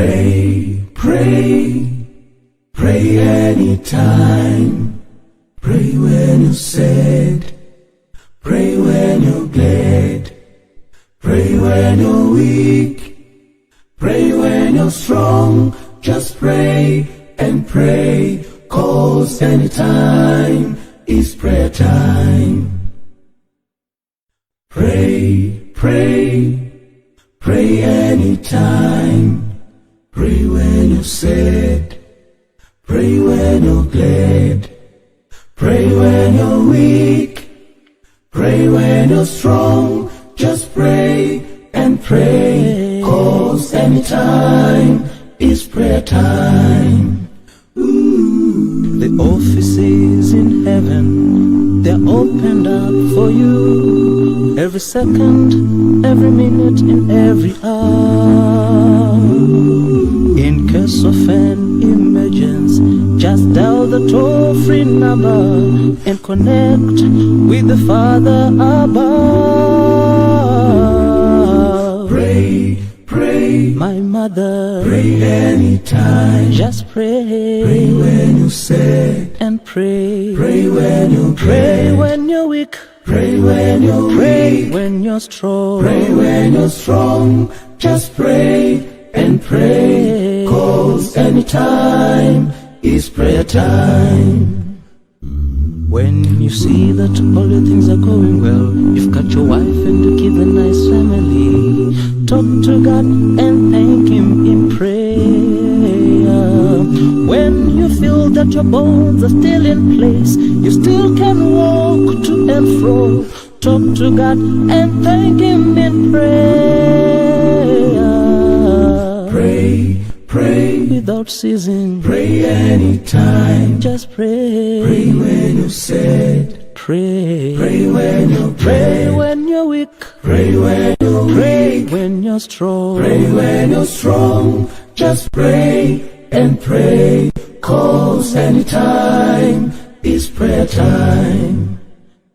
Pray, pray, pray anytime. Pray when you're sad. Pray when you're glad. Pray when you're weak. Pray when you're strong. Just pray and pray, 'cause anytime is prayer time. Pray, pray, pray anytime. Pray when you're sad. Pray when you're glad. Pray when you're weak. Pray when you're strong. Just pray and pray, 'cause anytime is prayer time. The offices in heaven, they're opened up for you. Every second, every minute, and every hour. In case of an emergency, just dial the toll-free number and connect with the Father above. Pray, pray, my mother, pray anytime. just pray. Pray when you're sad. And pray. Pray when you're Pray glad. when you're weak. Pray when you're Pray weak. when you're strong. Pray when you're strong. Just pray and pray, 'cause anytime is prayer time. When you see that all your things are going well, you've got your wife and you keep a nice family, talk to God and thank Him in prayer. When you feel that your bones are still in place, you still can walk to and fro, talk to God and thank Him in prayer. Pray, pray, without ceasing. pray anytime. Just pray. Pray when you're sad. Pray. Pray when you're Pray glad. when you're weak. Pray when you're Pray weak. when you're strong. Pray when you're strong. Just pray and pray, 'cause anytime is prayer time.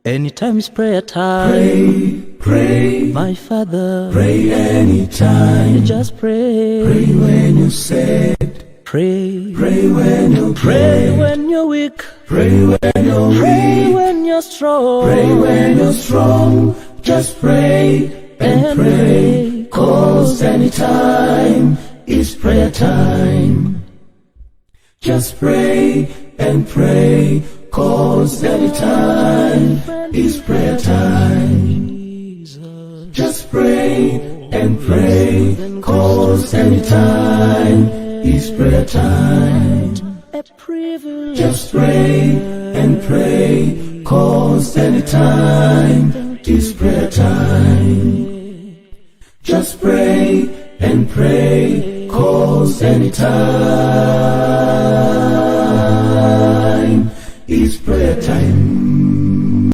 Anytime is prayer time. Pray, pray, my Father. pray anytime. Just pray. Pray when you're sad. Pray. Pray when you're Pray glad. when you're weak. Pray when you're Pray weak. when you're strong. Pray when you're strong. Just pray and pray, 'cause anytime is prayer time. Just pray and pray, 'cause anytime is prayer time. Just pray and pray, 'cause anytime is prayer time. Just pray and pray, 'cause anytime is prayer time. Just pray and pray, 'cause anytime is prayer time.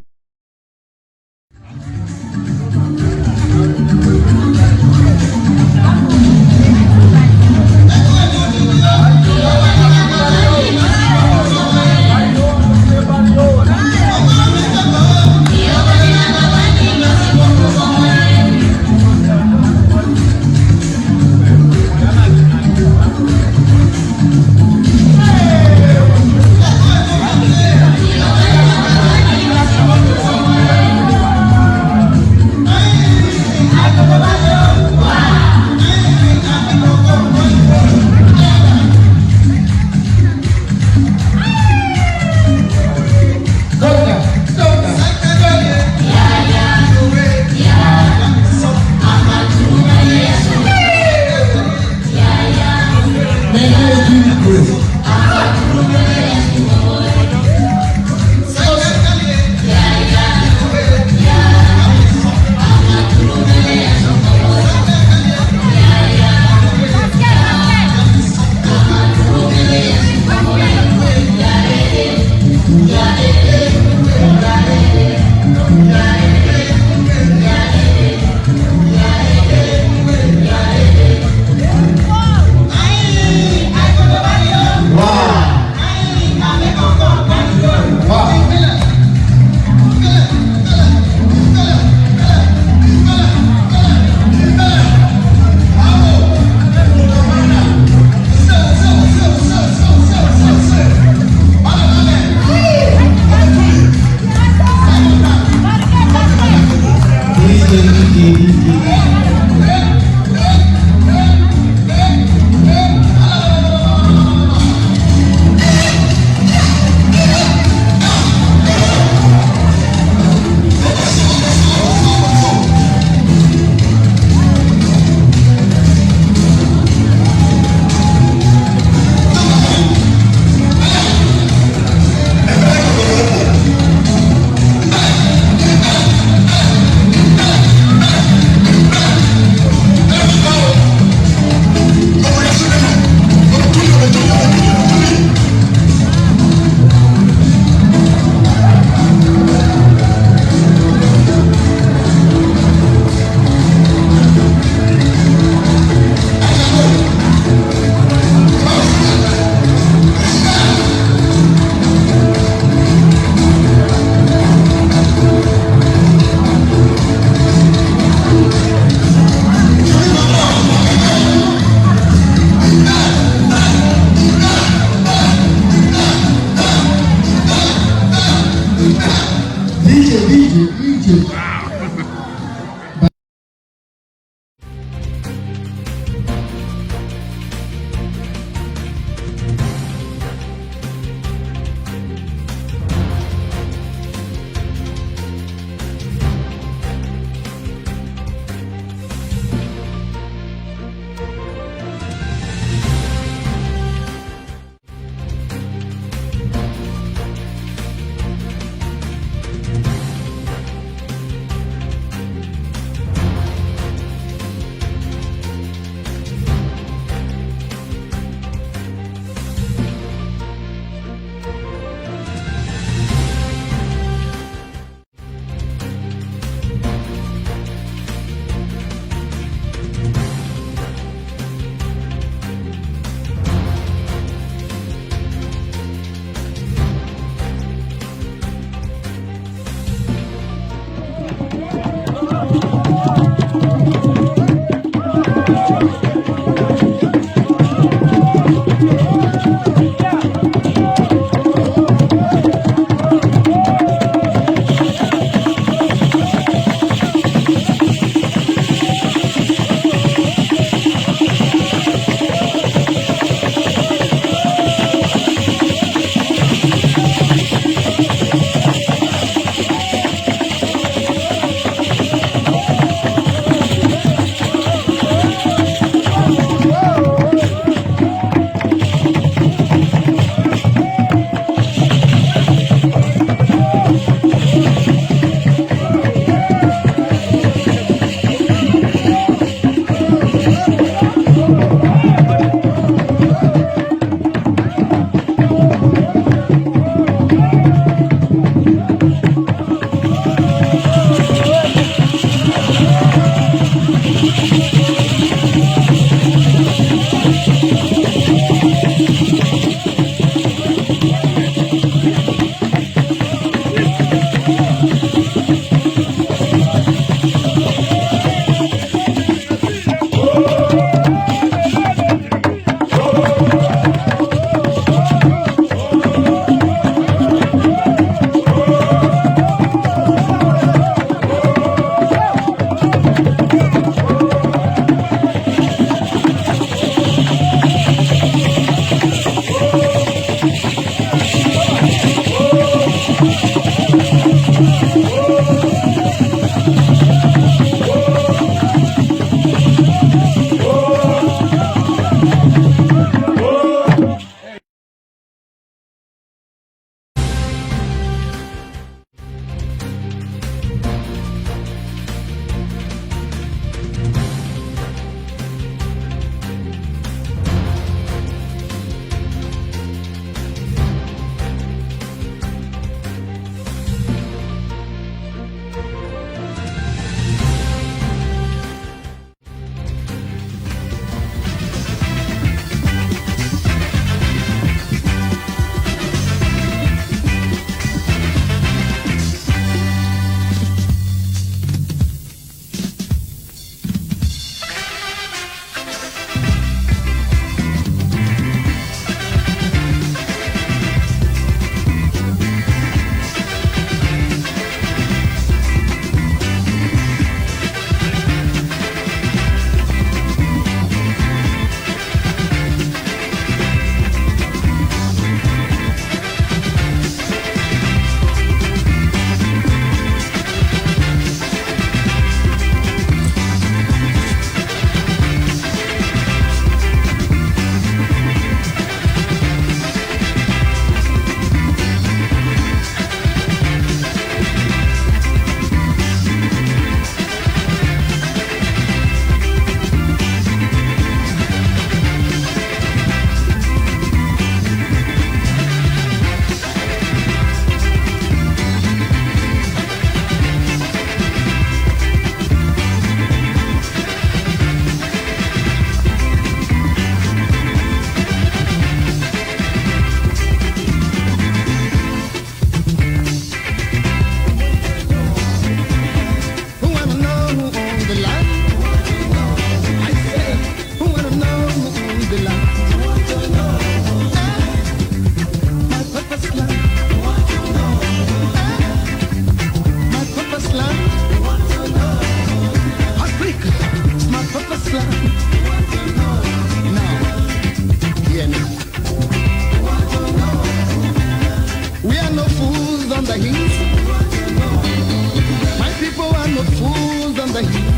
fools on the hill.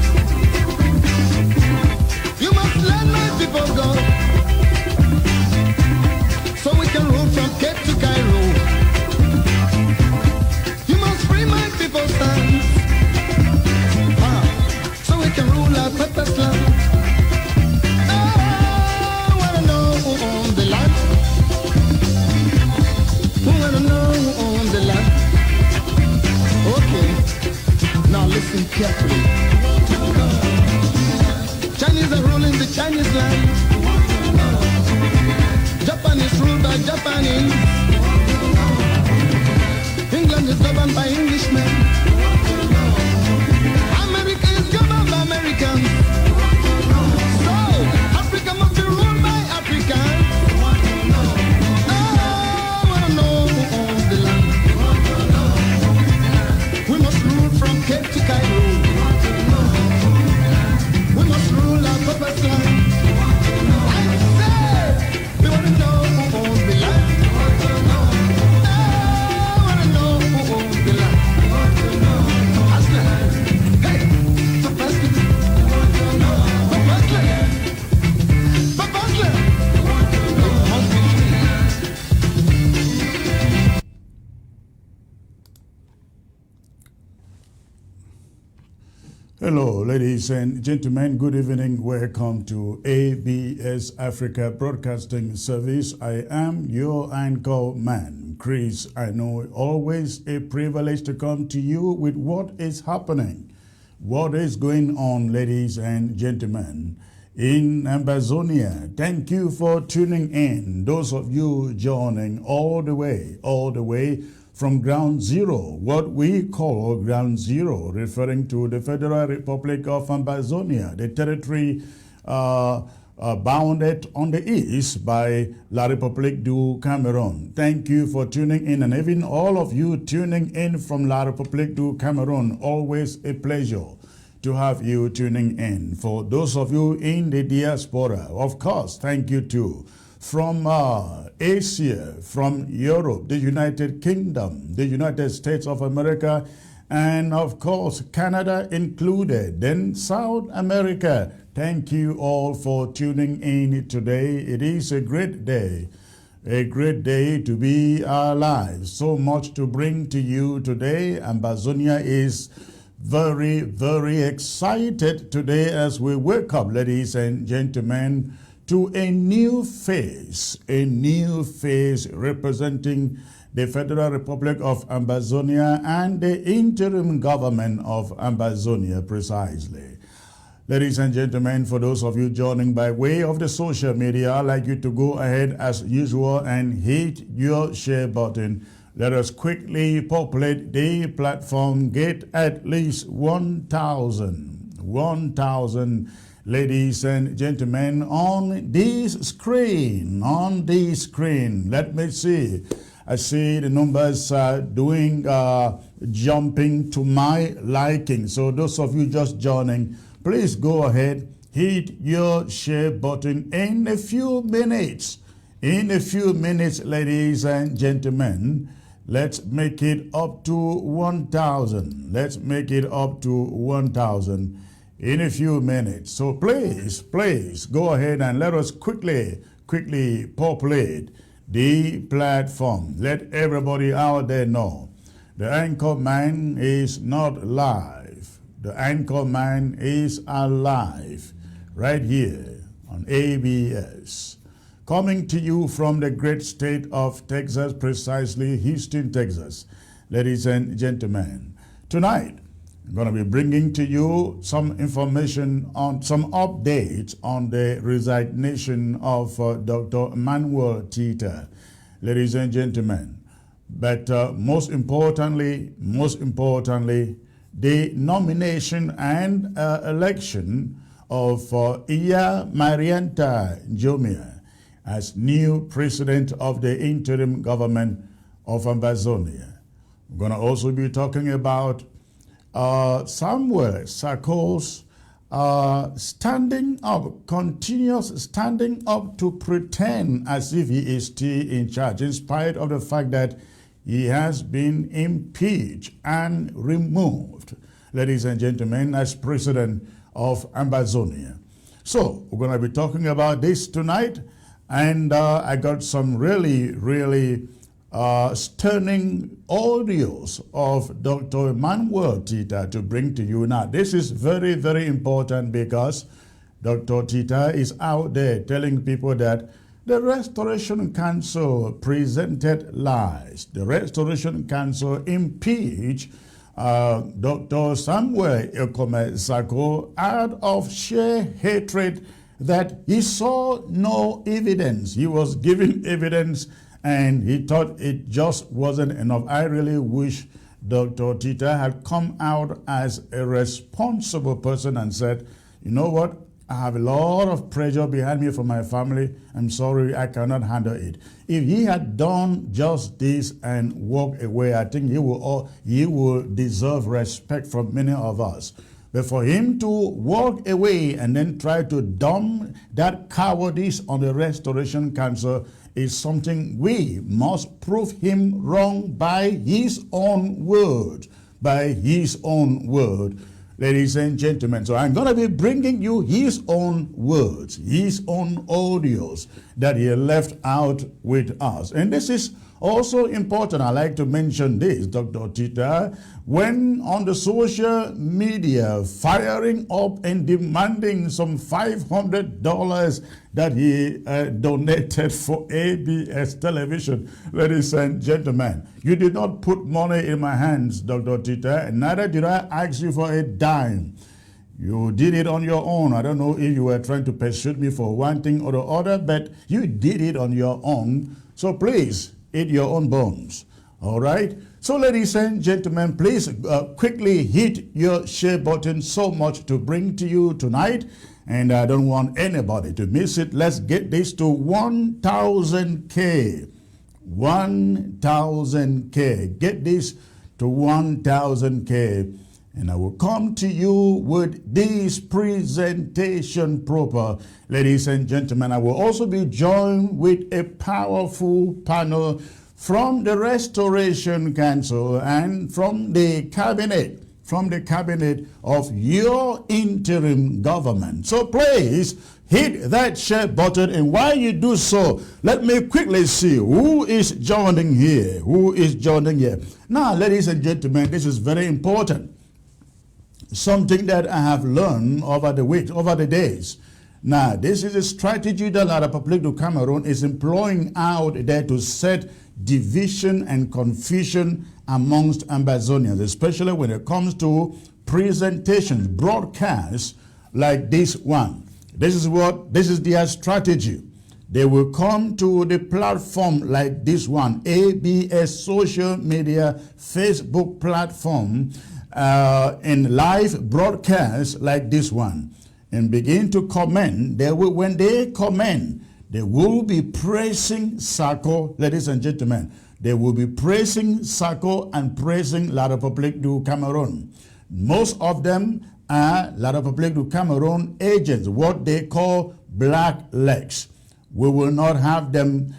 You must let my people go, so we can rule from Cape to Cairo. You must free my people's hands, so we can rule our purpose land. I wanna know who owns the land. Who wanna know who owns the land? Okay, now listen carefully. Chinese are ruling the Chinese land. Japan is ruled by Japanese. England is governed by Englishmen. America is governed by Americans. So, Africa must be ruled by Africans. I wanna know who owns the land. We must rule from Cape to Cairo. We must rule our purpose land. I say, we want to know who owns the land. I want to know who owns the land. Aslan. Hey, Papa Aslan. Papa Aslan. Papa Aslan. It must be true. Hello, ladies and gentlemen. Good evening. Welcome to ABS Africa Broadcasting Service. I am your anchor man, Chris. I know always a privilege to come to you with what is happening, what is going on, ladies and gentlemen, in Ambazonia. Thank you for tuning in. Those of you joining all the way from ground zero, what we call ground zero, referring to the Federal Republic of Ambazonia, the territory bounded on the east by La République du Cameroon. Thank you for tuning in, and even all of you tuning in from La République du Cameroon, always a pleasure to have you tuning in. For those of you in the diaspora, of course, thank you too. From Asia, from Europe, the United Kingdom, the United States of America, and of course, Canada included, then South America. Thank you all for tuning in today. It is a great day to be alive. So much to bring to you today. Ambazonia is very, very excited today as we wake up, ladies and gentlemen, to a new phase representing the Federal Republic of Ambazonia and the interim government of Ambazonia precisely. Ladies and gentlemen, for those of you joining by way of the social media, I'd like you to go ahead as usual and hit your share button. Let us quickly populate the platform, get at least 1,000 ladies and gentlemen on this screen, Let me see. I see the numbers doing jumping to my liking. So those of you just joining, please go ahead, hit your share button in a few minutes. Ladies and gentlemen, let's make it up to 1,000. Let's make it up to 1,000 in a few minutes. So please go ahead and let us quickly populate the platform. Let everybody out there know the anchor man is not live. The anchor man is alive right here on ABS. Coming to you from the great state of Texas, precisely Houston, Texas. Ladies and gentlemen, tonight I'm going to be bringing to you some information on some updates on the resignation of Dr. Emmanuel Tita. Ladies and gentlemen, but most importantly, the nomination and election of Iya Marianta Jomia as new president of the interim government of Ambazonia. We're going to also be talking about Samuel Sarko's continuous standing up to pretend as if he is still in charge, in spite of the fact that he has been impeached and removed. ladies and gentlemen, as president of Ambazonia. So we're going to be talking about this tonight, and I got some really stunning audios of Dr. Emmanuel Tita to bring to you now. This is very important because Dr. Tita is out there telling people that the Restoration Council presented lies. The Restoration Council impeached Dr. Samuel Ekome Sako out of sheer hatred that he saw no evidence. He was giving evidence and he thought it just wasn't enough. I really wish Dr. Tita had come out as a responsible person and said, you know what? I have a lot of pressure behind me from my family. I'm sorry, I cannot handle it. If he had done just this and walked away, I think he will deserve respect from many of us. But for him to walk away and then try to dump that cowardice on the Restoration Council is something we must prove him wrong by his own word. By his own word. Ladies and gentlemen, so I'm going to be bringing you his own words, his own audios that he left out with us. And this is also important. I like to mention this, Dr. Tita, when on the social media firing up and demanding some $500 that he donated for ABS television. Ladies and gentlemen, you did not put money in my hands, Dr. Tita, and neither did I ask you for a dime. You did it on your own. I don't know if you were trying to persuade me for one thing or the other, but you did it on your own. So please, eat your own bones. All right? So ladies and gentlemen, please quickly hit your share button. So much to bring to you tonight, and I don't want anybody to miss it. Let's get this to 1,000K. 1,000K. Get this to 1,000K. And I will come to you with this presentation proper. Ladies and gentlemen, I will also be joined with a powerful panel from the Restoration Council and from the cabinet of your interim government. So please hit that share button, and while you do so, let me quickly see who is joining here. Who is joining here? Now, ladies and gentlemen, this is very important. Something that I have learned over the weeks, over the days. Now, this is a strategy that La République du Cameroon is employing out there to set division and confusion amongst Ambazonians, especially when it comes to presentations, broadcasts like this one. This is their strategy. They will come to the platform like this one, ABS social media, Facebook platform, in live broadcasts like this one, and begin to comment. When they comment, they will be praising Sako, ladies and gentlemen. They will be praising Sako and praising La République du Cameroon. Most of them are La République du Cameroon agents, what they call black legs. We will not have them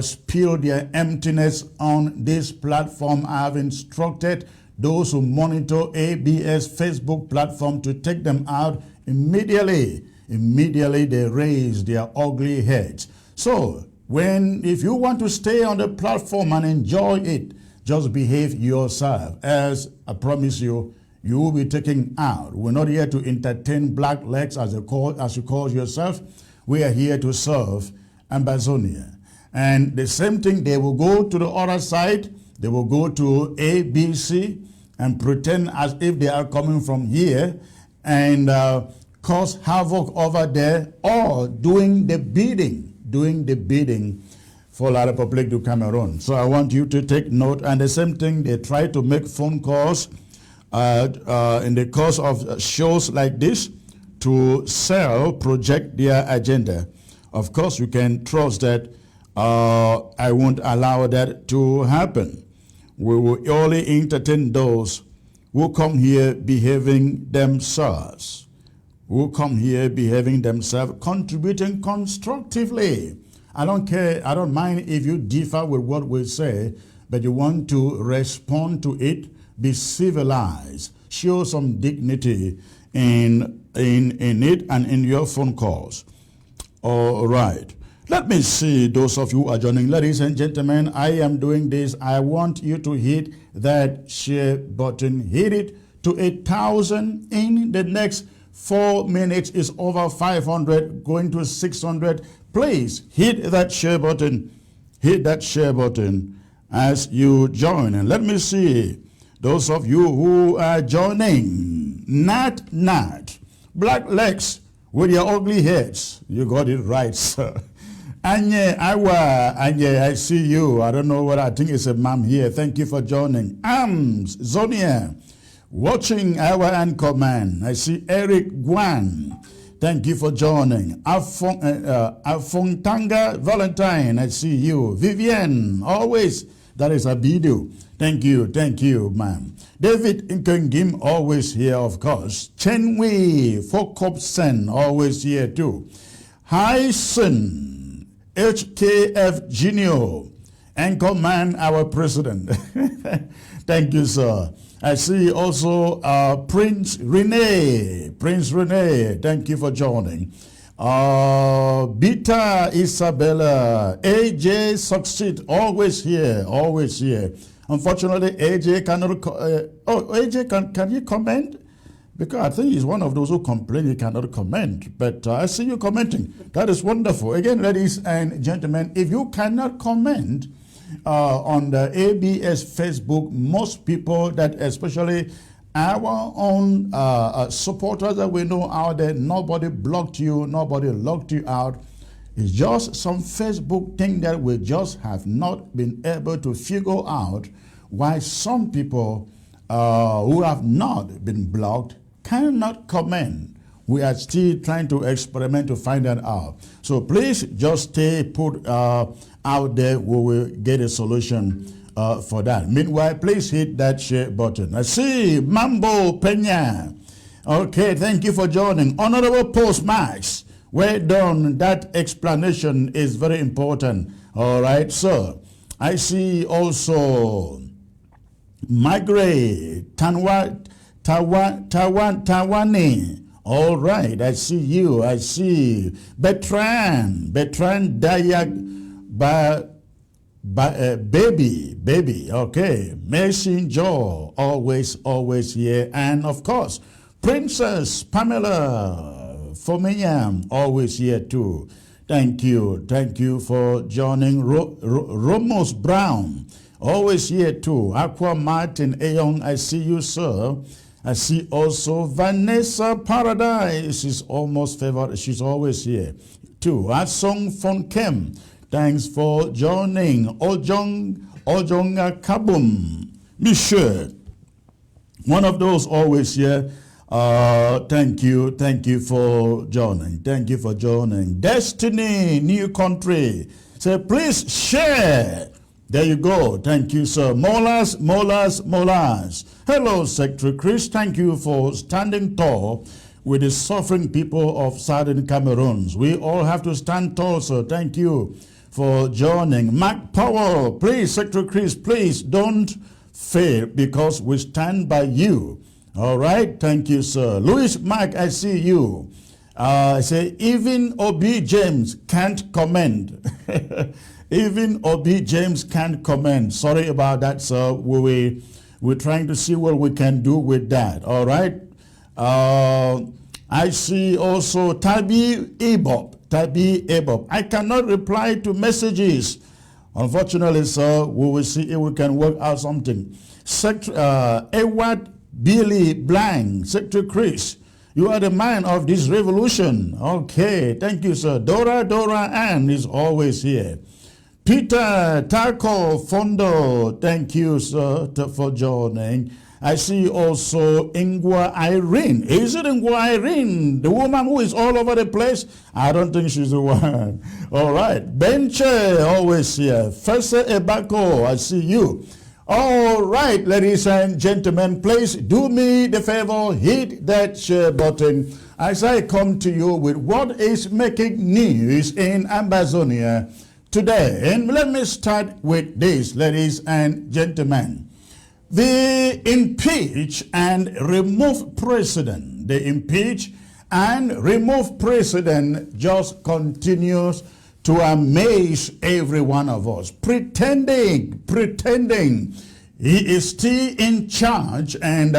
spill their emptiness on this platform. I have instructed those who monitor ABS Facebook platform to take them out immediately. Immediately they raise their ugly heads. So if you want to stay on the platform and enjoy it, just behave yourself. As I promise you, you will be taken out. We're not here to entertain black legs as you call yourself. We are here to serve Ambazonia. And the same thing, they will go to the other side. They will go to ABC and pretend as if they are coming from here and cause havoc over there, or doing the bidding for La République du Cameroon. So I want you to take note. And the same thing, they try to make phone calls in the course of shows like this to project their agenda. Of course, you can trust that I won't allow that to happen. We will only entertain those who come here behaving themselves, contributing constructively. I don't care, I don't mind if you differ with what we say, but you want to respond to it, be civilized. show some dignity in it and in your phone calls. All right. Let me see those of you who are joining. Ladies and gentlemen, I am doing this. I want you to hit that share button. Hit it to 1,000 in the next 4 minutes. Is over 500, going to 600. Please hit that share button. Hit that share button as you join. And let me see those of you who are joining. Nat, Black Legs with your ugly heads. You got it right, sir. Anye, I see you. I don't know what I think it's a mom here. Thank you for joining. Ambazonian, watching our anchor man. I see Eric Guan. Thank you for joining. Afontanga Valentine, I see you. Vivienne, always. That is Abidu. Thank you, ma'am. David Nkengim, always here, of course. Chenwei Fokopsen, always here too. Hyson, HKF Junior, Anchorman, our president. Thank you, sir. I see also Prince Rene. Thank you for joining. Beta Isabella, AJ Succeed, always here. Unfortunately, AJ cannot. AJ, can you comment? Because I think he's one of those who complain he cannot comment. But I see you commenting. That is wonderful. Again, ladies and gentlemen, if you cannot comment on the ABS Facebook, most people that especially our own supporters that we know out there, nobody blocked you, nobody locked you out. It's just some Facebook thing that we just have not been able to figure out why some people who have not been blocked cannot comment. We are still trying to experiment to find that out. So please just stay put out there. We will get a solution for that. Meanwhile, please hit that share button. I see Mambo Pena. Okay, thank you for joining. Honorable Postmax, well done. That explanation is very important. All right, sir. I see also Margaret Tawani. All right, I see you. I see Bertrand Dayak. Baby, okay. Mercy Joe, always here. And of course, Princess Pamela Fomiam, always here too. Thank you for joining. Romos Brown, always here too. Aqua Martin Ayon, I see you, sir. I see also Vanessa Paradise is almost favored. She's always here too. Asong Fonkem, thanks for joining. Ojong Kabum, Michelle, one of those always here. Thank you for joining. Destiny, new country. Say, please share. There you go. Thank you, sir. Molas. Hello, Secretary Chris. Thank you for standing tall with the suffering people of Southern Cameroon. We all have to stand tall, sir. Thank you for joining. Mark Powell, please, Secretary Chris, please don't fail because we stand by you. All right, thank you, sir. Louis Mark, I see you. I say even O.B. James can't comment. Even O.B. James can't comment. Sorry about that, sir. We're trying to see what we can do with that. All right. I see also Tabi Ebob. I cannot reply to messages. Unfortunately, sir, we will see if we can work out something. Edward Billy Blank, Secretary Chris, you are the man of this revolution. Okay, thank you, sir. Dora Ann is always here. Peter Taco Fondo, thank you, sir, for joining. I see also Ingwa Irene. Is it Ingwa Irene, the woman who is all over the place? I don't think she's the one. All right. Benche, always here. Fese Ebako, I see you. All right, ladies and gentlemen, please do me the favor, hit that share button as I come to you with what is making news in Ambazonia today. And let me start with this, ladies and gentlemen. the impeach and remove president, the impeach and remove president just continues to amaze every one of us, pretending he is still in charge and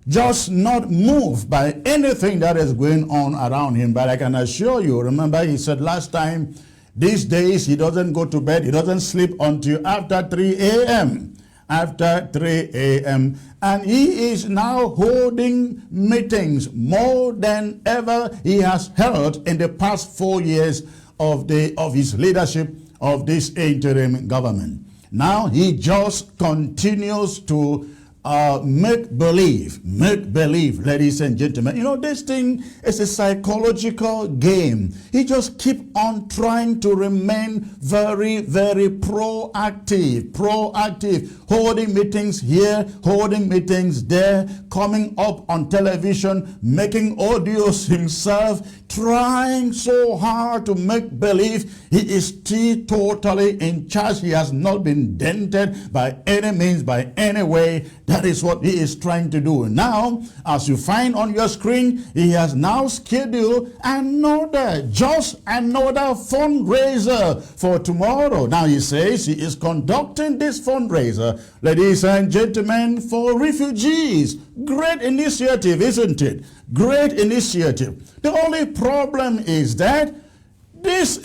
just not moved by anything that is going on around him. But I can assure you, remember he said last time, these days he doesn't go to bed, he doesn't sleep until after 3 a.m. After 3 a.m. And he is now holding meetings more than ever he has held in the past 4 years of his leadership of this interim government. Now he just continues to make believe, ladies and gentlemen. You know, this thing is a psychological game. He just keep on trying to remain very, very proactive, holding meetings here, holding meetings there, coming up on television, making audios himself, trying so hard to make believe he is still totally in charge. He has not been dented by any means, by any way. That is what he is trying to do. Now, as you find on your screen, he has now scheduled just another fundraiser for tomorrow. Now he says he is conducting this fundraiser, ladies and gentlemen, for refugees. Great initiative, isn't it? Great initiative. The only problem is that this,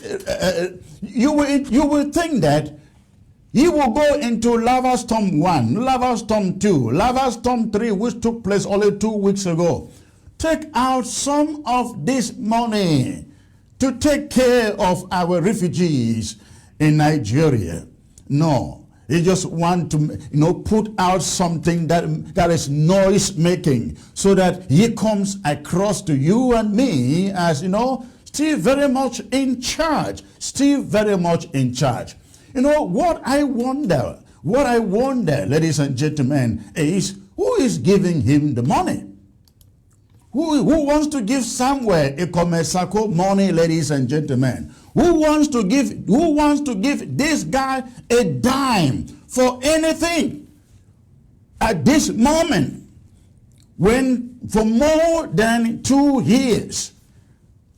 you will think that he will go into lava storm 1, lava storm 2, lava storm 3, which took place only 2 weeks ago. Take out some of this money to take care of our refugees in Nigeria. No, he just want to, put out something that is noise making, so that he comes across to you and me as, still very much in charge, What I wonder, ladies and gentlemen, is who is giving him the money? Who wants to give somewhere a Komesako money, ladies and gentlemen? Who wants to give this guy a dime for anything at this moment, when for more than 2 years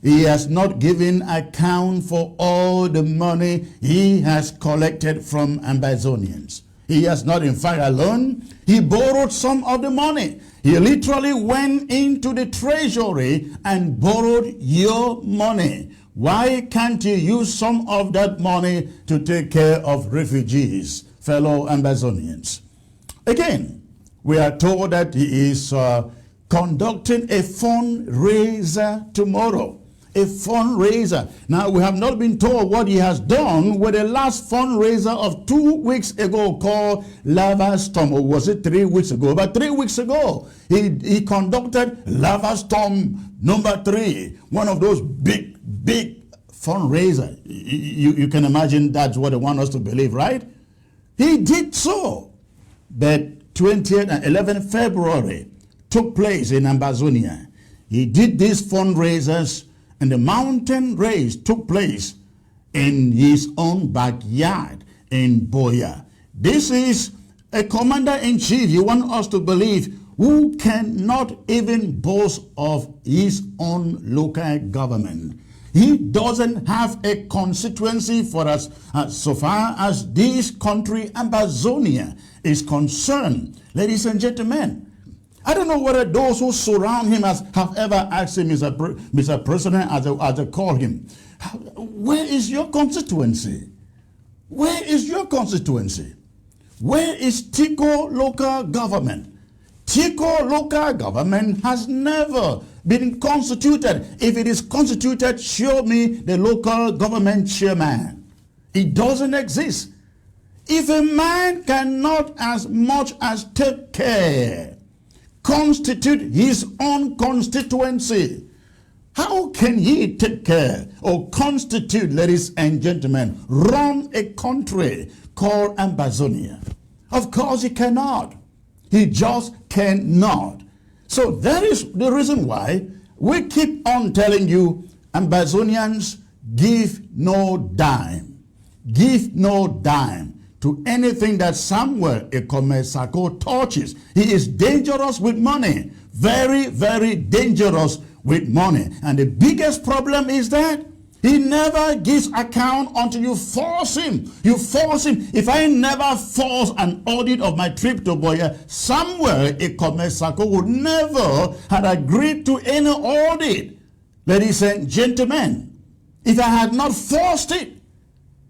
he has not given account for all the money he has collected from Ambazonians? He has not, in fact, alone. He borrowed some of the money. He literally went into the treasury and borrowed your money. Why can't you use some of that money to take care of refugees, fellow Ambazonians? Again, we are told that he is conducting a fundraiser tomorrow. A fundraiser. Now, we have not been told what he has done with the last fundraiser of 2 weeks ago called Lava Storm, or was it 3 weeks ago? But 3 weeks ago, he conducted Lava Storm number 3, one of those big fundraiser. You can imagine that's what they want us to believe, right? He did so. But 20th and 11th February took place in Ambazonia. He did these fundraisers, and the mountain race took place in his own backyard in Boya. This is a commander-in-chief, you want us to believe, who cannot even boast of his own local government. He doesn't have a constituency for us so far as this country, Ambazonia, is concerned. Ladies and gentlemen, I don't know whether those who surround him have ever asked him, Mr. President, as they call him, where is your constituency? Where is your constituency? Where is Tico local government? Tico local government has never been constituted. If it is constituted, show me the local government chairman. It doesn't exist. If a man cannot as much as take care, constitute his own constituency, how can he take care or constitute, ladies and gentlemen, run a country called Ambazonia? Of course he cannot. He just cannot. So that is the reason why we keep on telling you, Ambazonians, give no dime to anything that Samuel Ekomesako touches. He is dangerous with money. Very, very dangerous with money. And the biggest problem is that he never gives account until you force him. You force him. If I never force an audit of my trip to Boya, Samuel Ekomesako would never have agreed to any audit. Ladies and gentlemen, if I had not forced it,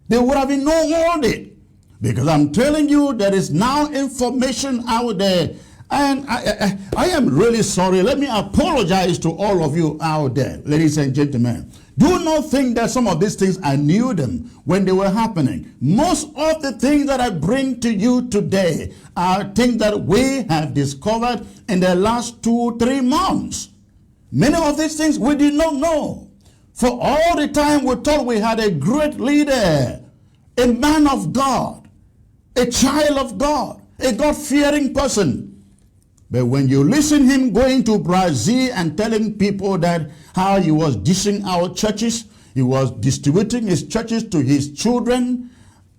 there would have been no audit. Because I'm telling you, there is now information out there. And I am really sorry. Let me apologize to all of you out there, ladies and gentlemen. Do not think that some of these things, I knew them when they were happening. Most of the things that I bring to you today are things that we have discovered in the last 2-3 months. Many of these things we did not know. For all the time we thought we had a great leader, a man of God, a child of God, a God-fearing person. But when you listen him going to Brazil and telling people that how he was dishing out churches, he was distributing his churches to his children,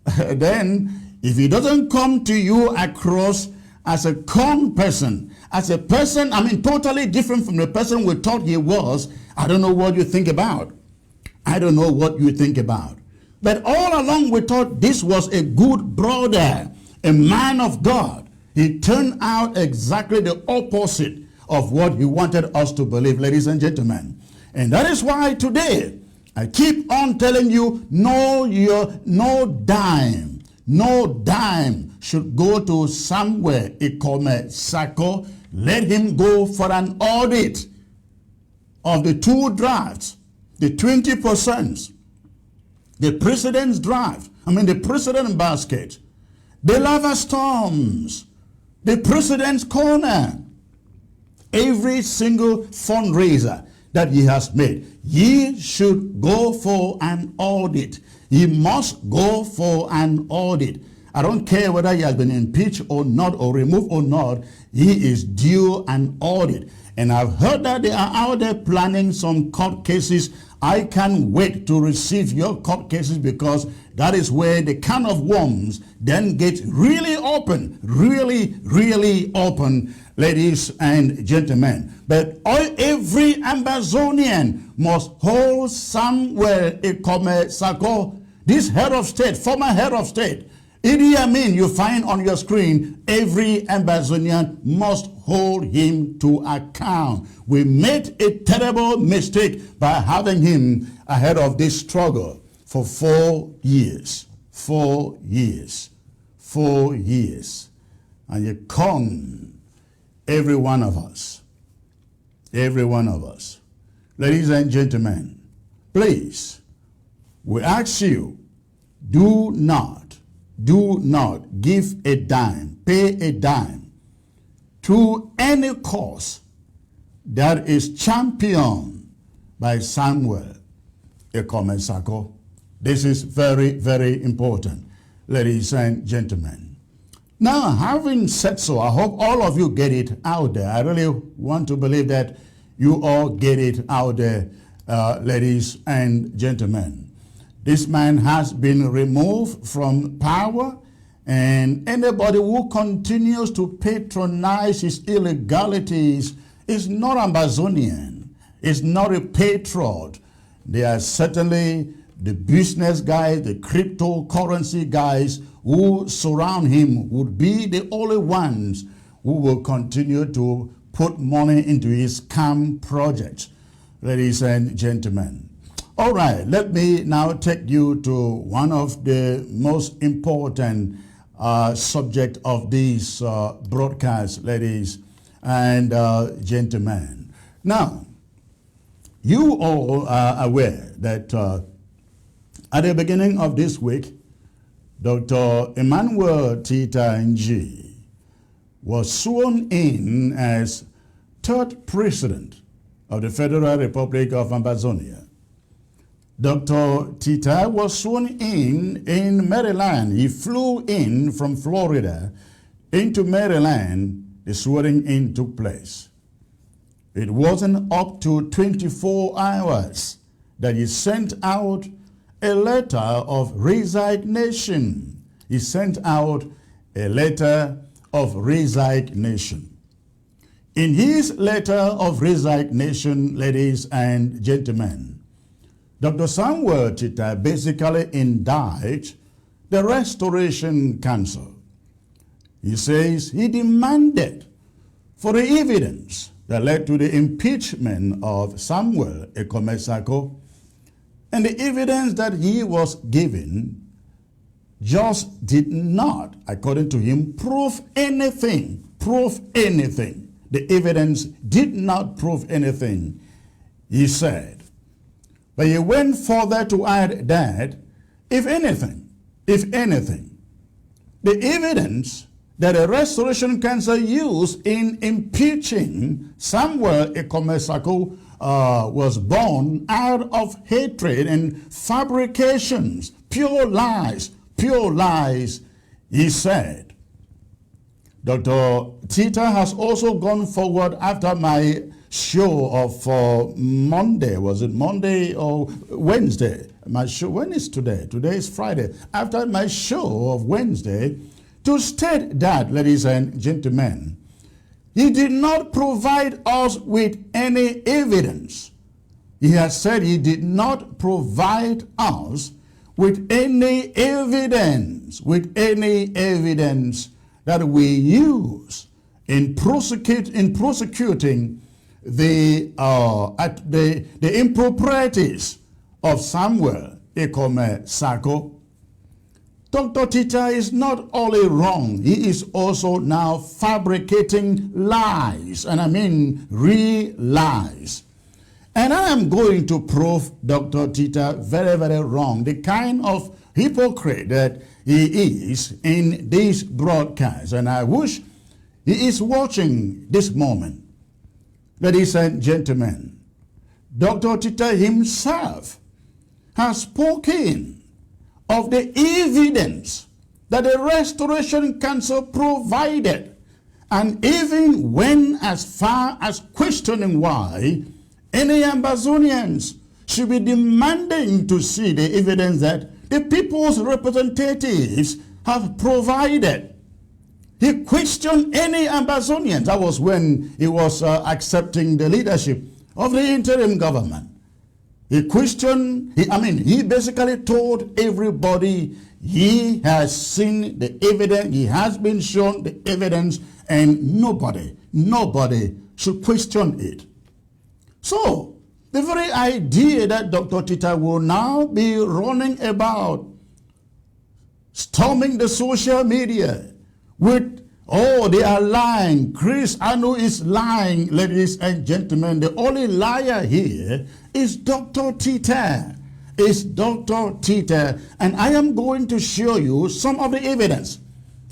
then if he doesn't come to you across as a calm person, as a person, totally different from the person we thought he was, I don't know what you think about. I don't know what you think about. But all along we thought this was a good brother, a man of God. He turned out exactly the opposite of what he wanted us to believe, ladies and gentlemen. And that is why today I keep on telling you, no dime should go to somewhere Ekomesako. Let him go for an audit of the 2 drafts, the 20%, the president's draft, the president basket, the lava storms, the president's corner, every single fundraiser that he has made. He should go for an audit. He must go for an audit. I don't care whether he has been impeached or not, or removed or not. He is due an audit. And I've heard that they are out there planning some court cases. I can't wait to receive your court cases, because that is where the can of worms then gets really open, really open, ladies and gentlemen. But every Ambazonian must hold Samuel Ekomesako, this head of state, former head of state, Idi Amin, you find on your screen. Every Ambazonian must hold him to account. We made a terrible mistake by having him ahead of this struggle for 4 years. 4 years. 4 years. And you con every one of us. Every one of us. Ladies and gentlemen, please, we ask you, do not give a dime, pay a dime to any cause that is championed by Samuel Ekomesako. This is very, very important, ladies and gentlemen. Now, having said so, I hope all of you get it out there. I really want to believe that you all get it out there, ladies and gentlemen. This man has been removed from power, and anybody who continues to patronize his illegalities is not Ambazonian, is not a patriot. They are certainly the business guys, the cryptocurrency guys who surround him would be the only ones who will continue to put money into his scam projects, ladies and gentlemen. All right, let me now take you to one of the most important subject of this broadcast, ladies and gentlemen. Now, you all are aware that at the beginning of this week, Dr. Emmanuel Tita Nji was sworn in as third president of the Federal Republic of Ambazonia. Dr. Tita was sworn in Maryland. He flew in from Florida into Maryland. The swearing in took place. It wasn't up to 24 hours that he sent out a letter of resignation. he sent out a letter of resignation. In his letter of resignation, ladies and gentlemen, Dr. Samuel Chita basically indicts the Restoration Council. He says he demanded for the evidence that led to the impeachment of Samuel Ekomesako, and the evidence that he was given just did not, according to him, prove anything. The evidence did not prove anything, he said. But he went further to add that, if anything, the evidence that the Restoration Council used in impeaching Samuel Ekomesako was born out of hatred and fabrications, pure lies, he said. Dr. Tita has also gone forward after my show of Monday. Was it Monday or Wednesday? My show, when is today? Today is Friday. After my show of Wednesday, to state that, ladies and gentlemen, he did not provide us with any evidence. He has said he did not provide us with any evidence, that we use in prosecuting the improprieties of Samuel Ekomesako. Dr. Tita is not only wrong, he is also now fabricating lies, and I mean real lies. And I am going to prove Dr. Tita very, very wrong, the kind of hypocrite that he is in this broadcast. And I wish he is watching this moment. Ladies and gentlemen, Dr. Tita himself has spoken of the evidence that the Restoration Council provided, and even went as far as questioning why any Ambazonians should be demanding to see the evidence that the people's representatives have provided. He questioned any Ambazonians. That was when he was accepting the leadership of the interim government. He questioned, he basically told everybody he has seen the evidence, he has been shown the evidence, and nobody should question it. So, the very idea that Dr. Tita will now be running about, storming the social media with, oh, they are lying, Chris Anu is lying, ladies and gentlemen. The only liar here is Dr. Tita. And I am going to show you some of the evidence.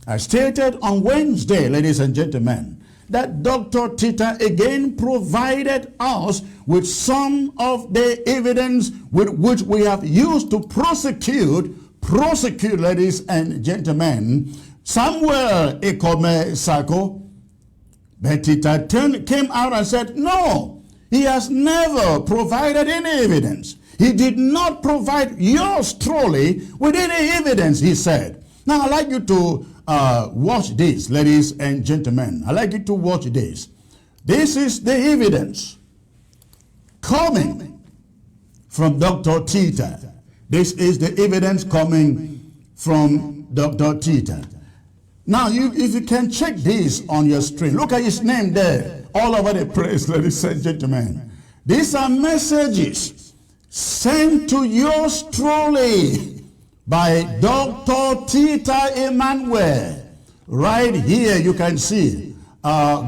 I stated on Wednesday, ladies and gentlemen, that Dr. Tita again provided us with some of the evidence with which we have used to prosecute, ladies and gentlemen, Samuel Ekomesako. But Tita came out and said, no, he has never provided any evidence. He did not provide yours truly with any evidence, he said. Now, I'd like you to watch this, ladies and gentlemen. I'd like you to watch this. This is the evidence coming from Dr. Tita. This is the evidence coming from Dr. Tita. Now, if you can check this on your screen, look at his name there, all over the place, ladies and gentlemen. These are messages sent to yours truly by Dr. Tita Emmanuel. Right here you can see.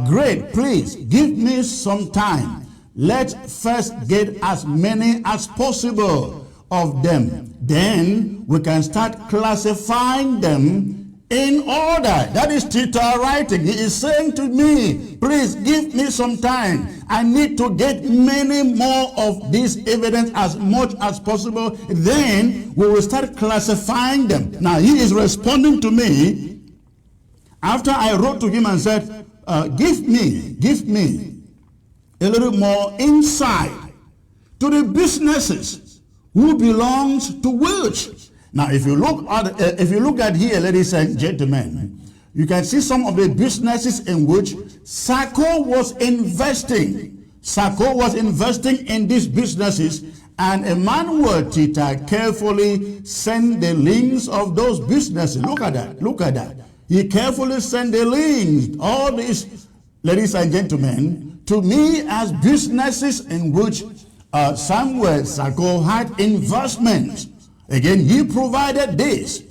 Great, please give me some time. Let's first get as many as possible of them. Then we can start classifying them in order. That is Tita writing. He is saying to me, please give me some time. I need to get many more of this evidence as much as possible. Then we will start classifying them. Now he is responding to me after I wrote to him and said, give me a little more insight to the businesses who belongs to which Now, if you look at here, ladies and gentlemen, you can see some of the businesses in which Sako was investing. Sako was investing in these businesses, and Emmanuel Tita carefully sent the links of those businesses. Look at that. Look at that. He carefully sent the links, all these, ladies and gentlemen, to me as businesses in which Samuel Sako had investment. Again, he provided this.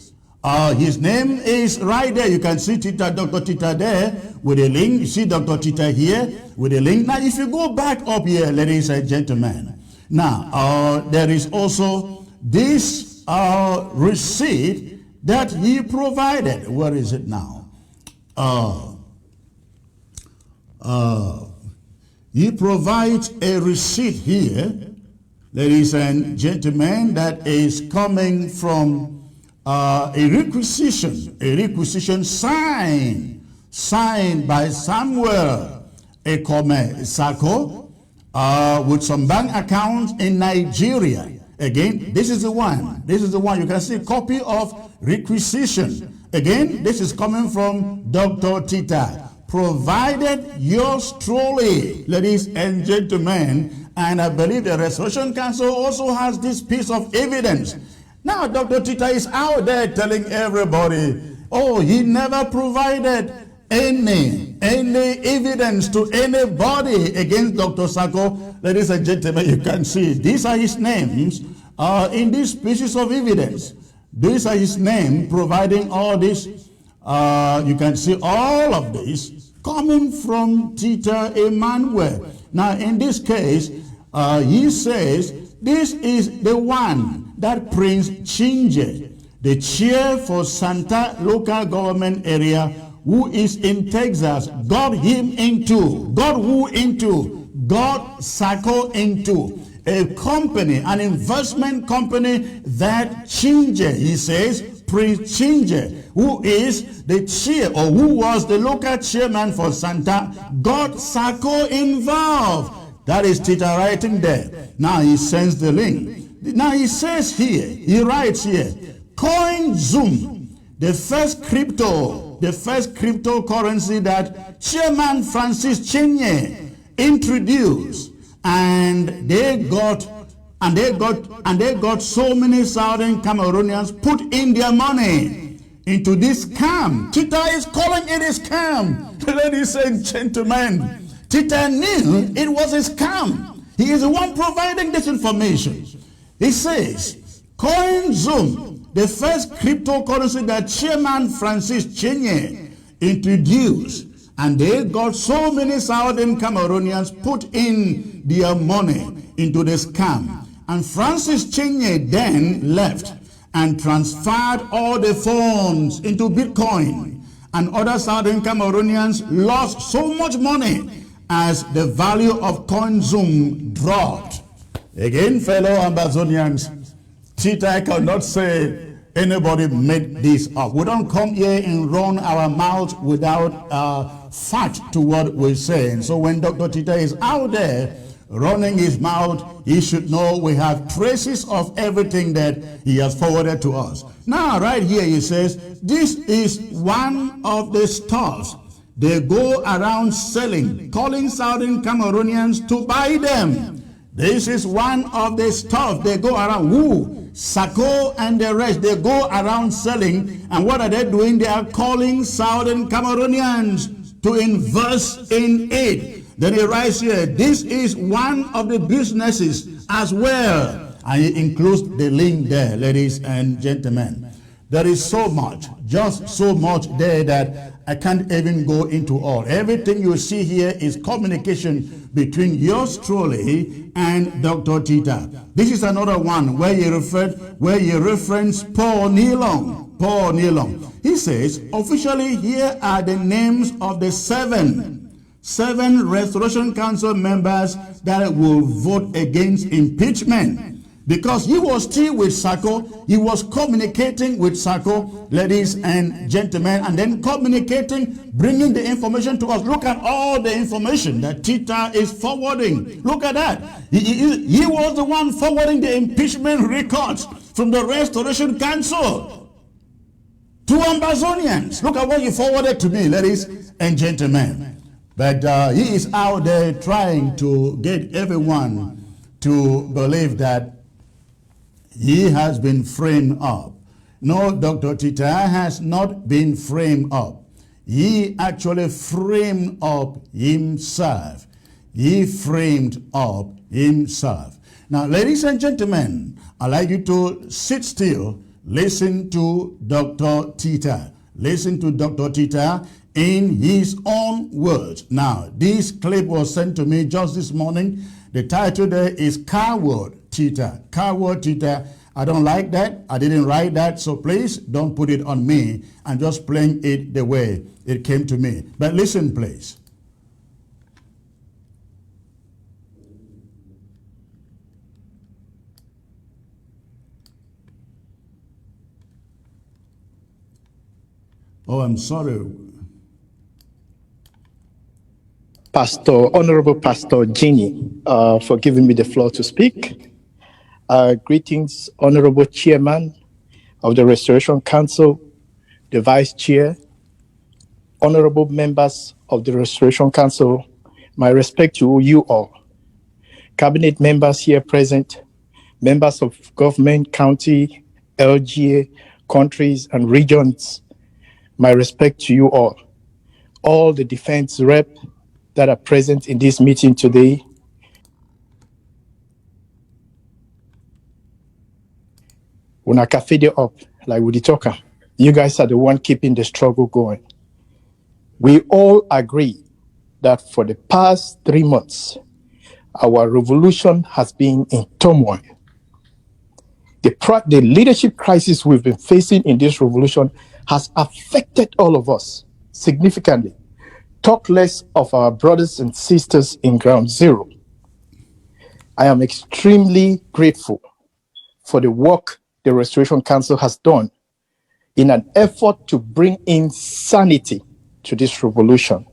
His name is right there. You can see Tita, Dr. Tita there with a link. You see Dr. Tita here with a link. Now, if you go back up here, ladies and gentlemen, now there is also this receipt that he provided. Where is it now? He provides a receipt here, ladies and gentlemen, that is coming from a requisition signed by Samuel Ekome Sako with some bank accounts in Nigeria. Again, this is the one. This is the one. You can see a copy of requisition. Again, this is coming from Dr. Tita. Provided yours truly, ladies and gentlemen, and I believe the Restoration Council also has this piece of evidence. Now, Dr. Tita is out there telling everybody, oh, he never provided any evidence to anybody against Dr. Sako. Ladies and gentlemen, you can see these are his names in these pieces of evidence. These are his name providing all this. You can see all of this coming from Tita Emmanuel. Now, in this case, he says this is the one that Prince Chinje, the chair for Santa local government area, who is in Texas, got Sako into a company, an investment company that Chinje, he says, Prince Chinje, who is the chair or who was the local chairman for Santa, got Sako involved. That is Tita writing there. Now he sends the link. Now he says here, he writes here, CoinZoom, the first cryptocurrency that Chairman Francis Chinye introduced, and they got so many Southern Cameroonians put in their money into this scam. Tita is calling it a scam. Ladies and gentlemen, Tita knew it was a scam. He is the one providing this information. He says, CoinZoom, the first cryptocurrency that Chairman Francis Chinye introduced, and they got so many Southern Cameroonians put in their money into the scam. And Francis Chinye then left and transferred all the funds into Bitcoin. And other Southern Cameroonians lost so much money as the value of CoinZoom dropped. Again, fellow Ambazonians, Tita cannot say anybody made this up. We don't come here and run our mouth without fact to what we're saying. So when Dr. Tita is out there running his mouth, he should know we have traces of everything that he has forwarded to us. Now, right here, he says, this is one of the stuffs they go around selling, calling Southern Cameroonians to buy them. This is one of the stuff they go around. Who? Sako and the rest, they go around selling. And what are they doing? They are calling Southern Cameroonians to invest in it. Then he writes here, this is one of the businesses as well. And he includes the link there, ladies and gentlemen. There is so much, just so much there that I can't even go into all. Everything you see here is communication between yours truly and Dr. Tita. This is another one where you reference Paul Nilong. Paul Nilong. He says, officially here are the names of the seven Restoration Council members that will vote against impeachment. Because he was still with Sako, he was communicating with Sako, ladies and gentlemen, and then communicating, bringing the information to us. Look at all the information that Tita is forwarding. Look at that. He was the one forwarding the impeachment records from the Restoration Council to Ambazonians. Look at what he forwarded to me, ladies and gentlemen. But he is out there trying to get everyone to believe that he has been framed up. No, Dr. Tita has not been framed up. He actually framed up himself. He framed up himself. Now, ladies and gentlemen, I'd like you to sit still. Listen to Dr. Tita. Listen to Dr. Tita in his own words. Now, this clip was sent to me just this morning. The title there is Coward Tita. Coward Tita. I don't like that. I didn't write that. So please don't put it on me. I'm just playing it the way it came to me. But listen, please. Oh, I'm sorry. Honorable Pastor Ginny, for giving me the floor to speak. Greetings, Honorable Chairman of the Restoration Council, the Vice Chair, Honorable members of the Restoration Council, my respect to you all. Cabinet members here present, members of government, county, LGA, countries, and regions, my respect to you all. All the defense rep that are present in this meeting today. When I fade it up, like with the talker, you guys are the one keeping the struggle going. We all agree that for the past 3 months, our revolution has been in turmoil. The leadership crisis we've been facing in this revolution has affected all of us significantly. Talk less of our brothers and sisters in Ground Zero. I am extremely grateful for the work the Restoration Council has done in an effort to bring in sanity to this revolution.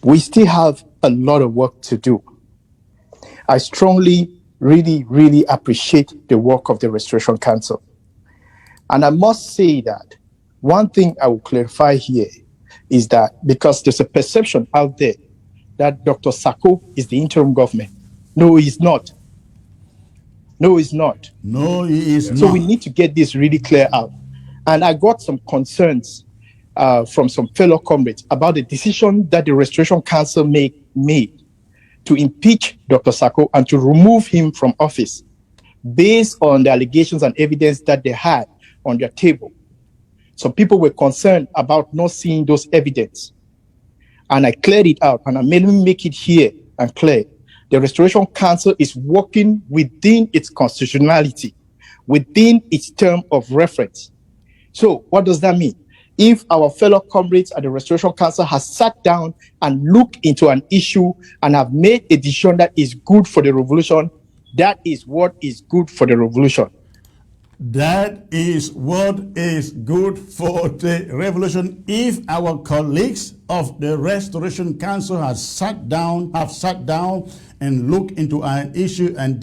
We still have a lot of work to do. I strongly, really appreciate the work of the Restoration Council. And I must say that one thing I will clarify here is that because there's a perception out there that Dr. Sako is the interim government. No, he's not. No, he's not. No, he is not. So we need to get this really clear out. And I got some concerns from some fellow comrades about the decision that the Restoration Council made to impeach Dr. Sako and to remove him from office based on the allegations and evidence that they had on their table. Some people were concerned about not seeing those evidence. And I cleared it out, and I made me make it here and clear. The Restoration Council is working within its constitutionality, within its term of reference. So what does that mean? If our fellow comrades at the Restoration Council has sat down and looked into an issue and have made a decision that is good for the revolution, that is what is good for the revolution. That is what is good for the revolution. If our colleagues of the Restoration Council have sat down and looked into an issue and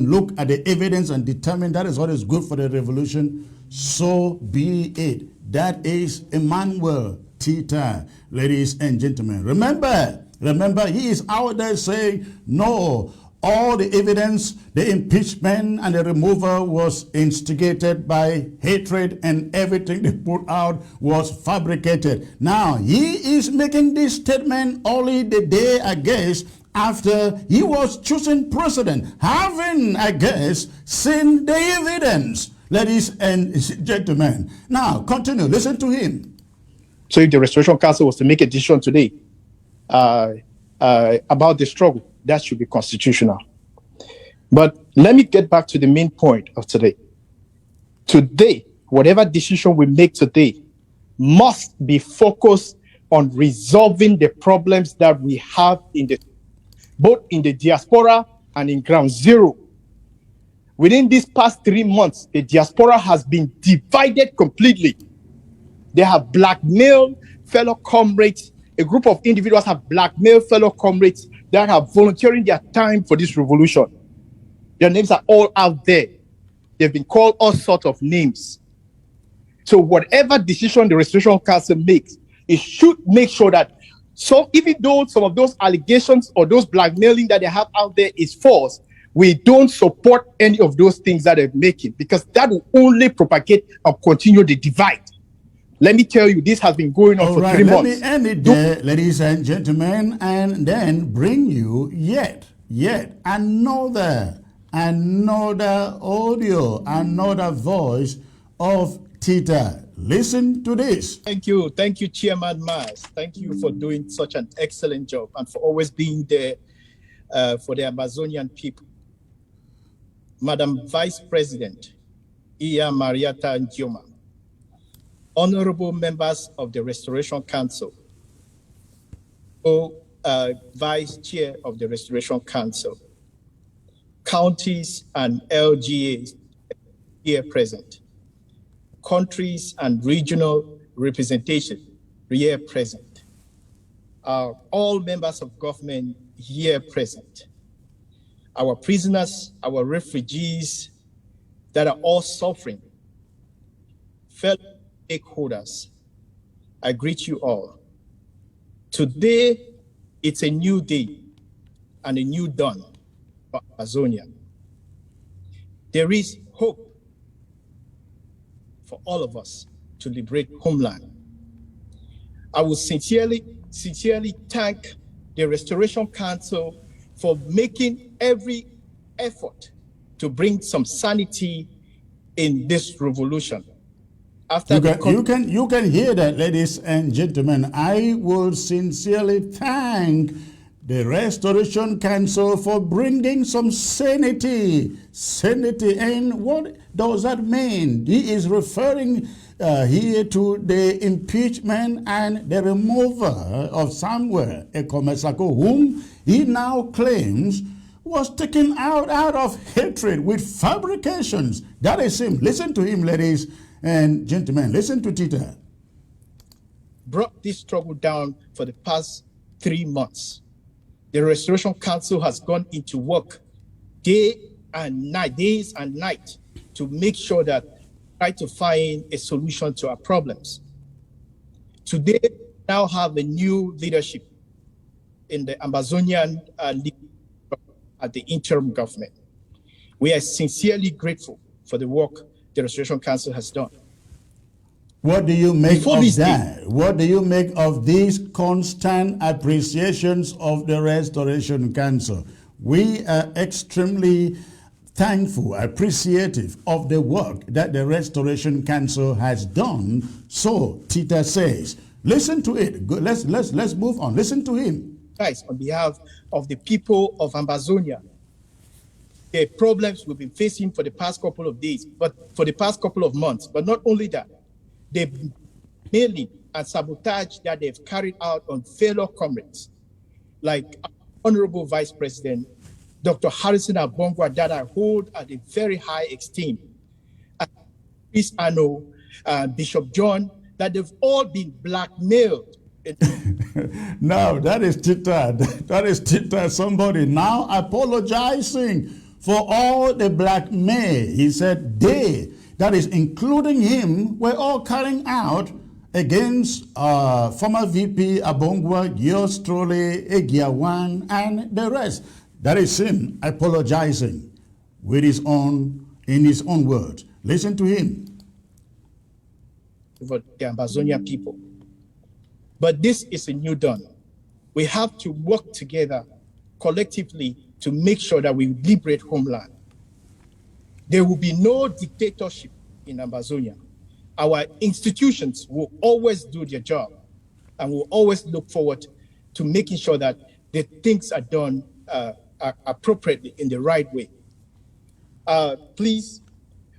look at the evidence and determine that is what is good for the revolution, so be it. That is Emmanuel Tita, ladies and gentlemen. Remember, he is out there saying, no, all the evidence, the impeachment and the removal was instigated by hatred, and everything they put out was fabricated. Now, he is making this statement only the day, I guess, after he was chosen president, having, I guess, seen the evidence. Ladies and gentlemen, now continue, listen to him. So if the Restoration Council was to make a decision today about the struggle, that should be constitutional. But let me get back to the main point of today. Today, whatever decision we make today must be focused on resolving the problems that we have both in the diaspora and in ground zero. Within these past 3 months, the diaspora has been divided completely. They have blackmailed fellow comrades. A group of individuals have blackmailed fellow comrades that are volunteering their time for this revolution. Their names are all out there. They've been called all sorts of names. So whatever decision the Restoration Council makes, it should make sure that, so even though some of those allegations or those blackmailing that they have out there is false, we don't support any of those things that they're making, because that will only propagate and continue the divide. Let me tell you, this has been going on for 3 months. Let me end it there, ladies and gentlemen, and then bring you yet another audio, another voice of Tita. Listen to this. Thank you, Chairman Mas. Thank you for doing such an excellent job and for always being there for the Amazonian people. Madam Vice President Iya Marietta Njoma, honorable members of the Restoration Council, Vice Chair of the Restoration Council, counties and LGAs here present, countries and regional representation here present, all members of government here present, our prisoners, our refugees that are all suffering, fellow stakeholders, I greet you all. Today, it's a new day and a new dawn for Amazonia. There is hope for all of us to liberate homeland. I will sincerely thank the Restoration Council for making every effort to bring some sanity in this revolution. You can hear that, ladies and gentlemen. I will sincerely thank the Restoration Council for bringing some sanity. And what does that mean? He is referring here to the impeachment and the removal of Samuel Ekomesako, whom he now claims was taken out of hatred with fabrications. That is him. Listen to him, ladies and gentlemen. Listen to Tita. Brought this struggle down for the past 3 months. The Restoration Council has gone into work days and night to make sure that try to find a solution to our problems. Today, we now have a new leadership in the Ambazonian at the interim government. We are sincerely grateful for the work the Restoration Council has done. What do you make of that? What do you make of these constant appreciations of the Restoration Council? We are extremely thankful, appreciative of the work that the Restoration Council has done. So Tita says, listen to it. Let's move on. Listen to him. Guys, on behalf of the people of Ambazonia, the problems we've been facing for the past couple of days, but for the past couple of months. But not only that, the mailing and sabotage that they've carried out on fellow comrades, like Honorable Vice President Dr. Harrison Abongwa, that I hold at a very high esteem, and Chris Ano, Bishop John, that they've all been blackmailed. Now, that is Tita. That is Tita, somebody now apologizing for all the blackmail. He said they, that is including him, were all carrying out against former VP Abongwa, Giostrole, Egiawan, and the rest. That is him apologizing with in his own words. Listen to him. For the Ambazonian people. But this is a new dawn. We have to work together collectively to make sure that we liberate homeland. There will be no dictatorship in Ambazonia. Our institutions will always do their job, and we'll always look forward to making sure that the things are done appropriately in the right way. Please,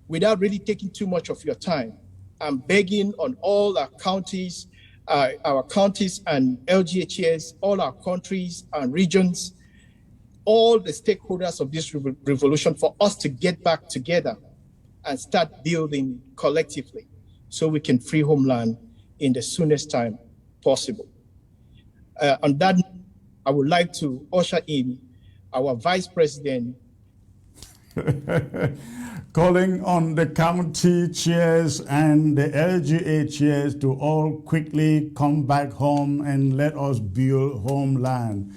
without really taking too much of your time, I'm begging on all our counties and LGHS, all our countries and regions, all the stakeholders of this revolution for us to get back together and start building collectively so we can free homeland in the soonest time possible. On that, I would like to usher in our Vice President. Calling on the county chairs and the LGA chairs to all quickly come back home and let us build homeland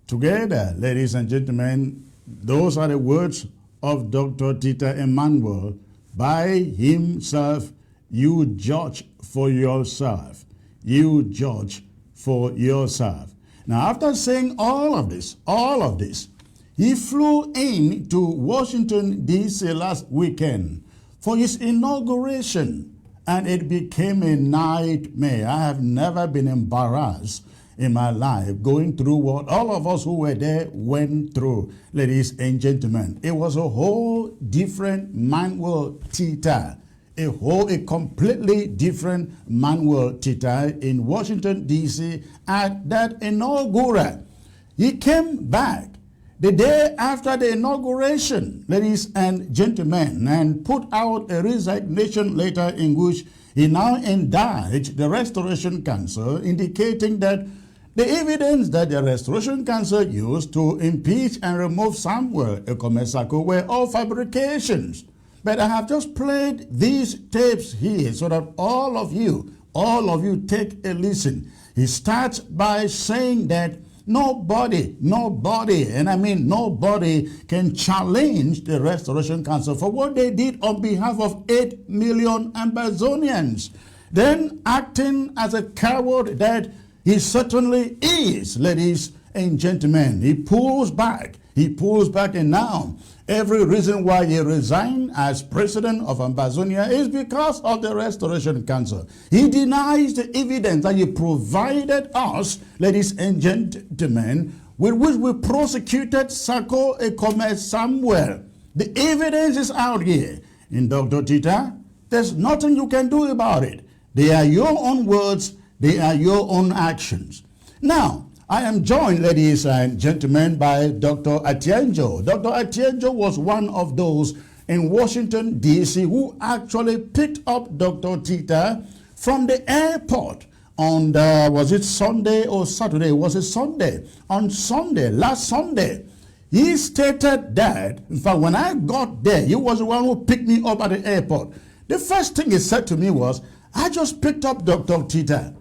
together. Ladies and gentlemen, those are the words of Dr. Tita Emmanuel. By himself, you judge for yourself. You judge for yourself. Now, after saying all of this, he flew in to Washington, D.C. last weekend for his inauguration, and it became a nightmare. I have never been embarrassed in my life going through what all of us who were there went through, ladies and gentlemen. It was a whole different Manuel Tita, a completely different Manuel Tita in Washington, D.C. at that inaugural. He came back the day after the inauguration, ladies and gentlemen, and put out a resignation letter in which he now indicted the Restoration Council, indicating that the evidence that the Restoration Council used to impeach and remove Samuel Ekomesako were all fabrications. But I have just played these tapes here so that all of you take a listen. He starts by saying that nobody, and I mean nobody, can challenge the Restoration Council for what they did on behalf of 8 million Ambazonians. Then, acting as a coward that he certainly is, ladies and gentlemen, he pulls back, and now every reason why he resigned as president of Ambazonia is because of the Restoration Council. He denies the evidence that he provided us, ladies and gentlemen, with which we prosecuted Sako Ekome Samuel. The evidence is out here. In Dr. Tita, there's nothing you can do about it. They are your own words, they are your own actions. Now, I am joined, ladies and gentlemen, by Dr. Atienjo. Dr. Atienjo was one of those in Washington, D.C. who actually picked up Dr. Tita from the airport on was it Sunday or Saturday? Was it Sunday? On Sunday, last Sunday. He stated that, in fact, when I got there, he was the one who picked me up at the airport. The first thing he said to me was, I just picked up Dr. Tita.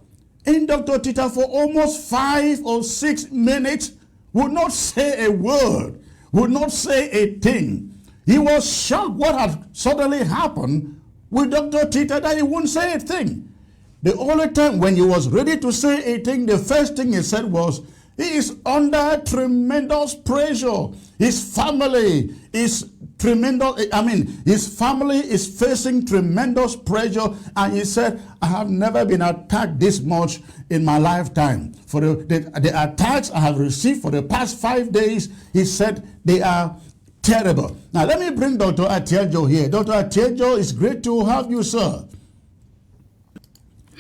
And Dr. Tita for almost 5 or 6 minutes would not say a word, would not say a thing. He was shocked what had suddenly happened with Dr. Tita that he wouldn't say a thing. The only time when he was ready to say a thing, the first thing he said was, he is under tremendous pressure. His family is his family is facing tremendous pressure, and he said, I have never been attacked this much in my lifetime. For the attacks I have received for the past 5 days, he said, they are terrible. Now, let me bring Dr. Atienjo here. Dr. Atienjo, it's great to have you, sir.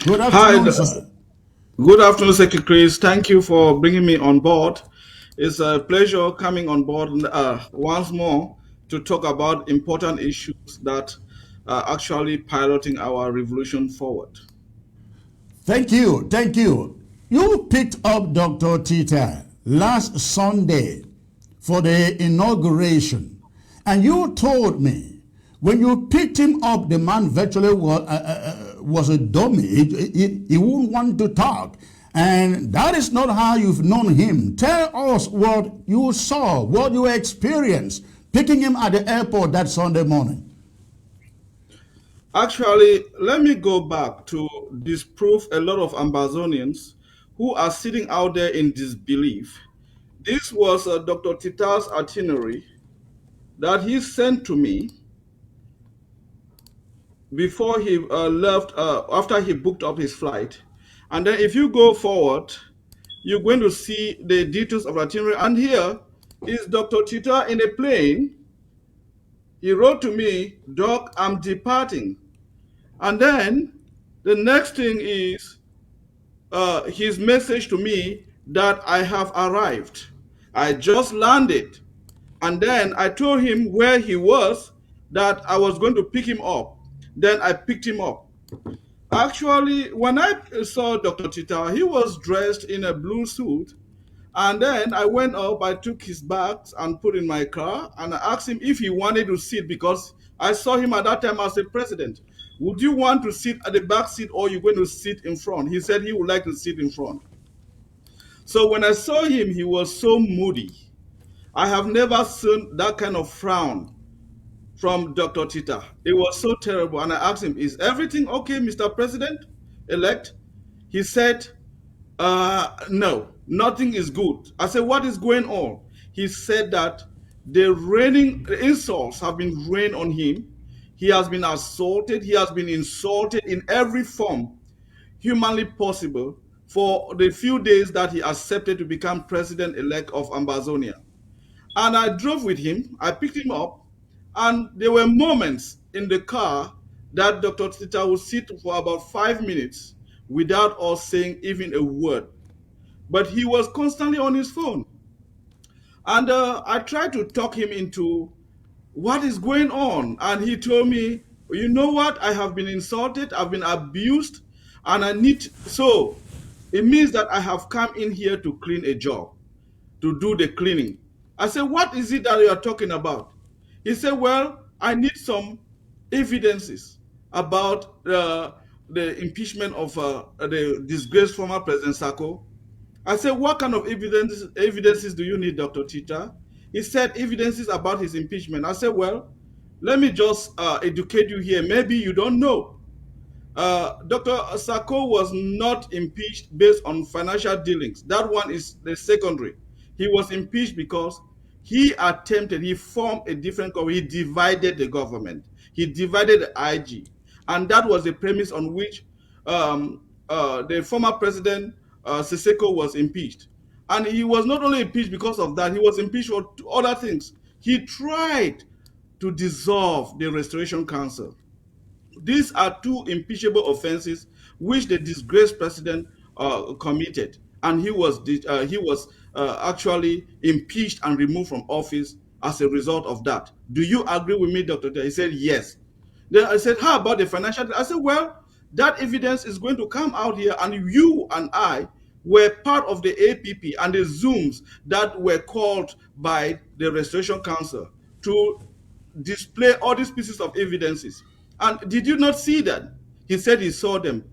Good afternoon, sir. Good afternoon, Secretary Chris. Thank you for bringing me on board. It's a pleasure coming on board once more to talk about important issues that are actually piloting our revolution forward. Thank you. Thank you. You picked up Dr. Tita last Sunday for the inauguration, and you told me when you picked him up, the man virtually was a dummy. He wouldn't want to talk. And that is not how you've known him. Tell us what you saw, what you experienced, picking him at the airport that Sunday morning. Actually, let me go back to disprove a lot of Ambazonians who are sitting out there in disbelief. This was Dr. Tita's itinerary that he sent to me before he left, after he booked up his flight. And then if you go forward, you're going to see the details of the itinerary. And here is Dr. Tita in a plane. He wrote to me, Doc, I'm departing. And then the next thing is his message to me that I have arrived. I just landed. And then I told him where he was, that I was going to pick him up. Then I picked him up. Actually, when I saw Dr. Tita, he was dressed in a blue suit. And then I went up, I took his bags and put in my car, and I asked him if he wanted to sit, because I saw him at that time as a president. Would you want to sit at the back seat, or you going to sit in front? He said he would like to sit in front. So when I saw him, he was so moody. I have never seen that kind of frown from Dr. Tita. It was so terrible. And I asked him, is everything okay, Mr. President elect? He said, no, nothing is good. I said, what is going on? He said that the insults have been rained on him. He has been assaulted. He has been insulted in every form humanly possible for the few days that he accepted to become president-elect of Ambazonia. And I drove with him. I picked him up, and there were moments in the car that Dr. Tita would sit for about 5 minutes without us saying even a word. But he was constantly on his phone. And I tried to talk him into what is going on. And he told me, you know what? I have been insulted, I've been abused, and I need, so it means that I have come in here to clean a job, to do the cleaning. I said, what is it that you are talking about? He said, well, I need some evidences about the impeachment of the disgraced former President Sako. I said, what kind of evidences do you need, Dr. Tita? He said, evidences about his impeachment. I said, well, let me just educate you here. Maybe you don't know. Dr. Sako was not impeached based on financial dealings. That one is the secondary. He was impeached because he formed a different government. He divided the government. He divided the IG. And that was the premise on which the former president, Siseko, was impeached. And he was not only impeached because of that, he was impeached for other things. He tried to dissolve the Restoration Council. These are two impeachable offenses which the disgraced president committed, and he was actually impeached and removed from office as a result of that. Do you agree with me, Dr. He said yes. Then I said, how about the financial? I said, well, that evidence is going to come out here, and you and I were part of the APP and the Zooms that were called by the Restoration Council to display all these pieces of evidences. And did you not see that? He said he saw them.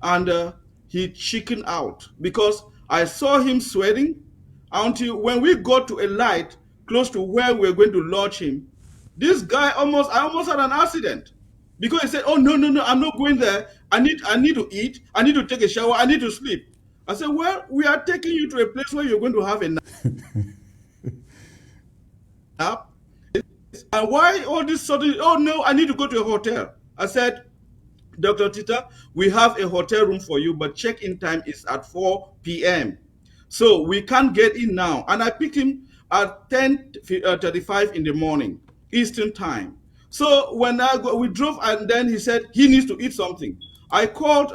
And he chickened out because I saw him sweating until when we got to a light close to where we were going to lodge him. This guy I almost had an accident because he said, oh, no, no, no, I'm not going there. I need to eat. I need to take a shower. I need to sleep. I said, well, we are taking you to a place where you're going to have a nap. And why all this sudden, oh no, I need to go to a hotel. I said, Dr. Tita, we have a hotel room for you, but check-in time is at 4 p.m. So we can't get in now. And I picked him at 10:35 in the morning, Eastern time. So when we drove, and then he said he needs to eat something. I called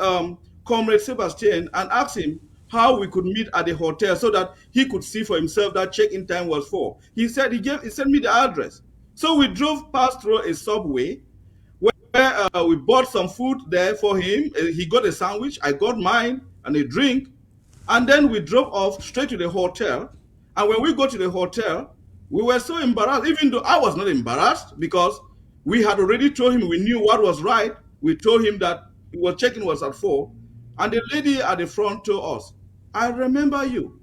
Comrade Sebastian and asked him how we could meet at the hotel so that he could see for himself that check-in time was 4. He said he sent me the address. So we drove past through a subway where we bought some food there for him. He got a sandwich, I got mine and a drink. And then we drove off straight to the hotel. And when we got to the hotel, we were so embarrassed, even though I was not embarrassed because we had already told him we knew what was right. We told him that check-in was at 4. And the lady at the front told us, I remember you.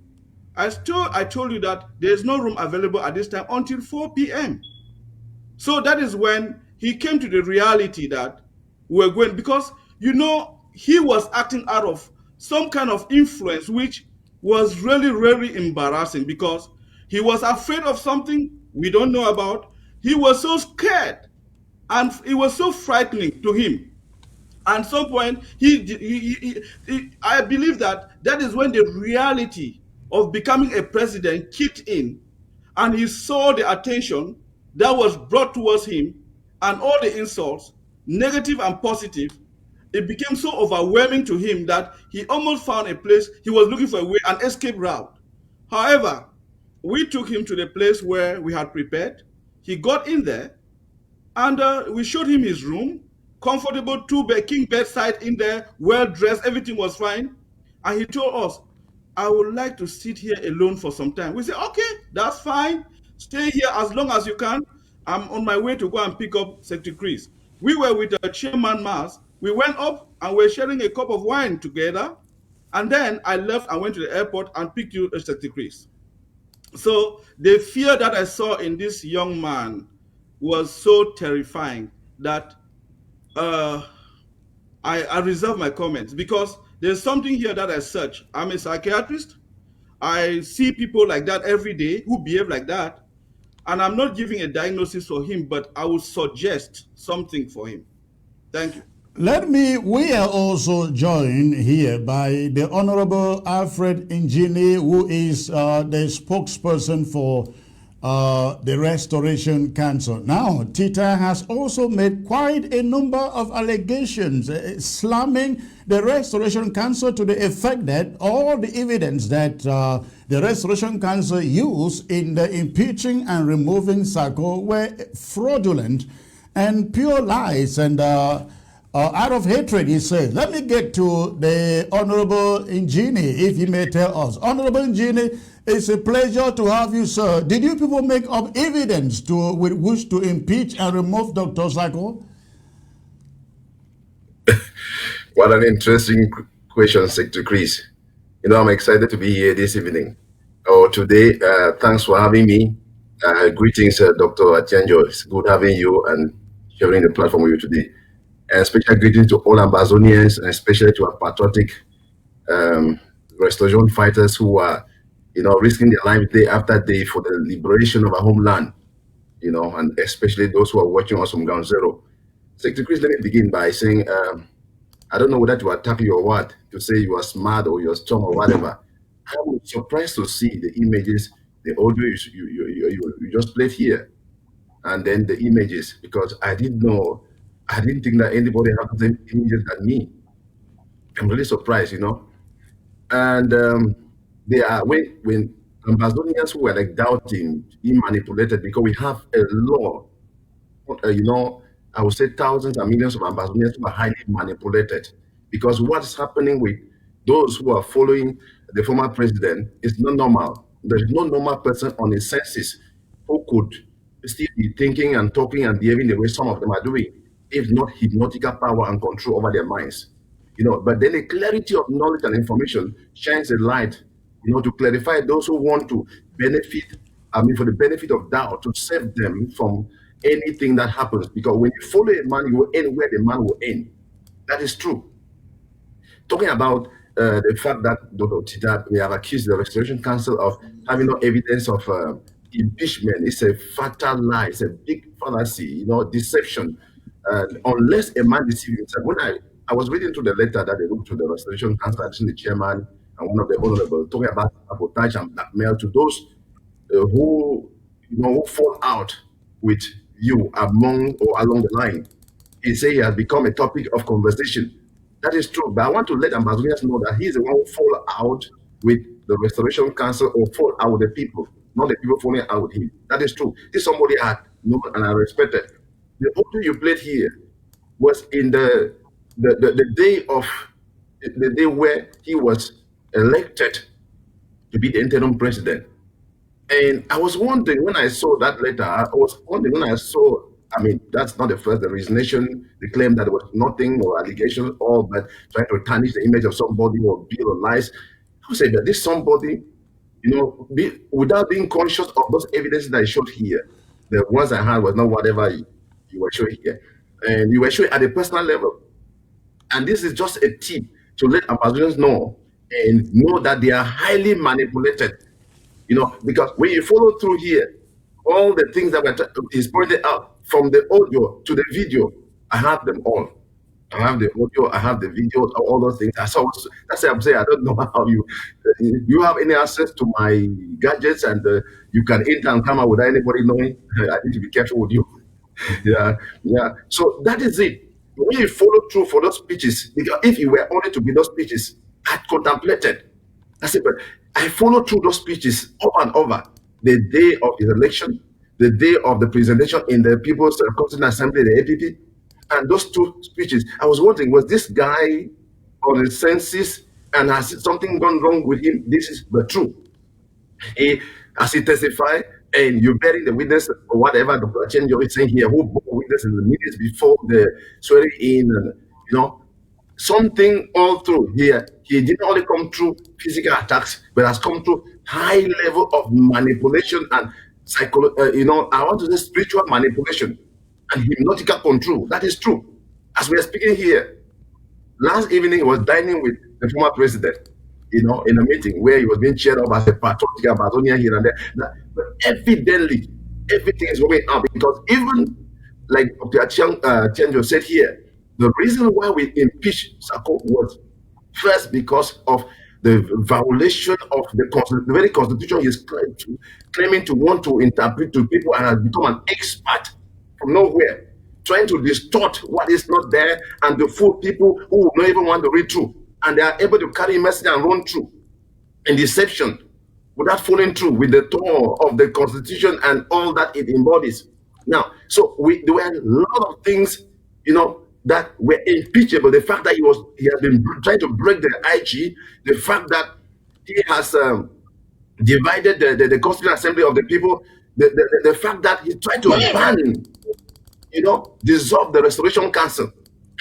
I told you that there's no room available at this time until 4 p.m. So that is when he came to the reality that we're going, because, he was acting out of some kind of influence, which was really, really embarrassing because he was afraid of something we don't know about. He was so scared and it was so frightening to him. At some point, I believe that is when the reality of becoming a president kicked in, and he saw the attention that was brought towards him and all the insults, negative and positive. It became so overwhelming to him that he almost found a place. He was looking for a way, an escape route. However, we took him to the place where we had prepared. He got in there, and we showed him his room, comfortable king bedside in there, well dressed, everything was fine. And he told us, I would like to sit here alone for some time. We said, okay, that's fine. Stay here as long as you can. I'm on my way to go and pick up Secretary Chris. We were with Chairman Mars. We went up and we're sharing a cup of wine together. And then I left and went to the airport and picked you, Secretary Chris. So the fear that I saw in this young man was so terrifying that I reserve my comments, because there's something here that I search. I'm a psychiatrist. I see people like that every day who behave like that. And I'm not giving a diagnosis for him, but I would suggest something for him. Thank you. We are also joined here by the Honorable Alfred Njini, who is the spokesperson for the Restoration Council. Now, Tita has also made quite a number of allegations slamming the Restoration Council to the effect that all the evidence that the Restoration Council used in the impeaching and removing Sako were fraudulent and pure lies, and out of hatred, he says. Let me get to the Honorable Njini, if he may tell us. Honorable Njini, it's a pleasure to have you, sir. Did you people make up evidence with which to impeach and remove Dr. Sako? What an interesting question, Secretary Chris. I'm excited to be here this evening. Today, thanks for having me. Greetings, Dr. Atienjo. It's good having you and sharing the platform with you today. And special greetings to all Ambazonians, and especially to our patriotic restoration fighters who are, risking their lives day after day for the liberation of our homeland, and especially those who are watching us from ground zero. Secretary Chris, let me begin by saying, I don't know whether to attack you or what, to say you are smart or you're strong or whatever. I'm surprised to see the images, the audio you just played here, and then the images, because I didn't think that anybody had the same images than me. I'm really surprised, And they are when Ambazonians who were like doubting, being manipulated, because we have a law, I would say thousands and millions of Ambazonians who are highly manipulated, because what's happening with those who are following the former president is not normal. There is no normal person on his senses who could still be thinking and talking and behaving the way some of them are doing, if not hypnotical power and control over their minds. But then the clarity of knowledge and information shines a light, to clarify those who want to benefit, for the benefit of doubt, to save them from anything that happens. Because when you follow a man, you will end where the man will end. That is true. Talking about the fact that Dr. Tita, we have accused the Restoration Council of having no evidence of impeachment. It's a fatal lie. It's a big fallacy, deception. Unless a man deceives himself. When I was reading through the letter that they wrote to the Restoration Council, actually the chairman and one of the honorable, talking about sabotage and blackmail to those who fall out with you along the line. He said he has become a topic of conversation. That is true, but I want to let Ambazonians know that he is the one who fall out with the Restoration Council or fall out with the people, not the people falling out with him. That is true. This is somebody I known and I respected. The audio you played here was in the day where he was elected to be the interim president. And I was wondering when I saw that letter, that's not the first, the resignation, the claim that there was nothing or allegations, all but trying to tarnish the image of somebody or build on lies. I would say that this somebody, without being conscious of those evidences that I showed here, the ones I had was not whatever you were showing here. And you were showing at a personal level. And this is just a tip to let Ambazonians know and know that they are highly manipulated. Because when you follow through here, all the things that is pointed out, from the audio to the video, I have them all. I have the audio, I have the video, all those things. That's why I'm saying I don't know how you have any access to my gadgets, and you can enter and come out without anybody knowing. I need to be careful with you. Yeah. So that is it. When you follow through for those speeches, because if you were only to be those speeches, I contemplated. I said, but I followed through those speeches over and over. the day of his election, the day of the presentation in the People's Constituent Assembly, the APP, and those two speeches. I was wondering, was this guy on his senses and has something gone wrong with him? This is the truth. As he testified, and you're bearing the witness or whatever Dr. Chenjo is saying here, who bore witness in the minutes before the swearing in, something all through here. He didn't only come through physical attacks, but has come through high level of manipulation and I want to say spiritual manipulation and hypnotical control. That is true. As we are speaking here, last evening he was dining with the former president, in a meeting where he was being cheered up as a patriotic Ambazonian here and there. But evidently, everything is going on because even like Dr. Chenjo said here, the reason why we impeached Sako was first because of the violation of the very constitution he is claiming to want to interpret to people and has become an expert from nowhere, trying to distort what is not there and to fool people who will not even want to read through. And they are able to carry a message and run through in deception without following through with the tone of the constitution and all that it embodies. Now, so there were a lot of things, that were impeachable. The fact that he has been trying to break the IG, the fact that he has divided the Constituent Assembly of the people, the fact that he tried to ban, dissolve the Restoration Council,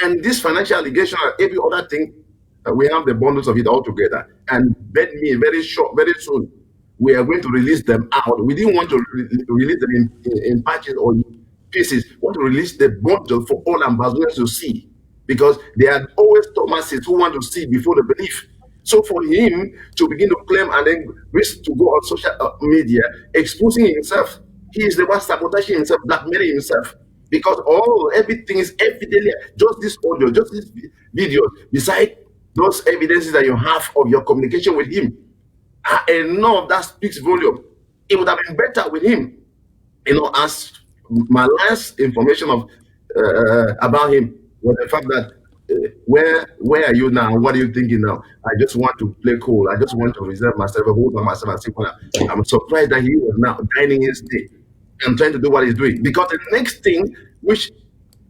and this financial allegation and every other thing, we have the bundles of it all together. And bet me, very soon, we are going to release them out. We didn't want to release them in patches or pieces. We want to release the bundle for all Ambazonians to see, because there are always Thomases who want to see before they believe. So for him to begin to claim and then risk to go on social media, exposing himself, he is the one sabotaging himself, blackmailing himself, because everything is evidently just this audio, just this video, beside those evidences that you have of your communication with him, enough that speaks volume. It would have been better with him, as my last information about him was the fact that where are you now? What are you thinking now? I just want to play cool. I just want to reserve myself, hold on myself, and see. I'm surprised that he was now dining his day and trying to do what he's doing. Because the next thing which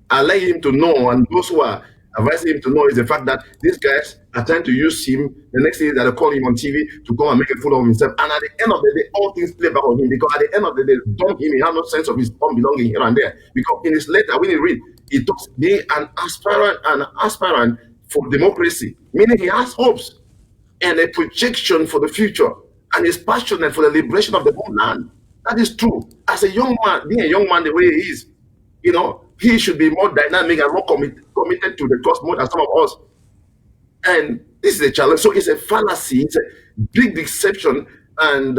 I like him to know, and those who are advising him to know, is the fact that these guys are trying to use him. The next thing is that they call him on TV to come and make a fool of himself. And at the end of the day, all things play back on him, because at the end of the day, dump him. He has no sense of his own belonging here and there. Because in his letter, when he read, he talks being an aspirant for democracy, meaning he has hopes and a projection for the future, and is passionate for the liberation of the whole land. That is true. As a young man, being a young man the way he is, he should be more dynamic and more committed to the cause more than some of us. And this is a challenge. So it's a fallacy. It's a big deception. And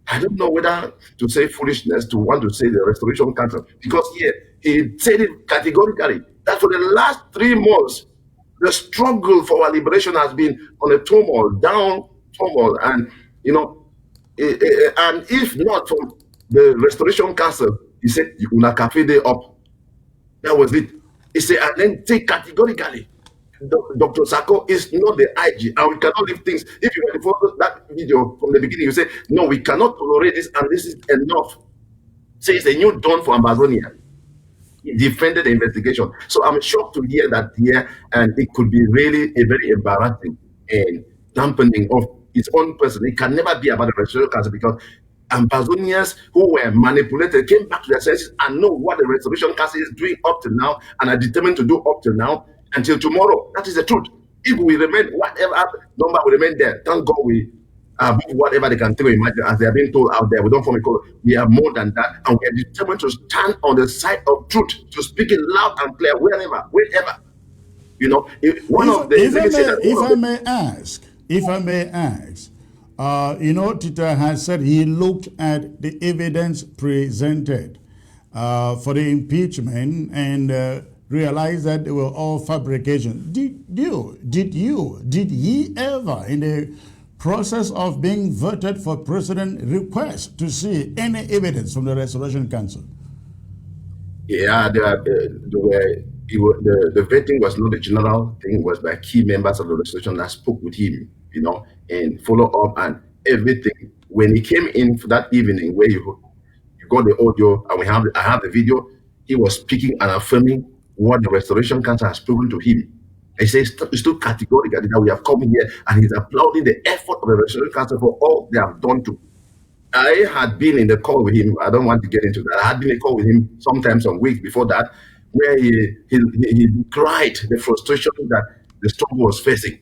I don't know whether to say foolishness to want to say the Restoration Council, because he said it categorically that for the last 3 months, the struggle for our liberation has been on a down turmoil. And, and if not from the Restoration Council, he said, "Una cafe day up." That was it. He said, and then say categorically, Dr. Sako is not the IG, and we cannot leave things. If you were to follow that video from the beginning, you say, no, we cannot tolerate this, and this is enough. Say it's a new dawn for Ambazonia. He defended the investigation. So I'm shocked to hear that here, and it could be really a very embarrassing and dampening of his own person. It can never be about the Restoration Council, because Ambazonians who were manipulated came back to their senses and know what the Restoration Council is doing up to now, and are determined to do up to now until tomorrow. That is the truth. If we remain, whatever number will remain there, thank God we are whatever they can think, imagine, as they are being told out there. We don't form a call. We are more than that, and we are determined to stand on the side of truth, to speak it loud and clear wherever. If I may ask, Tita has said he looked at the evidence presented for the impeachment and realized that they were all fabrication. Did he ever, in the process of being voted for president, request to see any evidence from the Restoration Council? Yeah, the vetting was not a general thing. It was by key members of the Restoration that spoke with him, and follow up, and everything when he came in for that evening, where you got the audio and I have the video, he was speaking and affirming what the Restoration Council has proven to him. He says it's too categorical that we have come here, and he's applauding the effort of the Restoration Council for all they have done to. I had been in the call with him. I don't want to get into that. I had been in a call with him sometimes some weeks before that, where he cried the frustration that the struggle was facing,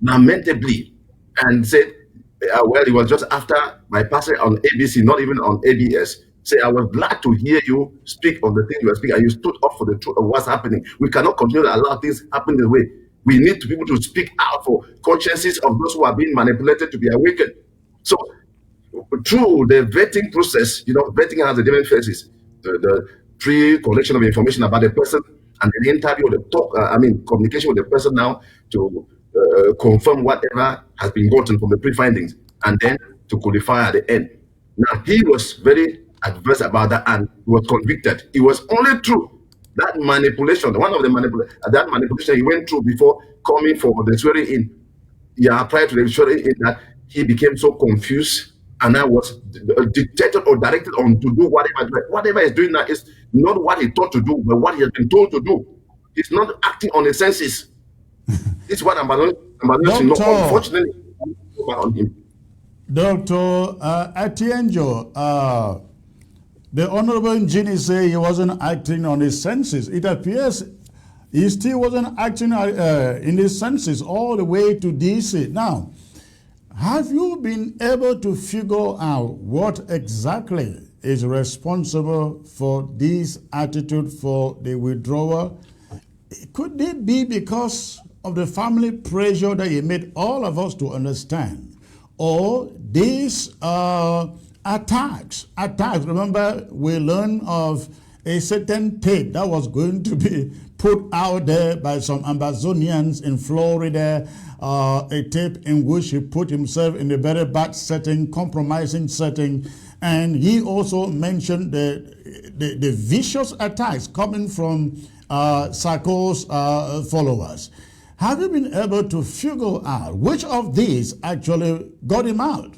lamentably, and said, well, it was just after my passing on ABC, not even on ABS. Say, I was glad to hear you speak on the thing you were speaking, and you stood up for the truth of what's happening. We cannot continue to allow things happen this way. We need to be able to speak out for consciences of those who are being manipulated to be awakened. So, through the vetting process, vetting has a different phases. The pre-collection of information about the person, and the interview, communication with the person now to confirm whatever has been gotten from the pre-findings, and then to qualify at the end. Now, he was very adverse about that, and he was convicted. It was only through that manipulation, that manipulation he went through before coming for the swearing in. Prior to the swearing in, that he became so confused, and I was dictated or directed on to do whatever he's doing now is not what he thought to do, but what he has been told to do. He's not acting on the senses. This is what Ambazonian unfortunately on him. Dr. Atienjo, the Honorable Njini say he wasn't acting on his senses. It appears he still wasn't acting in his senses all the way to DC. Now, have you been able to figure out what exactly is responsible for this attitude for the withdrawal? Could it be because of the family pressure that he made all of us to understand? Or these attacks. Remember, we learned of a certain tape that was going to be put out there by some Ambazonians in Florida, a tape in which he put himself in a very bad setting, compromising setting. And he also mentioned the vicious attacks coming from Sako's followers. Have you been able to figure out which of these actually got him out?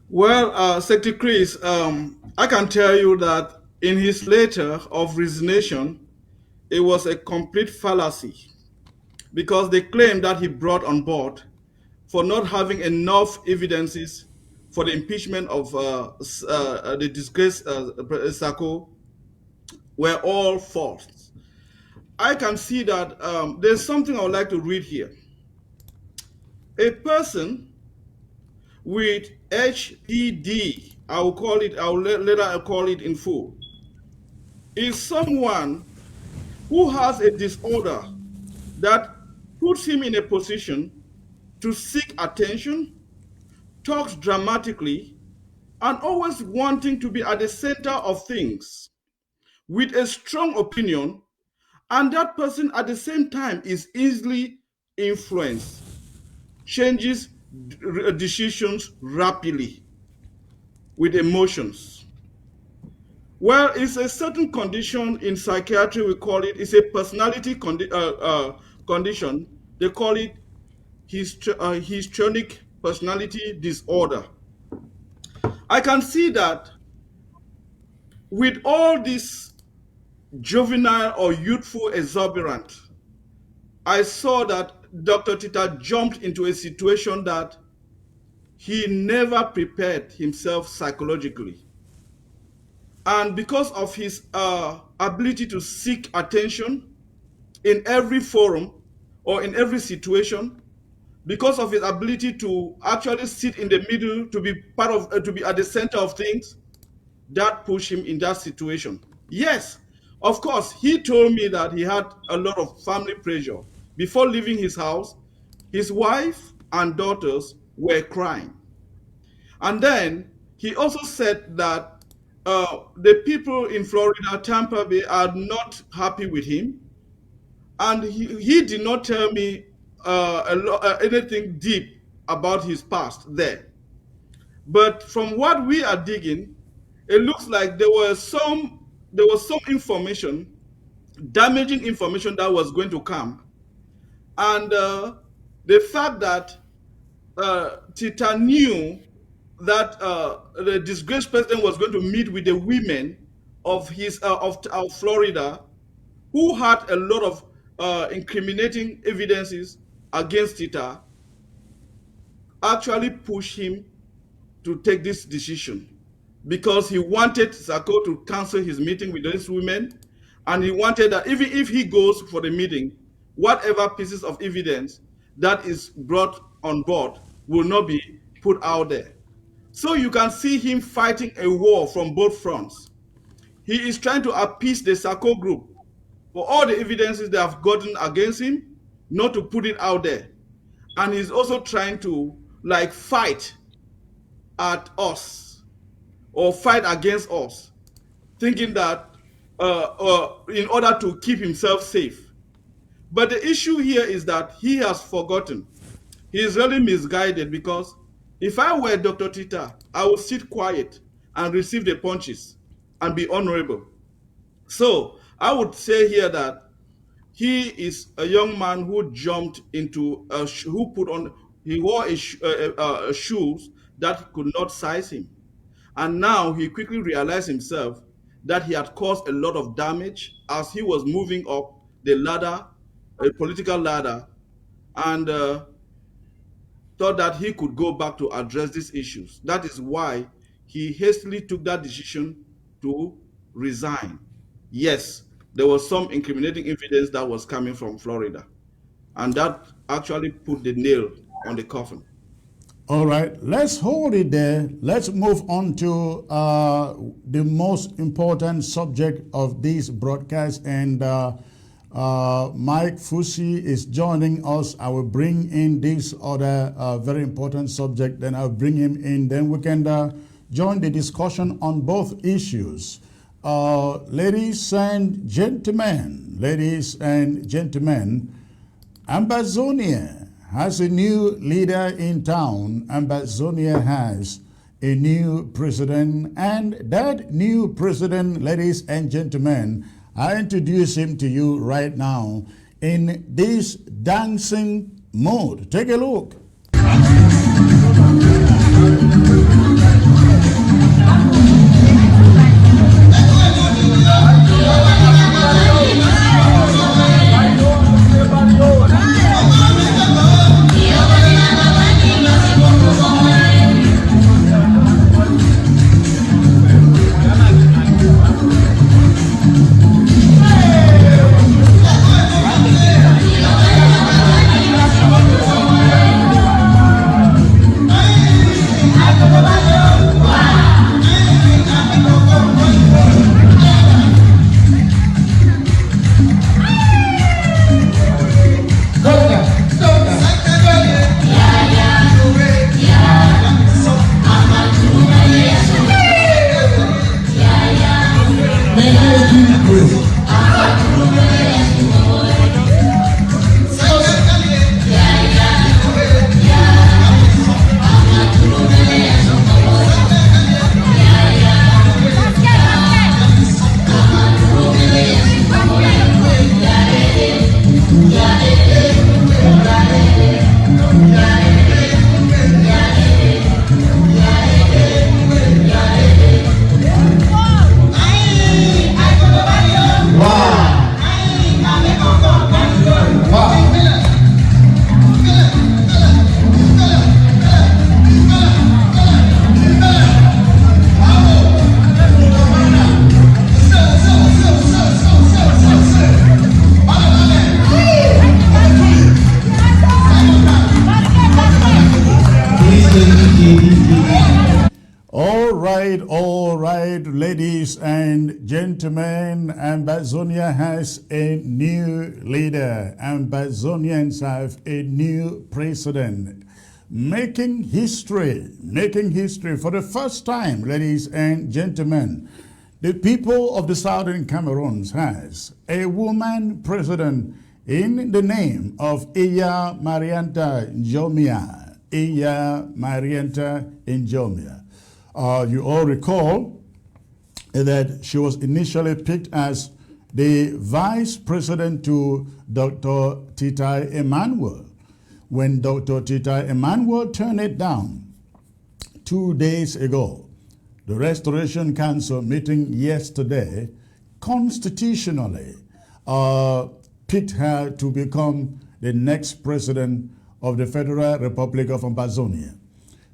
Well, Secretary Chris, I can tell you that in his letter of resignation, it was a complete fallacy, because they claim that he brought on board for not having enough evidences for the impeachment of the disgraced Sako were all false. I can see that there's something I would like to read here. A person with HPD, I'll later call it in full, is someone who has a disorder that puts him in a position to seek attention, talks dramatically, and always wanting to be at the center of things, with a strong opinion. And that person at the same time is easily influenced, changes decisions rapidly with emotions. Well, it's a certain condition in psychiatry, we call it's a personality condition. They call it histrionic personality disorder. I can see that with all this juvenile or youthful exuberance, I saw that Dr. Tita jumped into a situation that he never prepared himself psychologically. And because of his ability to seek attention in every forum or in every situation, because of his ability to actually sit in the middle, to be to be at the center of things, that pushed him in that situation. Yes, of course, he told me that he had a lot of family pressure. Before leaving his house, his wife and daughters were crying. And then he also said that the people in Florida, Tampa Bay, are not happy with him. And he did not tell me anything deep about his past there. But from what we are digging, it looks like there was some information, damaging information that was going to come. And the fact that Tita knew that the disgraced president was going to meet with the women of Florida, who had a lot of incriminating evidences against Tita, actually pushed him to take this decision because he wanted Sako to cancel his meeting with these women, and he wanted that even if he goes for the meeting, whatever pieces of evidence that is brought on board will not be put out there. So you can see him fighting a war from both fronts. He is trying to appease the Sako group for all the evidences they have gotten against him, not to put it out there. And he's also trying to like fight at us or fight against us, thinking that in order to keep himself safe. But the issue here is that he has forgotten. He is really misguided, because if I were Dr. Tita, I would sit quiet and receive the punches and be honorable. So I would say here that he is a young man who jumped into he wore shoes that could not size him. And now he quickly realized himself that he had caused a lot of damage as he was moving up the ladder, a political ladder, and thought that he could go back to address these issues. That is why he hastily took that decision to resign. Yes, there was some incriminating evidence that was coming from Florida, and that actually put the nail on the coffin. All right, let's hold it there. Let's move on to the most important subject of this broadcast. And Mike Fusi is joining us. I will bring in this other very important subject. Then I'll bring him in. Then we can join the discussion on both issues. Ladies and gentlemen, Ambazonia has a new leader in town. Ambazonia has a new president, and that new president, ladies and gentlemen, I introduce him to you right now in this dancing mode. Take a look. All right, ladies and gentlemen, Ambazonia has a new leader. Ambazonians have a new president. Making history for the first time, ladies and gentlemen. The people of the Southern Cameroons has a woman president in the name of Iya Marianta Njomia. Iya Marianta Njomia. You all recall that she was initially picked as the vice president to Dr. Tita Emmanuel. when Dr. Tita Emmanuel turned it down 2 days ago. The Restoration Council meeting yesterday constitutionally picked her to become the next president of the Federal Republic of Ambazonia.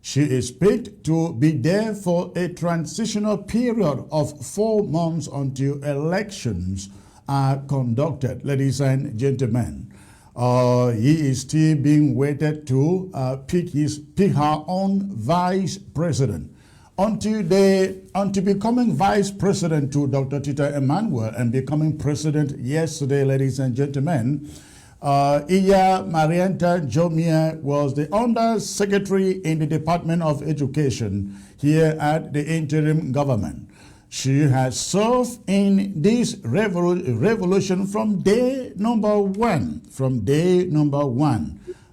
She is picked to be there for a transitional period of 4 months until elections are conducted, ladies and gentlemen. He is still being waited to pick her own vice president. Until becoming vice president to Dr. Tita Emmanuel and becoming president yesterday, ladies and gentlemen, Iya Marianta Jomia was the Under Secretary in the Department of Education here at the interim government. She has served in this revolution from day number one.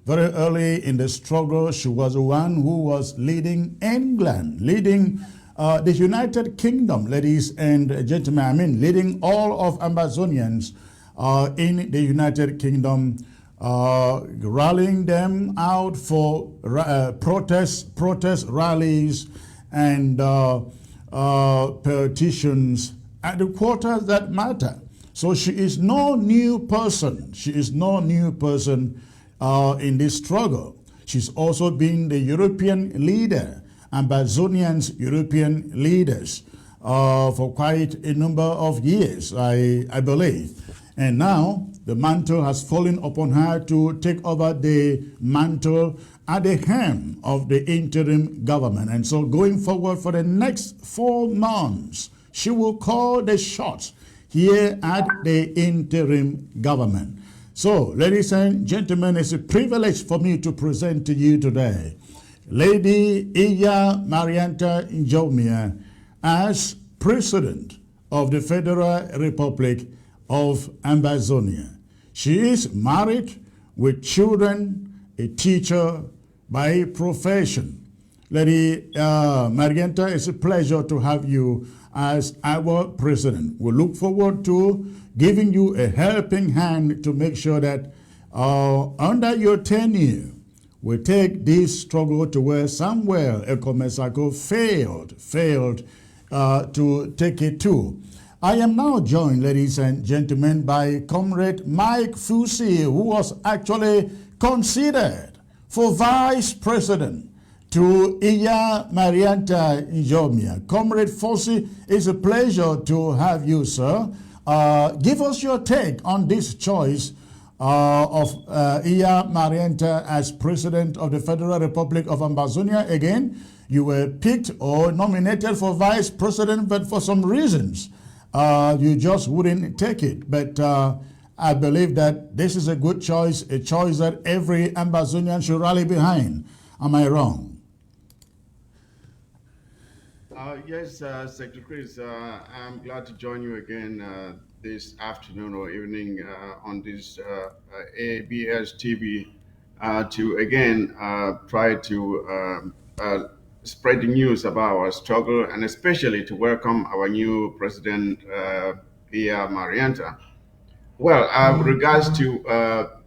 Very early in the struggle, she was the one who was leading England, leading the United Kingdom, ladies and gentlemen, leading all of Ambazonians in the United Kingdom, rallying them out for protest rallies and petitions at the quarters that matter. So she is no new person. In this struggle. She's also been the European leader, Ambazonians' European leaders, for quite a number of years, I believe. And now the mantle has fallen upon her to take over the mantle at the helm of the interim government. And so going forward for the next 4 months, she will call the shots here at the interim government. So, ladies and gentlemen, it's a privilege for me to present to you today Lady Iya Marianta Njomia as President of the Federal Republic of Ambazonia. She is married with children, a teacher by profession. Lady Marianta, it's a pleasure to have you as our president. We look forward to giving you a helping hand to make sure that under your tenure, we take this struggle to where Samuel Ekomesako failed to take it to. I am now joined, ladies and gentlemen, by Comrade Mike Fusi, who was actually considered for vice president to Iya Marianta Njomia. Comrade Fusi, it's a pleasure to have you, sir. Give us your take on this choice of Iya Marianta as President of the Federal Republic of Ambazonia. Again, you were picked or nominated for Vice President, but for some reasons, you just wouldn't take it. But I believe that this is a good choice, a choice that every Ambazonian should rally behind. Am I wrong? Yes, Secretary Chris, I'm glad to join you again this afternoon or evening on this ABS TV to again try to spread the news about our struggle and especially to welcome our new president, Iya Marianta. Well, with regards to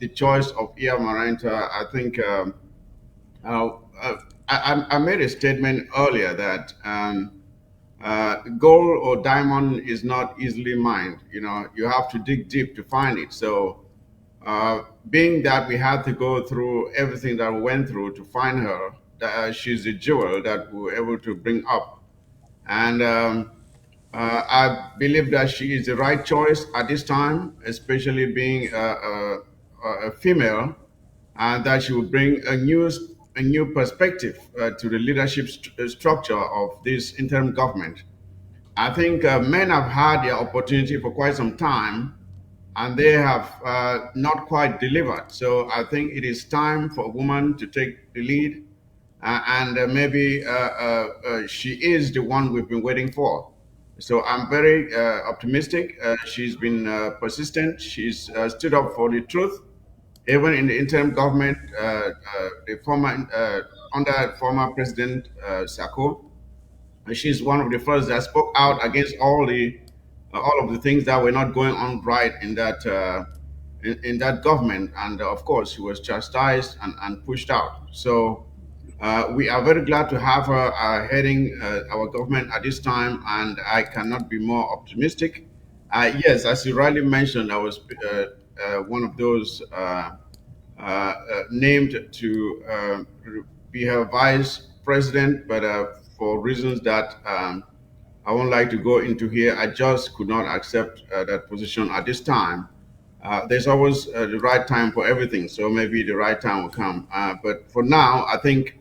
the choice of Iya Marianta, I think I made a statement earlier that gold or diamond is not easily mined. You know, you have to dig deep to find it. So, being that we had to go through everything that we went through to find her, she's a jewel that we were able to bring up. And I believe that she is the right choice at this time, especially being a female, and that she will bring a new perspective to the leadership structure of this interim government. I think men have had their opportunity for quite some time, and they have not quite delivered. So I think it is time for a woman to take the lead, and maybe she is the one we've been waiting for. So I'm very optimistic. She's been persistent. She's stood up for the truth, even in the interim government, the former under former President Sako. She's one of the first that spoke out against all of the things that were not going on right in that government, and of course he was chastised and pushed out. So we are very glad to have her heading our government at this time, and I cannot be more optimistic. Yes, as you rightly mentioned, I was one of those named to be her vice president, but for reasons that I won't like to go into here, I just could not accept that position at this time. There's always the right time for everything, so maybe the right time will come. But for now, I think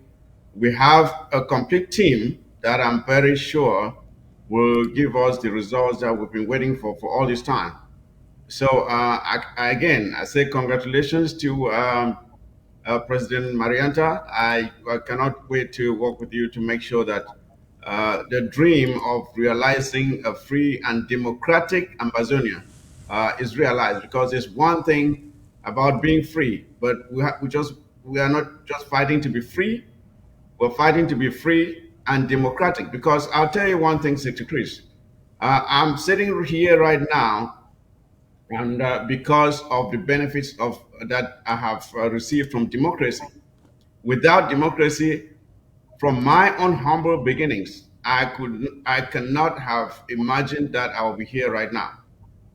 we have a complete team that I'm very sure will give us the results that we've been waiting for all this time. So again, I say congratulations to President Marianta. I cannot wait to work with you to make sure that the dream of realizing a free and democratic Amazonia is realized. Because there's one thing about being free, but we are not just fighting to be free. We're fighting to be free and democratic. Because I'll tell you one thing, Secretary Chris. I'm sitting here right now, and because of the benefits of that I have received from democracy. Without democracy, from my own humble beginnings, I cannot have imagined that I will be here right now.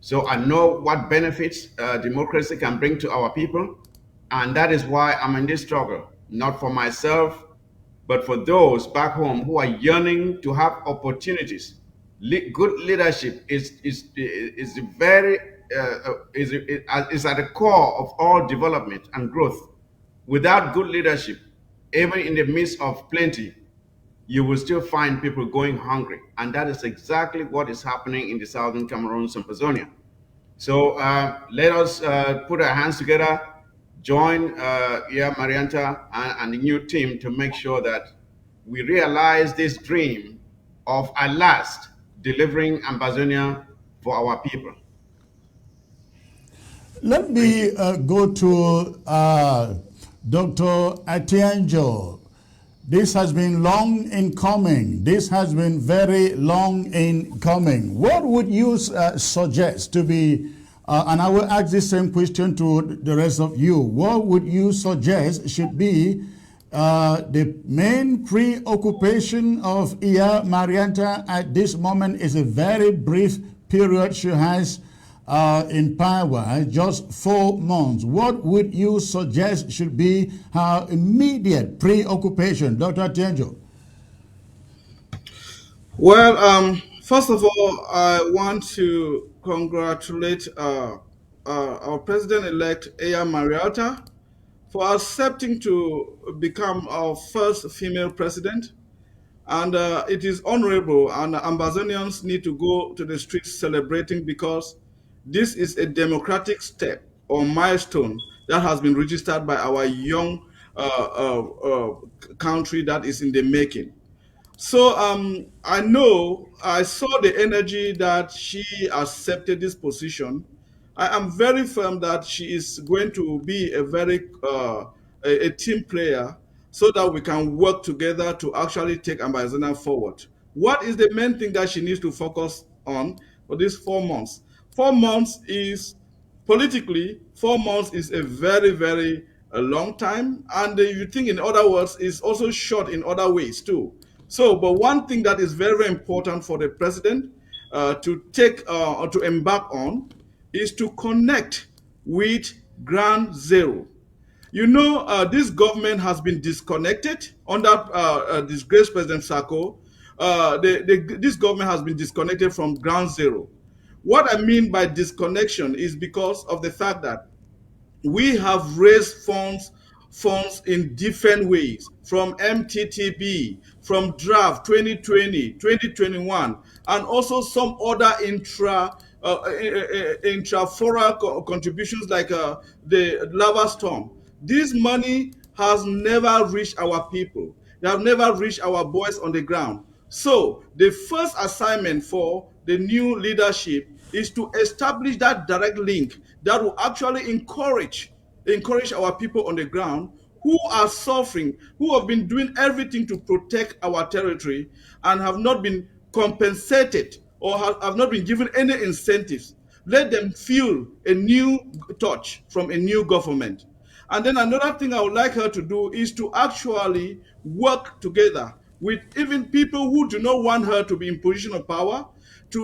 So I know what benefits democracy can bring to our people, and that is why I'm in this struggle, not for myself, but for those back home who are yearning to have opportunities. Good leadership is very is at the core of all development and growth. Without good leadership, even in the midst of plenty, you will still find people going hungry, and that is exactly what is happening in the southern Cameroon, Sambazonia. So let us put our hands together, join Marianta and the new team to make sure that we realize this dream of at last delivering Ambazonia for our people. Let me go to Dr. Atienjo. This has been long in coming. This has been very long in coming. What would you suggest to be, and I will ask the same question to the rest of you, what would you suggest should be the main preoccupation of Iya Marianta at this moment? Is a very brief period she has in power, just 4 months. What would you suggest should be her immediate preoccupation, Dr. Tienjo? Well, first of all, I want to congratulate our president-elect Aya Marietta for accepting to become our first female president. And it is honorable, and Ambazonians need to go to the streets celebrating, because this is a democratic step or milestone that has been registered by our young country that is in the making. So I know I saw the energy that she accepted this position. I am very firm that she is going to be a very a team player, so that we can work together to actually take Ambazona forward. What is the main thing that she needs to focus on for these 4 months? 4 months is politically, 4 months is a very, very a long time. And you think, in other words, is also short in other ways too. So, but one thing that is very, very important for the president to take or to embark on is to connect with ground zero. You know, this government has been disconnected under disgraced President Sako. This government has been disconnected from ground zero. What I mean by disconnection is because of the fact that we have raised funds in different ways, from MTTB, from draft 2020, 2021, and also some other intra-fora contributions like the lava storm. This money has never reached our people. They have never reached our boys on the ground. So the first assignment for the new leadership is to establish that direct link that will actually encourage our people on the ground who are suffering, who have been doing everything to protect our territory and have not been compensated or have not been given any incentives. Let them feel a new touch from a new government. And then another thing I would like her to do is to actually work together with even people who do not want her to be in position of power,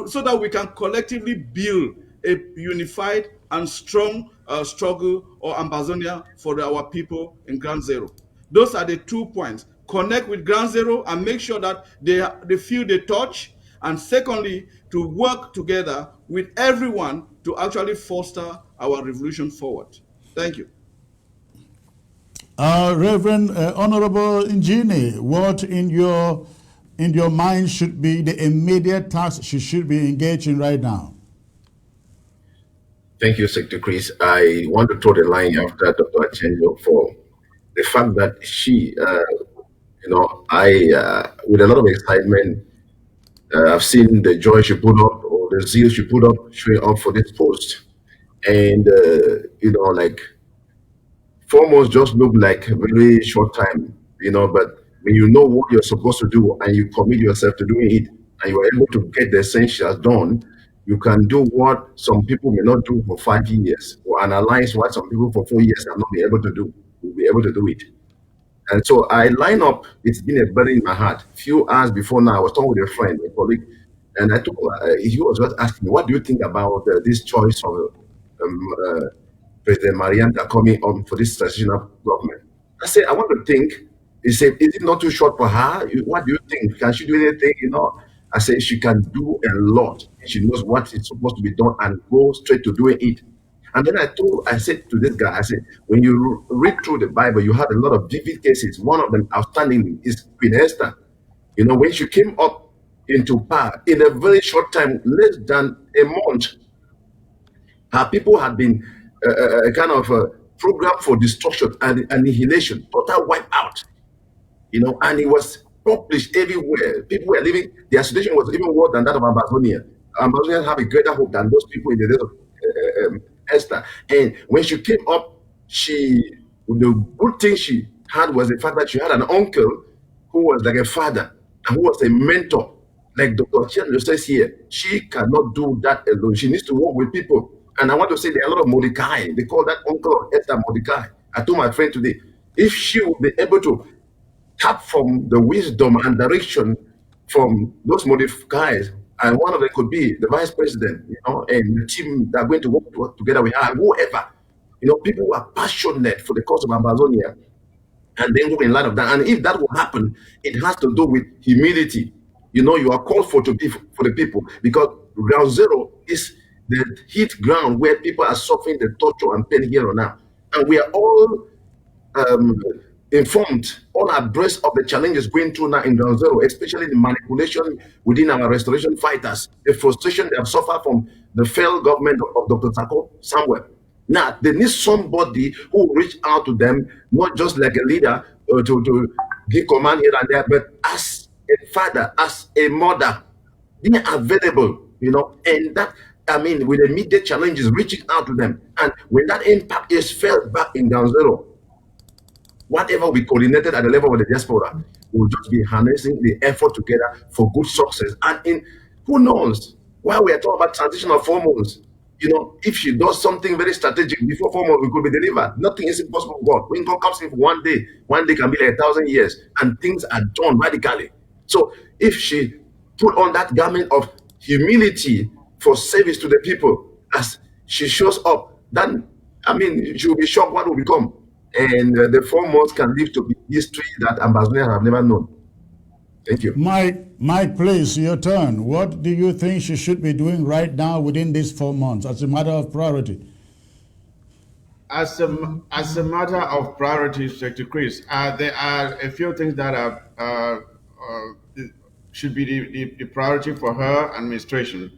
so that we can collectively build a unified and strong struggle or Ambazonia for our people in Ground Zero. Those are the 2 points. Connect with Ground Zero and make sure that they feel the touch. And secondly, to work together with everyone to actually foster our revolution forward. Thank you. Reverend Honorable Njini, what in your mind should be the immediate task she should be engaged in right now? Thank you, Secretary Chris. I want to throw the line after Dr. Achenyo for the fact that she, with a lot of excitement, I've seen the joy she put up or the zeal she put up showing up for this post. And, like, foremost just look like a very short time, but when you know what you're supposed to do and you commit yourself to doing it and you are able to get the essentials done, you can do what some people may not do for 5 years, or analyze what some people for 4 years have not been able to do. You'll be able to do it. And so I line up, it's been a burden in my heart. A few hours before now, I was talking with a friend, a colleague, and I told he was just asking me, what do you think about this choice of President Marianta coming on for this transitional government? I said, I want to think. He said, is it not too short for her? What do you think? Can she do anything? I said, she can do a lot. She knows what is supposed to be done and go straight to doing it. And then I said to this guy, I said, when you read through the Bible, you have a lot of vivid cases. One of them outstanding is Queen Esther. When she came up into power, in a very short time, less than a month, her people had been a kind of a program for destruction and annihilation, total wipe out. And it was published everywhere. People were living, their situation was even worse than that of Ambazonia. Ambazonians have a greater hope than those people in the days of Esther. And when she came up, the good thing she had was the fact that she had an uncle who was like a father and who was a mentor. Like Dr. Chen says here, she cannot do that alone. She needs to work with people. And I want to say there are a lot of Mordecai. They call that uncle of Esther Mordecai. I told my friend today, if she would be able to tap from the wisdom and direction from those Mordecais, and one of them could be the vice president, and the team that are going to work together with her, and whoever, people who are passionate for the cause of Amazonia, and then go in light of that. And if that will happen, it has to do with humility. You are called for the people, because Ground Zero is the heat ground where people are suffering the torture and pain here on earth. And we are all informed, all abreast of the challenges going through now in Ground Zero, especially the manipulation within our restoration fighters, the frustration they have suffered from the failed government of Dr. Sako somewhere. Now, they need somebody who will reach out to them, not just like a leader to give command here and there, but as a father, as a mother, being available, and that, with immediate challenges, reaching out to them. And when that impact is felt back in Ground Zero, whatever we coordinated at the level of the diaspora, we'll just be harnessing the effort together for good success. And who knows, while we are talking about transition of 4 months, if she does something very strategic before 4 months, we could be delivered. Nothing is impossible for God. When God comes in for one day can be like 1,000 years, and things are done radically. So if she put on that garment of humility for service to the people as she shows up, then she will be shocked what will become. And the 4 months can live to be history that Ambazonians have never known. Thank you. Mike, please, your turn. What do you think she should be doing right now within these 4 months as a matter of priority? As a matter of priority, Secretary Chris, there are a few things that should be the priority for her administration.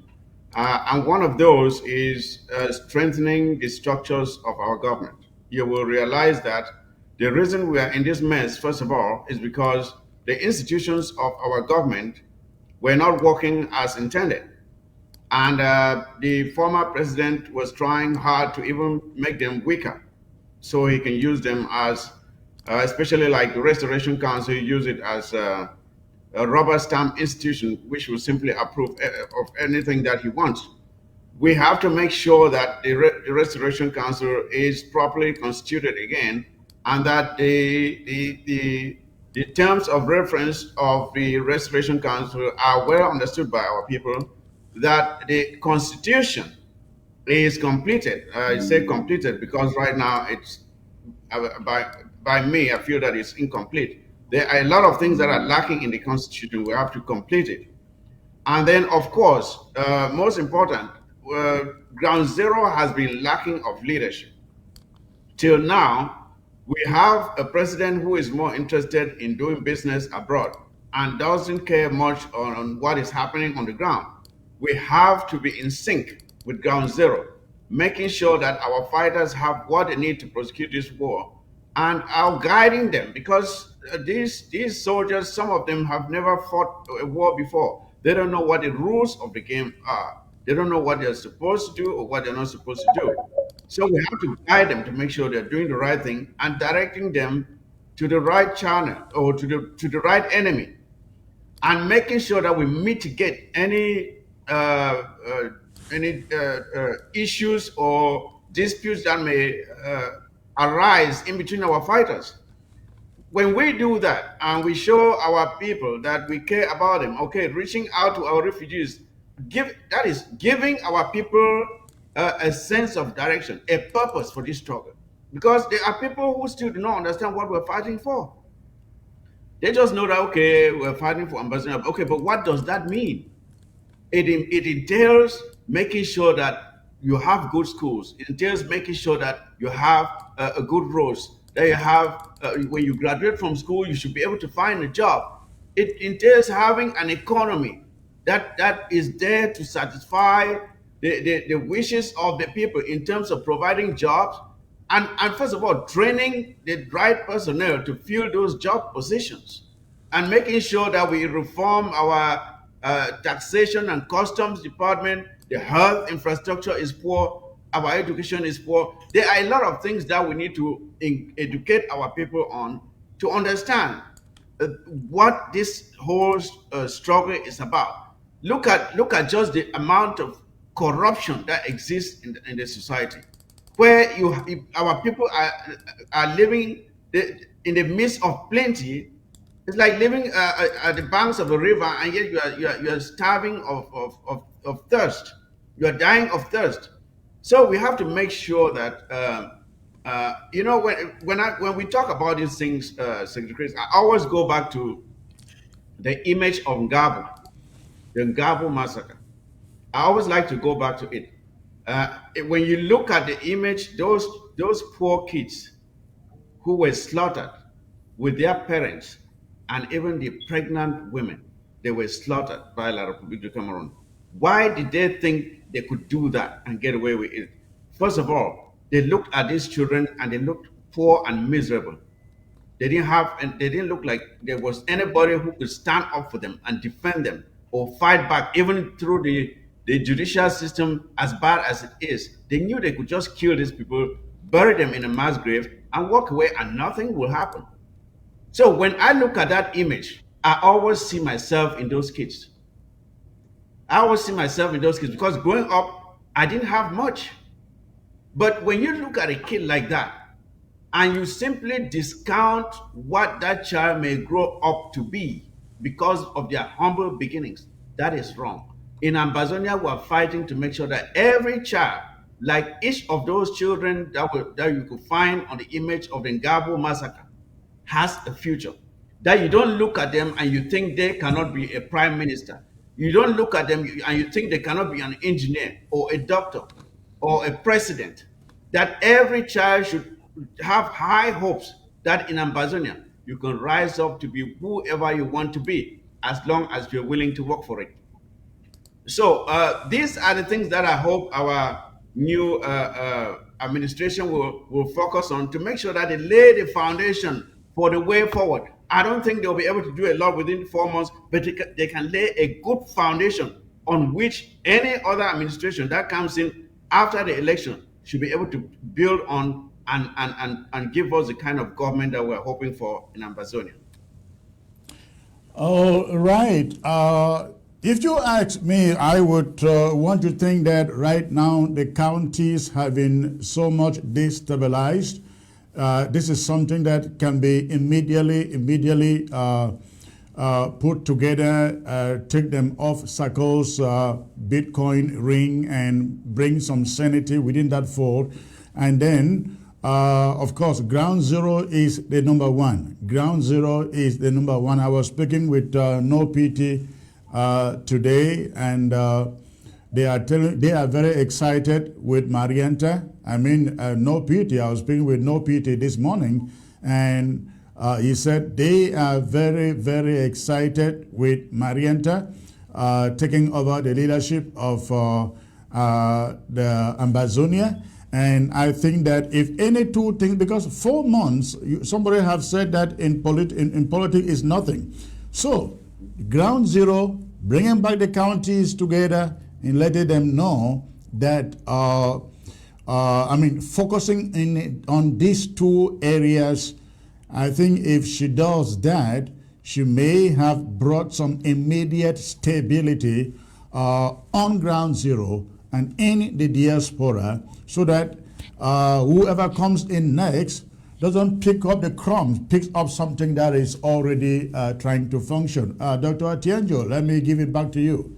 And one of those is strengthening the structures of our government. You will realize that the reason we are in this mess, first of all, is because the institutions of our government were not working as intended. And the former president was trying hard to even make them weaker so he can use them as, especially like the Restoration Council, use it as a rubber stamp institution which will simply approve of anything that he wants. we have to make sure that the Restoration Council is properly constituted again, and that the terms of reference of the Restoration Council are well understood by our people, that the Constitution is completed. I say completed because right now it's by me, I feel that it's incomplete. There are a lot of things that are lacking in the Constitution. We have to complete it. And then, of course, most important, uh, Ground Zero has been lacking of leadership. Till now, we have a president who is more interested in doing business abroad and doesn't care much on what is happening on the ground. We have to be in sync with Ground Zero, making sure that our fighters have what they need to prosecute this war and are guiding them, because these soldiers, some of them have never fought a war before. They don't know what the rules of the game are. They don't know what they're supposed to do or what they're not supposed to do. So we have to guide them to make sure they're doing the right thing and directing them to the right channel or to the right enemy, and making sure that we mitigate any issues or disputes that may arise in between our fighters. When we do that and we show our people that we care about them, okay, reaching out to our refugees, give that is giving our people a sense of direction, a purpose for this struggle, because there are people who still do not understand what we're fighting for. They just know that, okay, we're fighting for Ambazonian. Okay, but what does that mean? It entails making sure that you have good schools. It entails making sure that you have a good roads. That you have, when you graduate from school, you should be able to find a job. It entails having an economy that is there to satisfy the wishes of the people in terms of providing jobs, and first of all, training the right personnel to fill those job positions, and making sure that we reform our taxation and customs department. The health infrastructure is poor. Our education is poor. There are a lot of things that we need to educate our people on, to understand what this whole struggle is about. Look at just the amount of corruption that exists in the society, where our people are living in the midst of plenty. It's like living at the banks of a river, and yet you are starving of thirst. You are dying of thirst. So we have to make sure that when we talk about these things, Secretary Chris, I always go back to the image of Ngabo, the Ngabo massacre. I always like to go back to it. When you look at the image, those poor kids who were slaughtered with their parents, and even the pregnant women, they were slaughtered by La République du Cameroon. Why did they think they could do that and get away with it? First of all, they looked at these children and they looked poor and miserable. They didn't look like there was anybody who could stand up for them and defend them or fight back, even through the judicial system, as bad as it is. They knew they could just kill these people, bury them in a mass grave, and walk away, and nothing will happen. So when I look at that image, I always see myself in those kids. I always see myself in those kids, because growing up, I didn't have much. But when you look at a kid like that, and you simply discount what that child may grow up to be because of their humble beginnings, that is wrong. In Ambazonia, we are fighting to make sure that every child, like each of those children that you could find on the image of the Ngabo massacre, has a future. That you don't look at them and you think they cannot be a prime minister. You don't look at them and you think they cannot be an engineer or a doctor or a president. That every child should have high hopes that in Ambazonia you can rise up to be whoever you want to be, as long as you're willing to work for it. So these are the things that I hope our new administration will focus on, to make sure that they lay the foundation for the way forward. I don't think they'll be able to do a lot within 4 months, but they can lay a good foundation on which any other administration that comes in after the election should be able to build on, and give us the kind of government that we're hoping for in Ambazonia. All right. If you ask me, I would want to think that right now the counties have been so much destabilized. This is something that can be immediately put together, take them off circles, Bitcoin ring, and bring some sanity within that fold. And then, of course, ground zero is the number one. Ground zero is the number one. I was speaking with No PT today, and they are very excited with Marianta. I mean, No PT. I was speaking with No PT this morning, and he said they are very excited with Marianta taking over the leadership of the Ambazonia. And I think that if any two things, because 4 months, somebody have said that in politics is nothing. So ground zero, bringing back the counties together and letting them know that, focusing on these two areas, I think if she does that, she may have brought some immediate stability on ground zero and in the diaspora, so that whoever comes in next doesn't pick up the crumbs, picks up something that is already trying to function. Dr. Atienjo, let me give it back to you.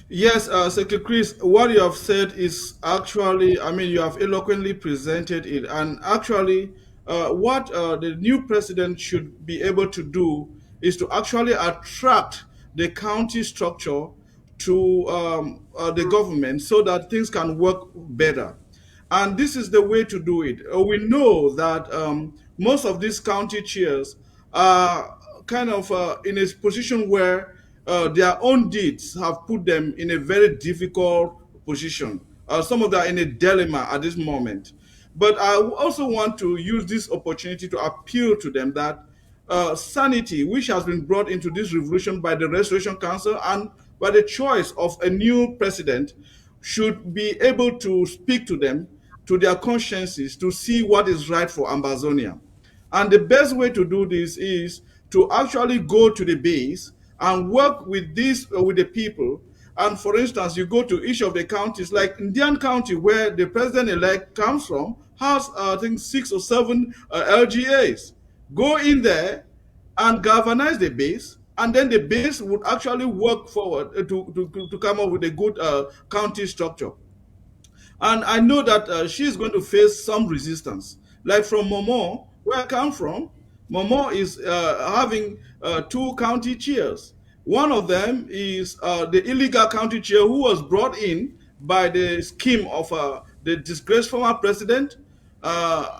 Yes, Secretary Chris, what you have said is actually, I mean, you have eloquently presented it. And actually, what the new president should be able to do is to actually attract the county structure to the government so that things can work better. And this is the way to do it. We know that most of these county chairs are kind of in a position where their own deeds have put them in a very difficult position. Some of them are in a dilemma at this moment. But I also want to use this opportunity to appeal to them that sanity, which has been brought into this revolution by the Restoration Council and by the choice of a new president, should be able to speak to them, to their consciences, to see what is right for Ambazonia. And the best way to do this is to actually go to the base and work with with the people. And for instance, you go to each of the counties, like Indian County, where the president-elect comes from, has I think 6 or 7 LGAs. Go in there and galvanize the base, and then the base would actually work forward to come up with a good county structure. And I know that she's going to face some resistance. Like from Momo, where I come from, Momo is having 2 county chairs. One of them is the illegal county chair who was brought in by the scheme of the disgraced former president.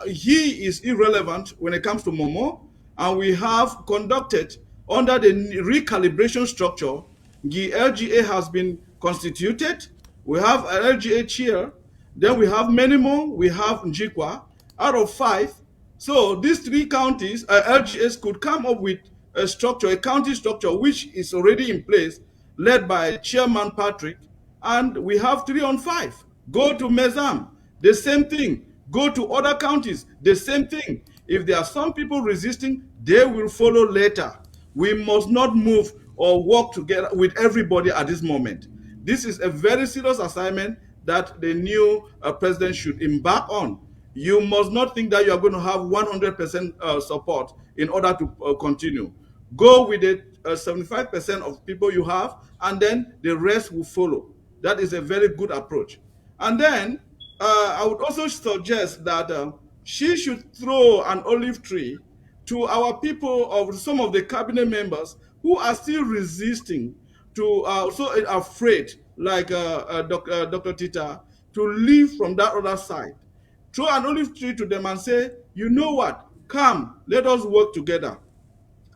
He is irrelevant when it comes to Momo, and we have conducted under the recalibration structure. The LGA has been constituted. We have an LGA chair, then we have many more. We have Njikwa out of 5. So these 3 counties, LGS could come up with a structure, a county structure, which is already in place, led by Chairman Patrick, and we have 3 on 5. Go to Mezam, the same thing. Go to other counties, the same thing. If there are some people resisting, they will follow later. We must not move or work together with everybody at this moment. This is a very serious assignment that the new president should embark on. You must not think that you are going to have 100% support in order to continue. Go with the 75% of people you have, and then the rest will follow. That is a very good approach. And then I would also suggest that she should throw an olive tree to our people, of some of the cabinet members who are still resisting, to so afraid, like Dr. Tita, to leave from that other side. Throw an olive tree to them and say, you know what? Come, let us work together.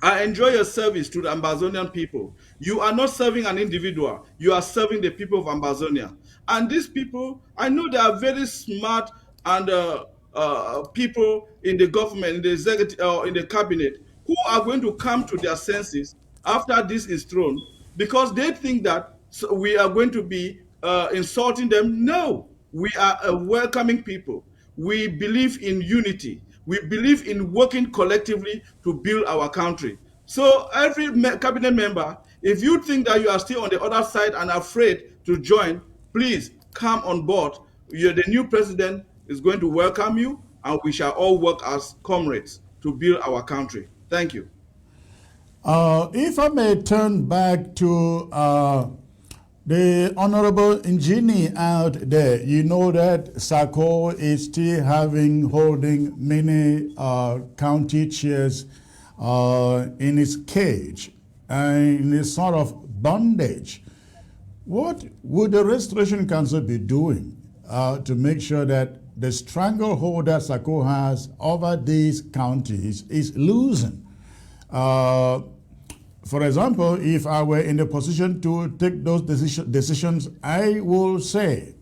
I enjoy your service to the Ambazonian people. You are not serving an individual, you are serving the people of Ambazonia. And these people, I know they are very smart and people in the government, in the executive, in the cabinet, who are going to come to their senses after this is thrown, because they think that we are going to be insulting them. No, we are a welcoming people. We believe in unity. We believe in working collectively to build our country. So every cabinet member, if you think that you are still on the other side and afraid to join, please come on board. The new president is going to welcome you, and we shall all work as comrades to build our country. Thank you. If I may turn back to the Honorable Engineer out there, you know that Sako is still holding many county chairs in his cage, in a sort of bondage. What would the Restoration Council be doing to make sure that the stranglehold that Sako has over these counties is loosened? For example, if I were in the position to take those decisions, I will say,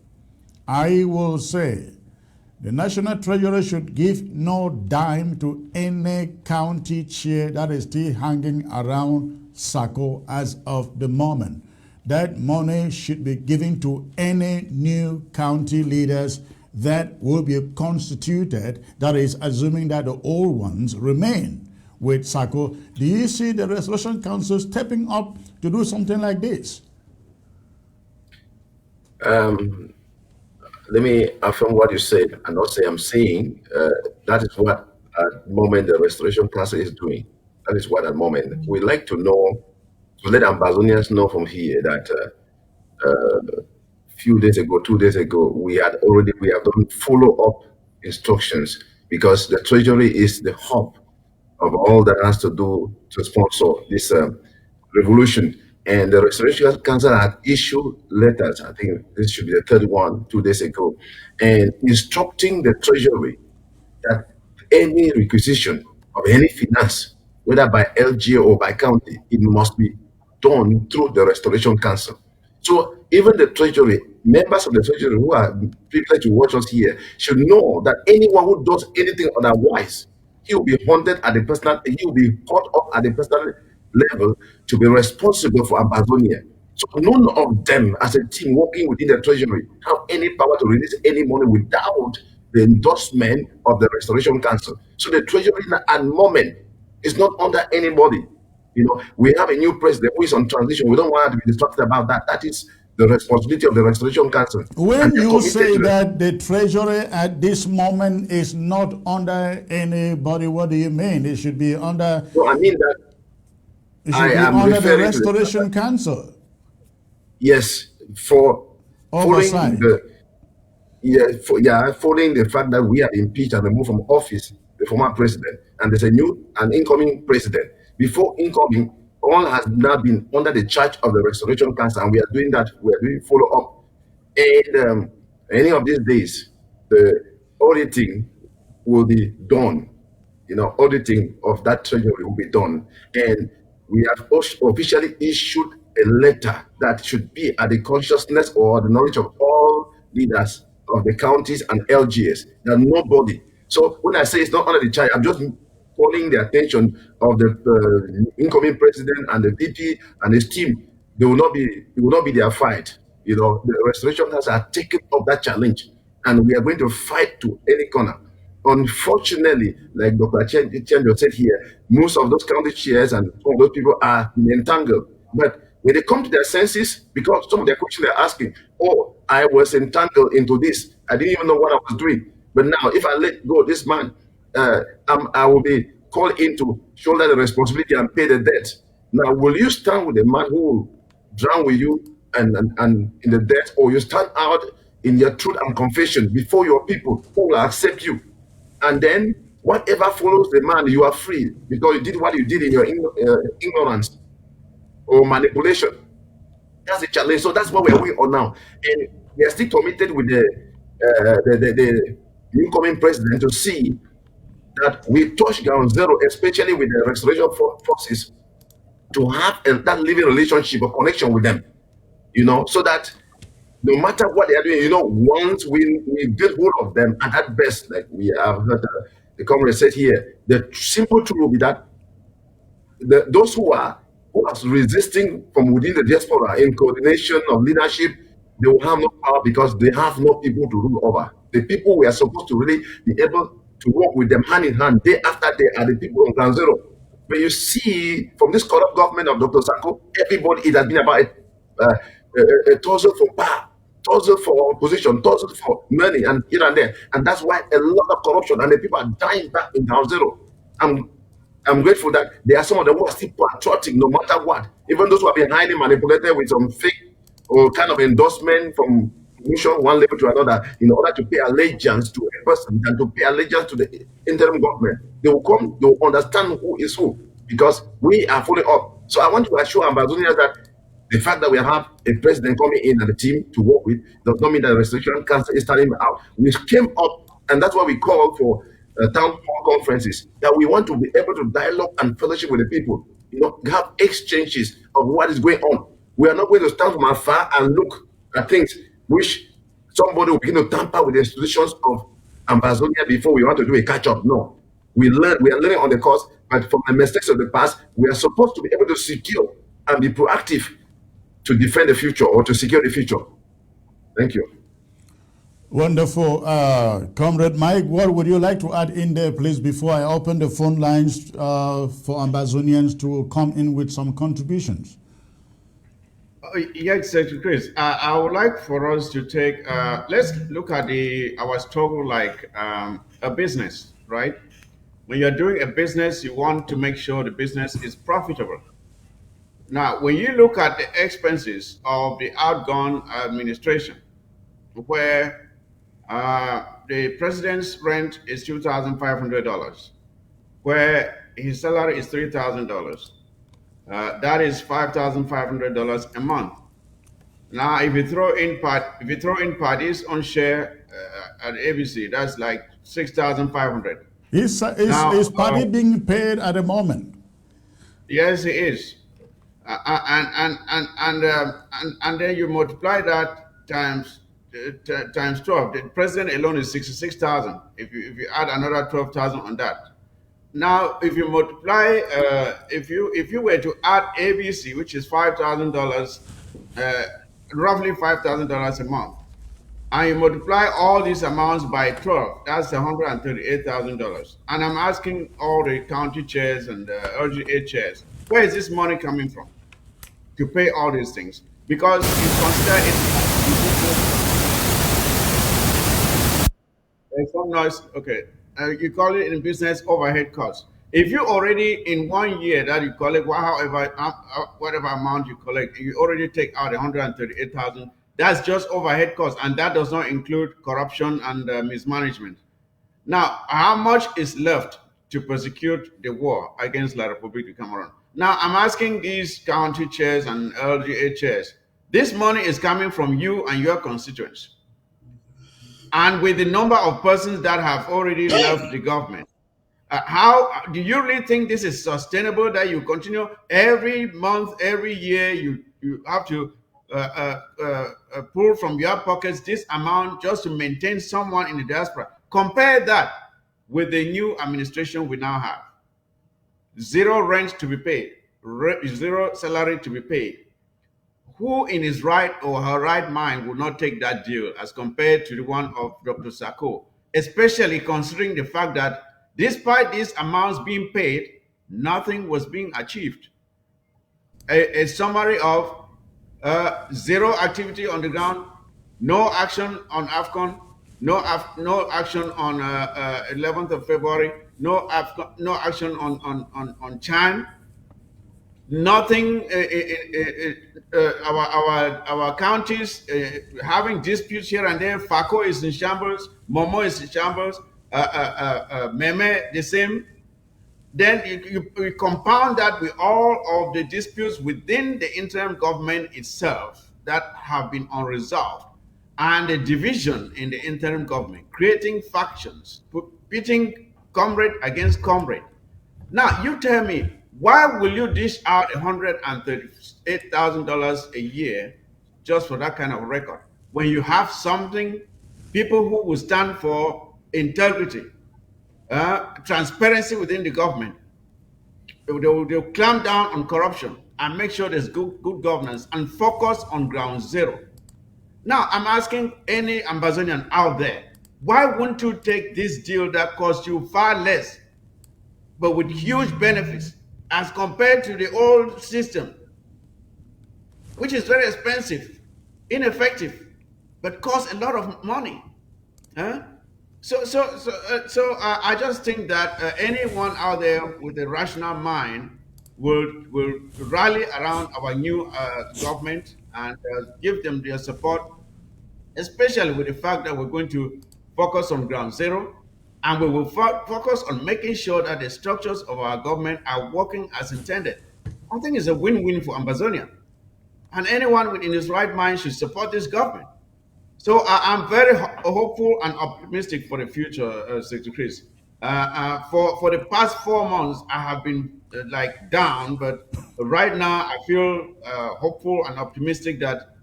the National Treasury should give no dime to any county chair that is still hanging around Sako as of the moment. That money should be given to any new county leaders that will be constituted, that is, assuming that the old ones remain with Sako. Do you see the Restoration Council stepping up to do something like this? Let me affirm what you said and not say I'm saying. That is what at the moment the Restoration Council is doing. That is what at the moment. We like to know, to let Ambazonians know from here that few days ago, 2 days ago, we have done follow-up instructions, because the Treasury is the hub of all that has to do to sponsor this revolution. And the Restoration Council had issued letters, I think this should be the third one, 2 days ago, and instructing the Treasury that any requisition of any finance, whether by LGA or by county, it must be done through the Restoration Council. So even the Treasury, members of the Treasury who are privileged to watch us here, should know that anyone who does anything otherwise, he will be haunted at the personal, he will be caught up at the personal level to be responsible for Ambazonia. So none of them, as a team working within the Treasury, have any power to release any money without the endorsement of the Restoration Council. So the Treasury at the moment is not under anybody. You know, we have a new president who is on transition. We don't want to be distracted about that. That is the responsibility of the Restoration Council. When you say that the Treasury at this moment is not under anybody, what do you mean? It should be under. So I mean that it should be under the Restoration Council. Yes, for oversight. Following the fact that we have impeached and removed from office the former president, and there's an incoming president. Before incoming, all has now been under the charge of the Restoration Council, and we are doing that. We are doing follow up, and any of these days, the auditing will be done. You know, auditing of that treasury will be done, and we have officially issued a letter that should be at the consciousness or the knowledge of all leaders of the counties and LGS, that nobody. So when I say it's not under the charge, I'm just calling the attention of the incoming president and the VP and his team. It will not be their fight. You know, the Restoration Council are taking up that challenge, and we are going to fight to any corner. Unfortunately, like Dr. Chenjo said here, most of those county chairs and some of those people are entangled. But when they come to their senses, because some of their questions they're asking, oh, I was entangled into this. I didn't even know what I was doing. But now, if I let go of this man, I will be called in to shoulder the responsibility and pay the debt. Now, will you stand with the man who will drown with you and in the debt, or you stand out in your truth and confession before your people who will accept you? And then whatever follows the man, you are free because you did what you did in your ignorance or manipulation. That's the challenge. So that's what we are now, and we are still committed with the incoming president to see that we touch ground zero, especially with the restoration forces, to have that living relationship or connection with them, you know, so that no matter what they are doing, you know, once we get hold of them, and at best, like we have heard the comrade said here, the simple truth will be that those who are resisting from within the diaspora in coordination of leadership, they will have no power because they have no people to rule over. The people we are supposed to really be able to work with them hand in hand day after day are the people on ground zero. But you see, from this corrupt government of Dr. Sako, everybody, it has been about a tussle for power, tussle for position, tussle for money, and here and there. And that's why a lot of corruption, and the people are dying back in ground zero. I'm grateful that there are some of them who are still patriotic no matter what. Even those who have been highly manipulated with some fake or kind of endorsement from one level to another in order to pay allegiance to a person and to pay allegiance to the interim government. They will come, they will understand who is who because we are fully up. So I want to assure Ambazonians that the fact that we have a president coming in and a team to work with does not mean that the restoration council is standing out. We came up, and that's why we called for town hall conferences, that we want to be able to dialogue and fellowship with the people, have exchanges of what is going on. We are not going to stand from afar and look at things which somebody will begin to tamper with the institutions of Ambazonia before we want to do a catch-up. No. We are learning on the course, but from the mistakes of the past, we are supposed to be able to secure and be proactive to defend the future or to secure the future. Thank you. Wonderful. Comrade Mike, what would you like to add in there, please, before I open the phone lines for Ambazonians to come in with some contributions? Yes, Secretary Chris. I would like for us to take, let's look at our struggle like a business, right? When you're doing a business, you want to make sure the business is profitable. Now, when you look at the expenses of the outgone administration, where the president's rent is $2,500, where his salary is $3,000, that is $5,500 a month. Now, if you throw in parties on share at ABC, that's like $6,500. Is party being paid at the moment? Yes, it is. And then you multiply that times 12. The president alone is 66,000. If you add another 12,000 on that. Now, if you multiply, if you were to add ABC, which is $5,000, roughly $5,000 a month, and you multiply all these amounts by 12, that's $138,000. And I'm asking all the county chairs and the LGA chairs, where is this money coming from to pay all these things? Because you consider it. There's some noise. Okay. You call it in business overhead costs. If you already in 1 year that you collect whatever amount you collect, you already take out 138,000. That's just overhead costs, and that does not include corruption and mismanagement. Now, how much is left to prosecute the war against La République du Cameroon? Now, I'm asking these county chairs and LGA chairs. This money is coming from you and your constituents. And with the number of persons that have already left the government, how do you really think this is sustainable that you continue every month, every year, you have to pull from your pockets this amount just to maintain someone in the diaspora? Compare that with the new administration we now have. Zero rent to be paid, zero salary to be paid. Who in his right or her right mind would not take that deal as compared to the one of Dr. Sako, especially considering the fact that despite these amounts being paid, nothing was being achieved. A summary of zero activity on the ground, no action on AFCON, no action on 11th of February, no action on Chan. Nothing. Our counties having disputes here and there. Fako is in shambles. Momo is in shambles. Meme the same. Then you compound that with all of the disputes within the interim government itself that have been unresolved, and the division in the interim government, creating factions, pitting comrade against comrade. Now you tell me, why will you dish out $138,000 a year just for that kind of record when you have something, people who will stand for integrity, transparency within the government? They'll clamp down on corruption and make sure there's good governance and focus on ground zero. Now, I'm asking any Ambazonian out there, why wouldn't you take this deal that costs you far less, but with huge benefits? as compared to the old system, which is very expensive, ineffective, but costs a lot of money. Huh? I just think that anyone out there with a rational mind will rally around our new government and give them their support, especially with the fact that we're going to focus on ground zero, and we will focus on making sure that the structures of our government are working as intended. I think it's a win-win for Ambazonia, and anyone within his right mind should support this government. So I'm very hopeful and optimistic for the future, Secretary Chris. For the past 4 months, I have been like down, but right now I feel hopeful and optimistic that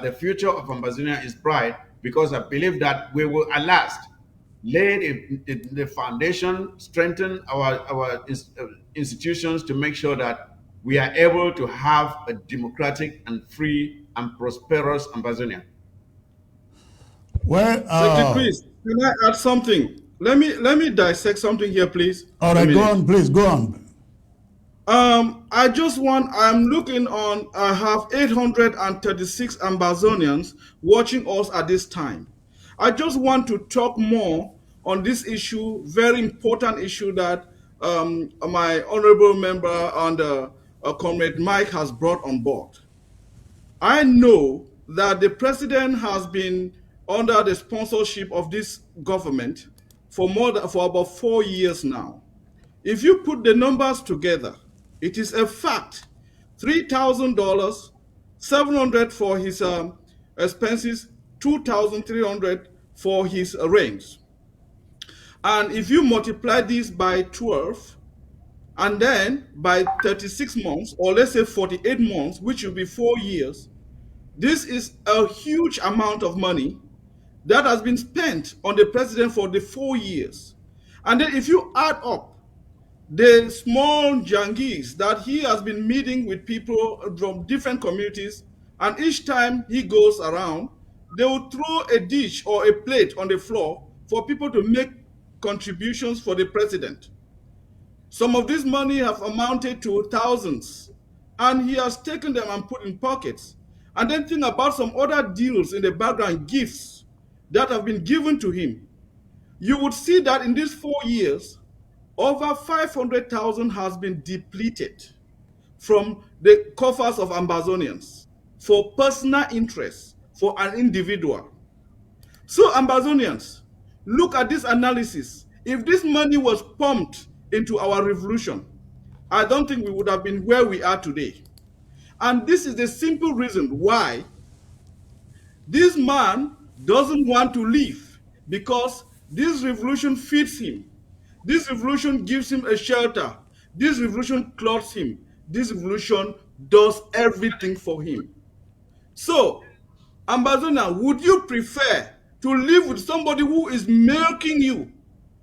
the future of Ambazonia is bright, because I believe that we will at last lay the foundation, strengthen our institutions to make sure that we are able to have a democratic and free and prosperous Ambazonia. Well, Secretary Chris, can I add something? Let me dissect something here, please. all A right, go minute. on, please, go on. I'm looking on, I have 836 Ambazonians watching us at this time. I just want to talk more on this issue, very important issue that my honorable member and Comrade Mike has brought on board. I know that the president has been under the sponsorship of this government for about 4 years now. If you put the numbers together, it is a fact. $3,000, 700 for his expenses, 2,300 for his rents. And if you multiply this by 12, and then by 36 months, or let's say 48 months, which will be 4 years, this is a huge amount of money that has been spent on the president for the 4 years. And then if you add up the small jangies that he has been meeting with people from different communities, and each time he goes around, they will throw a dish or a plate on the floor for people to make contributions for the president. Some of this money have amounted to thousands, and he has taken them and put in pockets. And then think about some other deals in the background, gifts that have been given to him. You would see that in these 4 years, over 500,000 has been depleted from the coffers of Ambazonians for personal interest for an individual. So Ambazonians, look at this analysis. If this money was pumped into our revolution, I don't think we would have been where we are today. And this is the simple reason why this man doesn't want to leave, because this revolution feeds him. This revolution gives him a shelter. This revolution clothes him. This revolution does everything for him. So, Ambazona, would you prefer to live with somebody who is milking you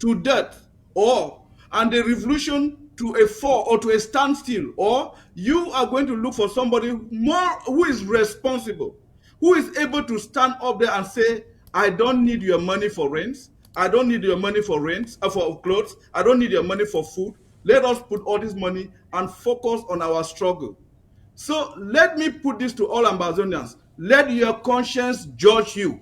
to death, or and the revolution to a fall or to a standstill, or you are going to look for somebody more who is responsible, who is able to stand up there and say, I don't need your money for rents, I don't need your money for rents, for clothes, I don't need your money for food. Let us put all this money and focus on our struggle. So let me put this to all Ambazonians. Let your conscience judge you.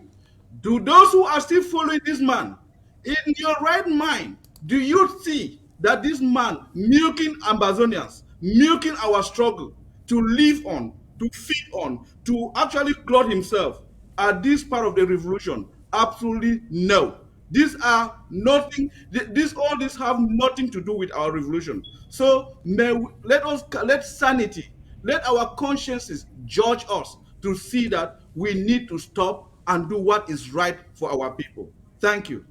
Do those who are still following this man, in your right mind, do you see that this man milking Ambazonians, milking our struggle to live on, to feed on, to actually clothe himself, are this part of the revolution? Absolutely no. These are nothing. All this have nothing to do with our revolution. So let sanity, let our consciences judge us to see that we need to stop and do what is right for our people. Thank you.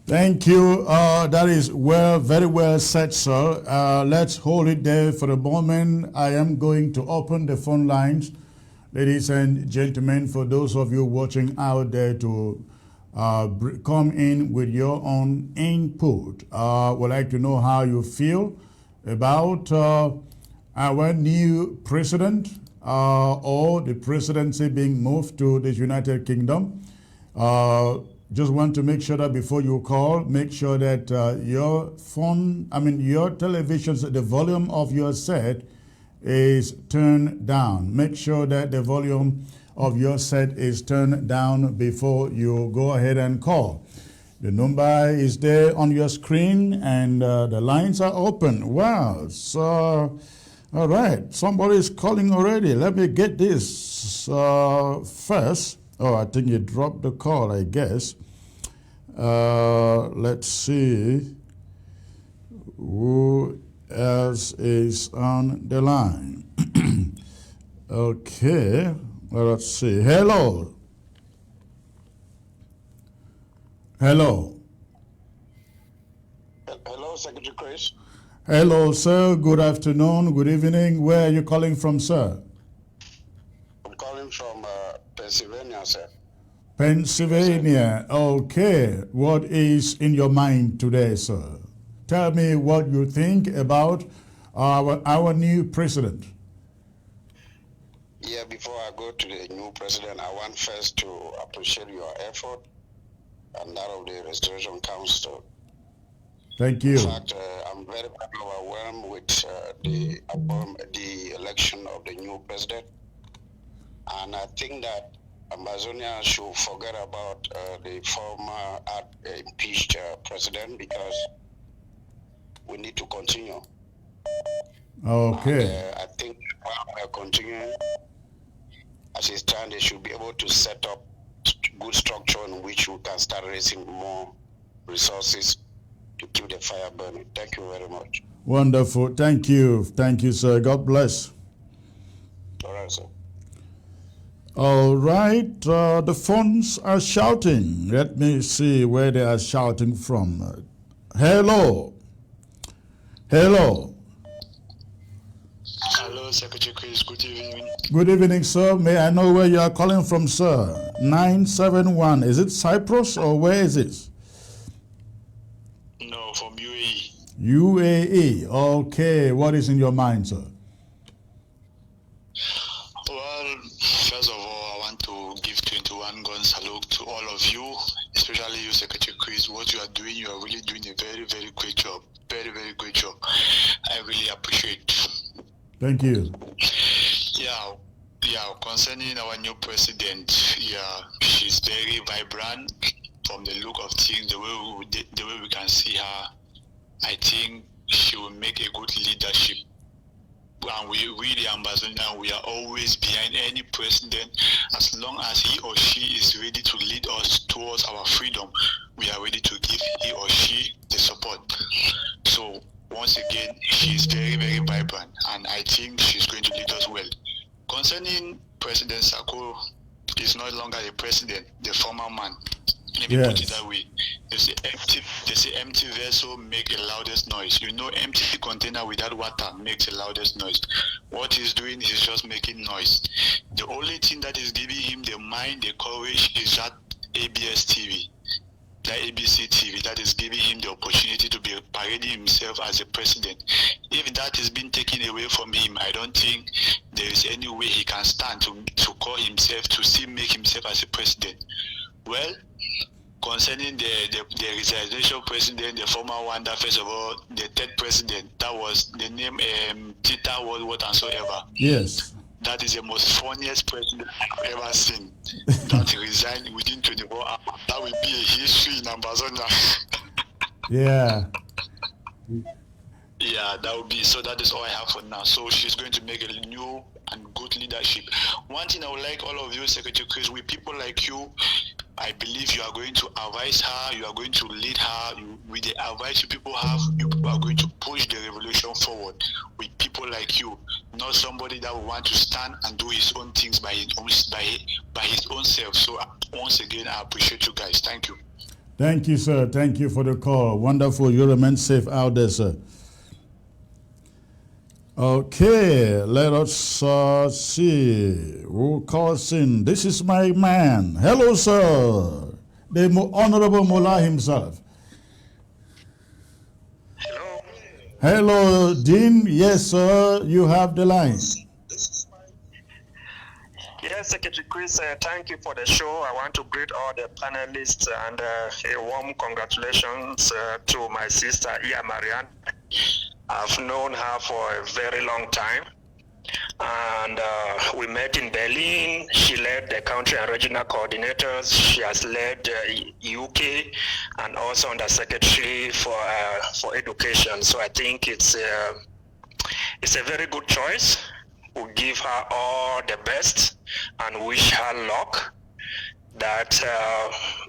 Thank you. That is very well said, sir. Let's hold it there for a moment. I am going to open the phone lines, ladies and gentlemen, for those of you watching out there to come in with your own input. Would like to know how you feel about our new president or the presidency being moved to the United Kingdom. Just want to make sure that before you call, make sure that your phone, your television, the volume of your set is turned down. Make sure that the volume of your set is turned down before you go ahead and call. The number is there on your screen, and the lines are open. Wow. So, all right. Somebody is calling already. Let me get this first. Oh, I think you dropped the call, I guess. Let's see who else is on the line. Okay, well, let's see. Hello. Hello. Hello, Secretary Chris. Hello, sir. Good afternoon. Good evening. Where are you calling from, sir? I'm calling from Pennsylvania, sir. Pennsylvania. Okay. What is in your mind today, sir? Tell me what you think about our new president. Yeah, before I go to the new president, I want first to appreciate your effort and that of the Restoration Council. Thank you. In fact, I'm very overwhelmed with the election of the new president. And I think that Ambazonia should forget about the former impeached president, because we need to continue. Okay. And, I think while we are continuing, as it stands, they should be able to set up good structure in which we can start raising more resources to keep the fire burning. Thank you very much. Wonderful. Thank you. Thank you, sir. God bless. All right, sir. All right. The phones are shouting. Let me see where they are shouting from. Hello. Hello. Hello, Secretary Chris. Good evening. Good evening, sir. May I know where you are calling from, sir? 971. Is it Cyprus or where is it? No, from UAE. UAE. Okay. What is in your mind, sir? Well, first of all, I want to give 21 gun salute to all of you, especially you, Secretary Chris. What you are doing, you are really doing a very, very great job. Very, very great job. I really appreciate. Thank you. Yeah, concerning our new president, yeah, she's very vibrant from the look of things, the way we can see her. I think she will make a good leadership. And we the Ambazonian, we are always behind any president. As long as he or she is ready to lead us towards our freedom, we are ready to give he or she the support. So once again, she is very, very vibrant, and I think she's going to lead us well. Concerning President Sako, he's no longer the president, the former man. Let me put it that way. They say empty vessel make the loudest noise. You know, empty container without water makes the loudest noise. What he's doing is just making noise. The only thing that is giving him the mind, the courage, is that ABS TV, that ABC TV, that is giving him the opportunity to be parading himself as a president. If that is being taken away from him, I don't think there is any way he can stand to call himself, to still make himself as a president. Well, concerning the resignation president, the former one, that first of all, the third president, that was the name Tita what and so ever. Yes. That is the most funniest president I've ever seen. That resigned within 24 hours. That will be a history in Ambazonia. Yeah. Yeah, that would be, so that is all I have for now. So she's going to make a new and good leadership. One thing I would like all of you, Secretary Chris, with people like you, I believe you are going to advise her, you are going to lead her. With the advice you people have, you people are going to push the revolution forward with people like you, not somebody that will want to stand and do his own things by his own self. So once again, I appreciate you guys. Thank you. Thank you, sir. Thank you for the call. Wonderful. You remain safe out there, sir. Okay, let us see who calls in. This is my man. Hello, sir. The Honorable Mullah himself. Hello. Hello, Dean. Yes, sir. You have the line. Yes, Yes, Secretary Chris, thank you for the show. I want to greet all the panelists and a warm congratulations to my sister, Iya Marianne. I've known her for a very long time. And we met in Berlin. She led the country and regional coordinators. She has led UK and also Undersecretary for Education. So I think it's a very good choice. We give her all the best and wish her luck. That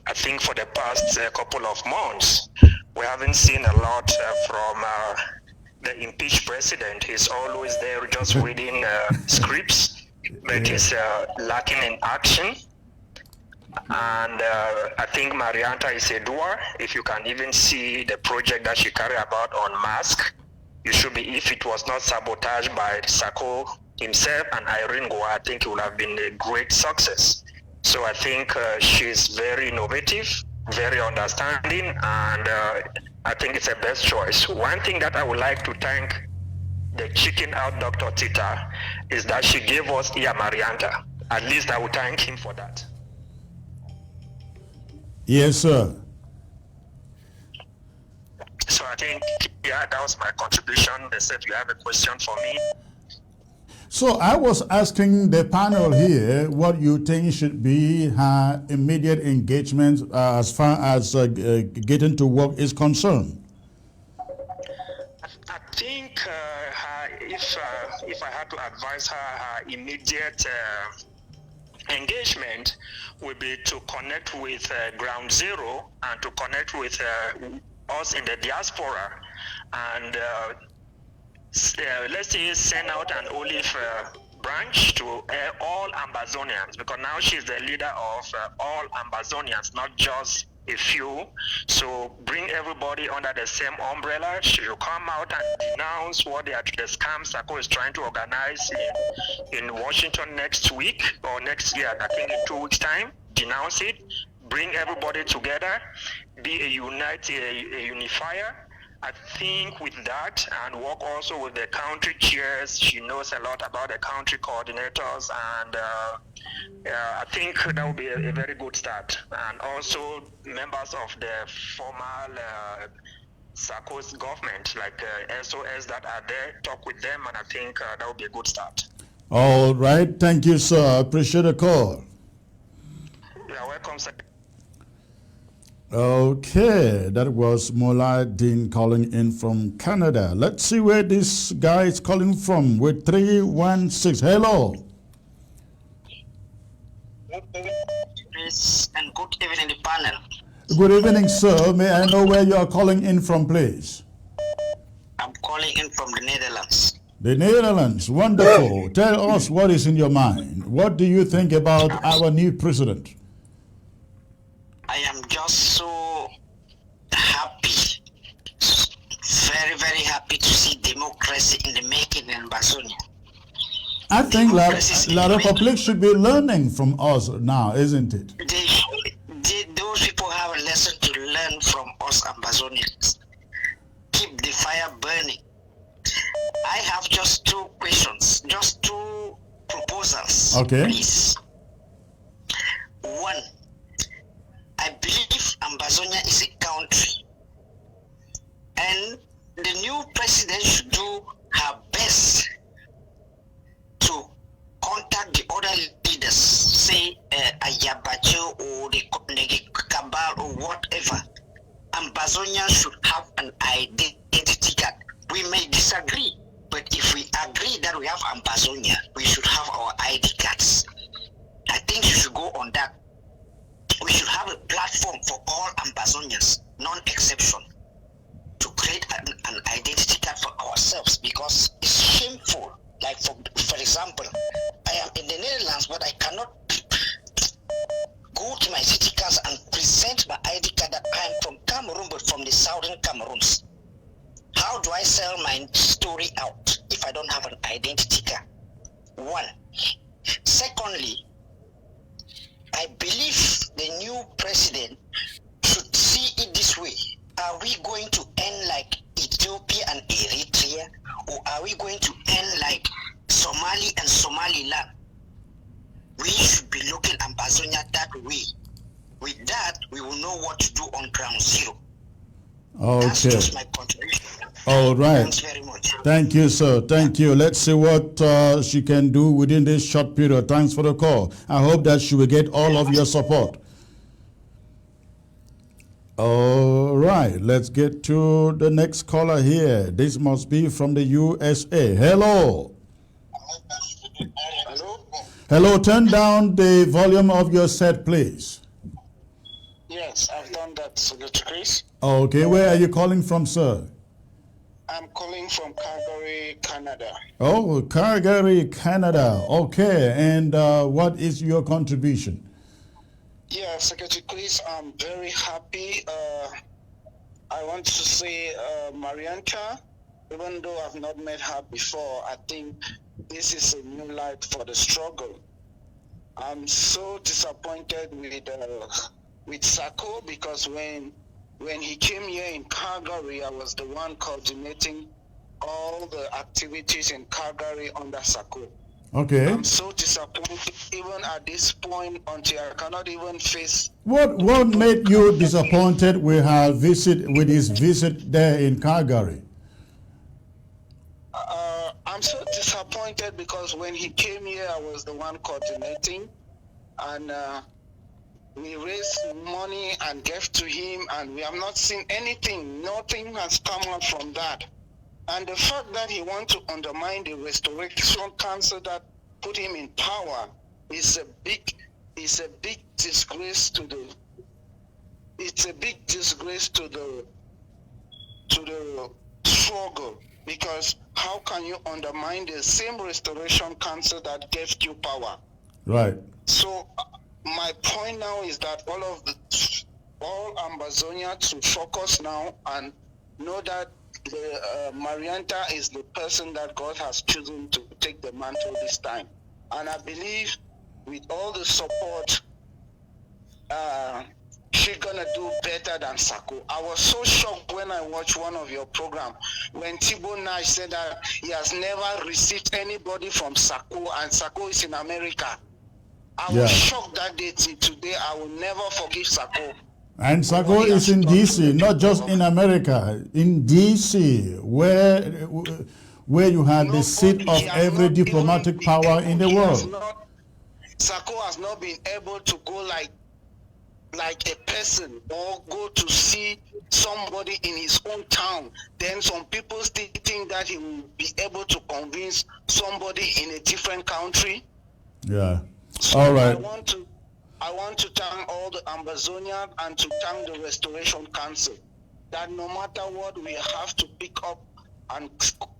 I think for the past couple of months, we haven't seen a lot from the impeached president. He's always there just reading scripts, but he's lacking in action. And I think Marianta is a doer. If you can even see the project that she carried about on mask, you should be, if it was not sabotaged by Sako himself and Irene Goa, I think it would have been a great success. So I think she's very innovative, very understanding, and I think it's a best choice. One thing that I would like to thank the chicken out Dr. Tita is that she gave us Iya Marianta. At least I would thank him for that. Yes, sir. So I think, yeah, that was my contribution. They said you have a question for me. So I was asking the panel here what you think should be her immediate engagement as far as getting to work is concerned. I think if I had to advise her immediate engagement would be to connect with Ground Zero and to connect with us in the diaspora and let's say send out an olive branch to all Ambazonians, because now she's the leader of all Ambazonians, not just a few. So bring everybody under the same umbrella. She will come out and denounce what the scam Sako is trying to organize in Washington next week or next year, I think in 2 weeks' time. Denounce it, bring everybody together, be a unifier. I think with that, and work also with the country chairs. She knows a lot about the country coordinators, and I think that would be a very good start. And also members of the formal Sarko's government, like SOS that are there, talk with them, and I think that would be a good start. All right. Thank you, sir. Appreciate the call. You're welcome, sir. Okay, that was Mola Dean calling in from Canada. Let's see where this guy is calling from with 316. Hello. And good evening, the panel. Good evening, sir. May I know where you are calling in from, please? I'm calling in from the Netherlands. The Netherlands. Wonderful. Tell us what is in your mind. What do you think about our new president? I am just so happy, very, very happy to see democracy in the making in Amazonia. I think La Republic should be learning from us now, isn't it? Those people have a lesson to learn from us Ambazonians. Keep the fire burning. I have just two questions, just two proposals, okay, please. One, I believe Ambazonia is a country, and the new president should do her best to contact the other leaders, say Ayabacho or the Cabal or whatever. Ambazonia should have an identity card. We may disagree, but if we agree that we have Ambazonia, we should have our ID cards. I think you should go on that. We should have a platform for all Ambazonians, non-exception, to create an identity card for ourselves, because it's shameful. Like for example, I am in the Netherlands, but I cannot go to my city council and present my ID card that I am from Cameroon, but from the southern Cameroons. How do I sell my story out if I don't have an identity card? One. Secondly, I believe the new president should see it this way. Are we going to end like Ethiopia and Eritrea, or are we going to end like Somali and Somaliland? We Ambazonia that way. With that, we will know what to do on ground zero. That's Okay. just my contribution. All right. Thanks very much. Thank you, sir. Thank you. Let's see what she can do within this short period. Thanks for the call. I hope that she will get all of your support. All right. Let's get to the next caller here. This must be from the USA. Hello. Hello? Hello. Turn down the volume of your set, please. Yes, I've done that, Senator Chris. Okay. Where are you calling from, sir? I'm calling from Calgary, Canada. Oh, Calgary, Canada. Okay. And what is your contribution? Yeah, Secretary Chris, I'm very happy. I want to say, Marianta, even though I've not met her before, I think this is a new light for the struggle. I'm so disappointed with Sako because when he came here in Calgary, I was the one coordinating all the activities in Calgary under Sako. Okay. I'm so disappointed even at this point until I cannot even face. What made you disappointed with his visit there in Calgary? I'm so disappointed because when he came here, I was the one coordinating, and we raised money and gave to him, and we have not seen anything. Nothing has come out from that. And the fact that he wants to undermine the Restoration Council that put him in power is a big disgrace to the. It's a big disgrace to the struggle, because how can you undermine the same Restoration Council that gave you power? Right. So my point now is that all Ambazonia to focus now and know that Marianta is the person that God has chosen to take the mantle this time. And I believe with all the support, she's gonna do better than Sako. I was so shocked when I watched one of your programs when Thibault Nash said that he has never received anybody from Sako and Sako is in America. I was shocked that day till today. I will never forgive Sako. And Sako is in DC, not just in America, in DC, where you have the seat of every diplomatic power in the world. Sako has not been able to go like a person or go to see somebody in his own town. Then some people still think that he will be able to convince somebody in a different country. Yeah. So all right. I want to thank all the Ambazonians and to thank the Restoration Council that no matter what, we have to pick up and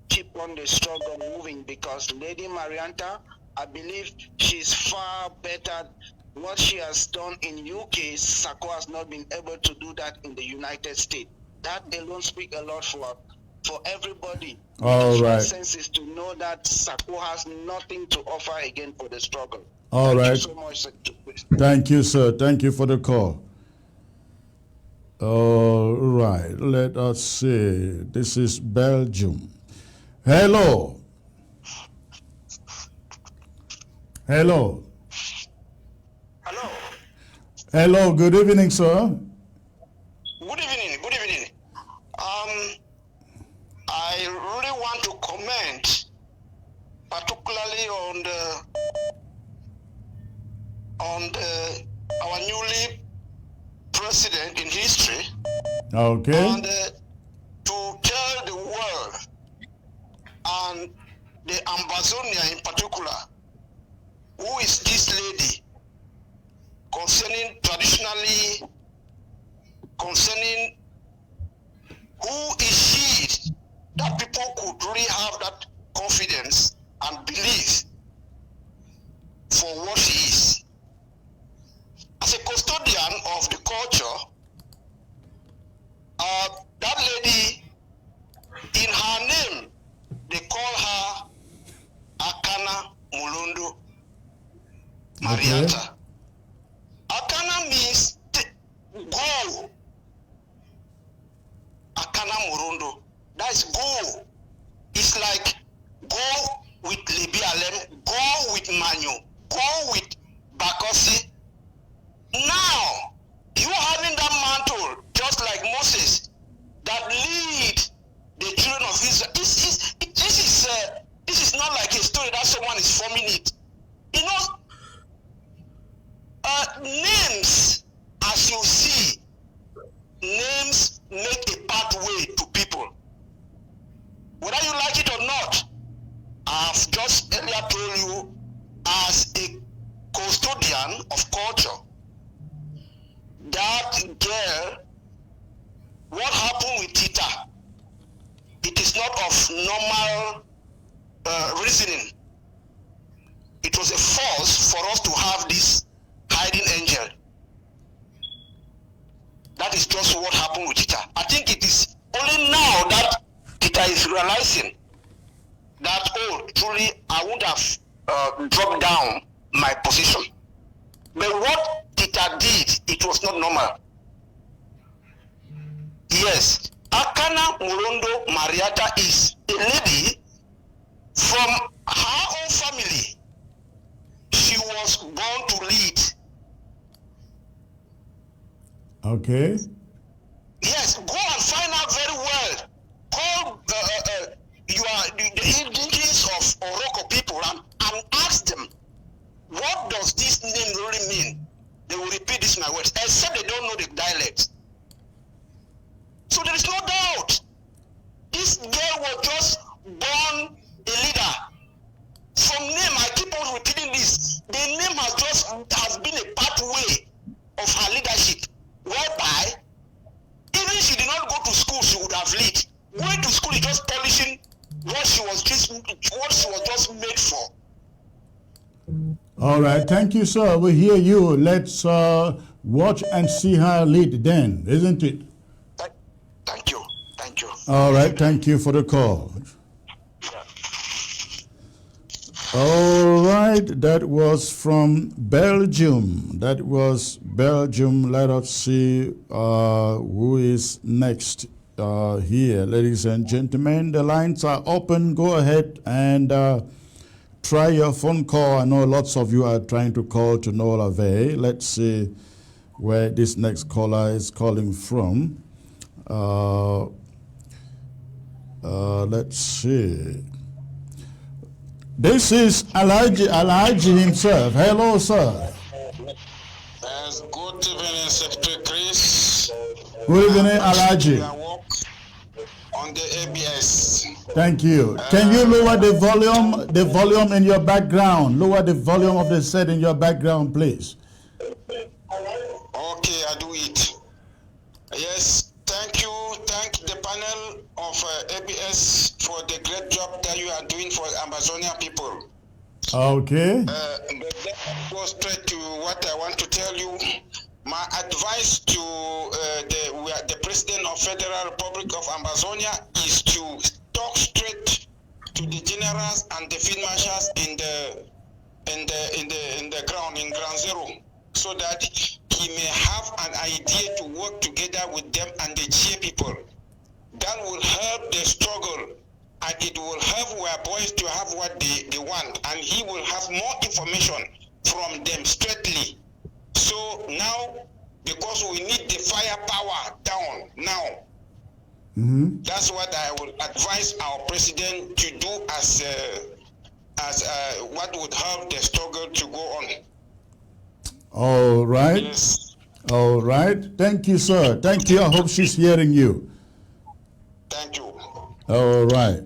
keep on the struggle moving, because Lady Marianta, I believe she's far better. What she has done in UK, Sako has not been able to do that in the United States. That alone speaks a lot for everybody. All right. The sense is to know that Sako has nothing to offer again for the struggle. All right. Thank you so much. Thank you, sir. Thank you for the call. All right. Let us see. This is Belgium. Hello. Hello. Hello. Hello. Good evening, sir. Good evening. Good evening. I really want to comment, particularly on our newly president in history. Okay. And to tell the world and the Ambazonia in particular, who is this lady concerning who is she, that people could really have that confidence and belief for what she is. As a custodian of the culture, that lady, in her name, they call her Akana Mulundo Marianta. Akana means go. Akana Murundo. That is go. It's like go with Lebi Alem, go with Manyo, go with Bakosi, reasoning. It was a force for us to have this hiding angel. That is just what happened with Tita. I think it is only now that Tita is realizing that, oh, truly, I would have dropped down my position. But what Tita did, it was not normal. Yes, Akana Murondo Mariata is a lady from her own family. She was born to lead. Okay. Yes, go and find out very well. Call the indigenous of Oroko people and ask them, what does this name really mean? They will repeat this my words, except they don't know the dialect. So there is no doubt. This girl was just born a leader. From name, I keep on repeating this. The name has been a pathway of her leadership, whereby even if she did not go to school, she would have led. Going to school is just polishing what she was just made for. All right. Thank you, sir. We hear you. Let's watch and see her lead then, isn't it? Thank you. Thank you. All right. Thank you for the call. All right. That was from Belgium. Let us see who is next here. Ladies and gentlemen, the lines are open. Go ahead and try your phone call. I know lots of you are trying to call to no avail. Let's see where this next caller is calling from. Let's see. This is Alhaji himself. Hello, sir. Yes, good evening, Secretary Chris. Good evening, Alhaji. On the ABS. Thank you. Can you lower the volume in your background? Lower the volume of the set in your background, please. Okay, I do it. Yes, thank you. Thank the panel of ABS for the great job that you are doing for Ambazonian people. Okay. But then go straight to what I want to tell you. My advice to the President of Federal Republic of Ambazonia is to talk straight to the generals and the field marshals in the ground, in ground zero, so that he may have an idea to work together with them and the GA people. That will help the struggle, and it will help our boys to have what they want, and he will have more information from them straightly. So now, because we need the firepower down now, that's what I would advise our president to do as what would help the struggle to go on. All right. Yes. All right. Thank you, sir. Thank you. I hope she's hearing you. Thank you. All right.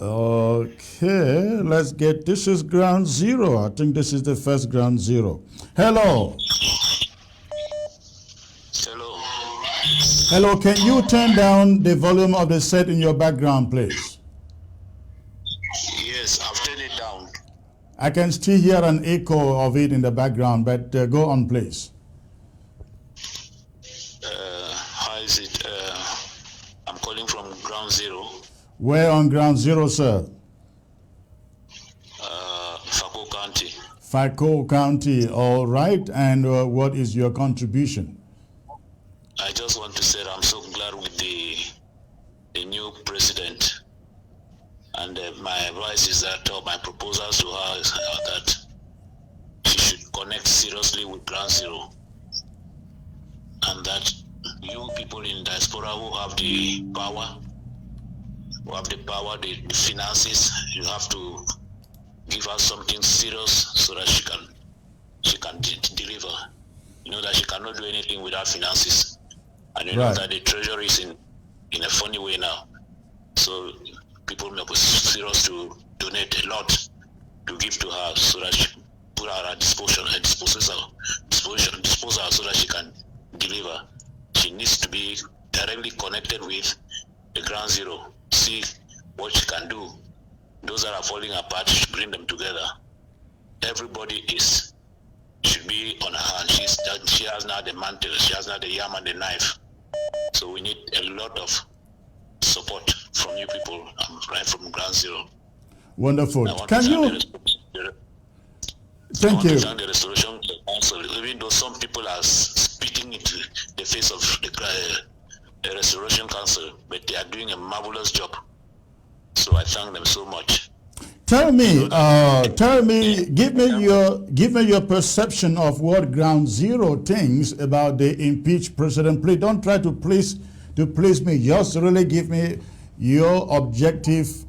Okay, let's get, this is ground zero. I think this is the first ground zero. Hello. Hello. Hello, can you turn down the volume of the set in your background, please? Yes, I've turned it down. I can still hear an echo of it in the background, but go on, please. How is it? I'm calling from ground zero. Where on ground zero, sir? Fako County. Fako County, all right. And what is your contribution? I just want to say that I'm so glad with the new president. And my advice is that, my proposals to her is that she should connect seriously with ground zero. And that you people in diaspora who have the power, the finances, you have to give her something serious so that she can deliver. You know that she cannot do anything without finances, and you know that the treasury is in a funny way now. So people may be serious to donate a lot to give to her so that she put her at disposal so that she can deliver. She needs to be directly connected with the ground zero. See, what she can do. Those that are falling apart, bring them together. Everybody should be on her hand. She has now the mantle, she has now the yam and the knife. So we need a lot of support from you people, right from ground zero. Wonderful. Thank you. Thank you. Thank the Restoration Council, even though some people are spitting into the face of the Restoration Council, but they are doing a marvelous job. So I thank them so much. Tell me, give me your perception of what Ground Zero thinks about the impeached president. Please don't try to please me. Just really give me your objective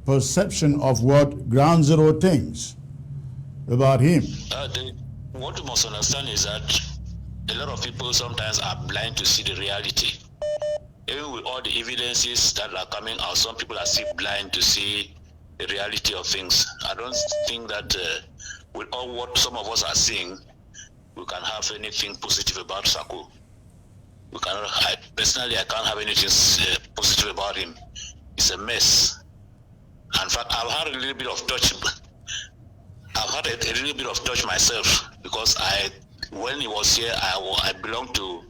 perception of what Ground Zero thinks about him. What you must understand is that a lot of people sometimes are blind to see the reality. Even with all the evidences that are coming out, some people are still blind to see the reality of things. I don't think that with all what some of us are seeing, we can have anything positive about Sako. Personally, I can't have anything positive about him. It's a mess. In fact, I've had a little bit of touch. I've had a little bit of touch myself because when he was here, I belonged to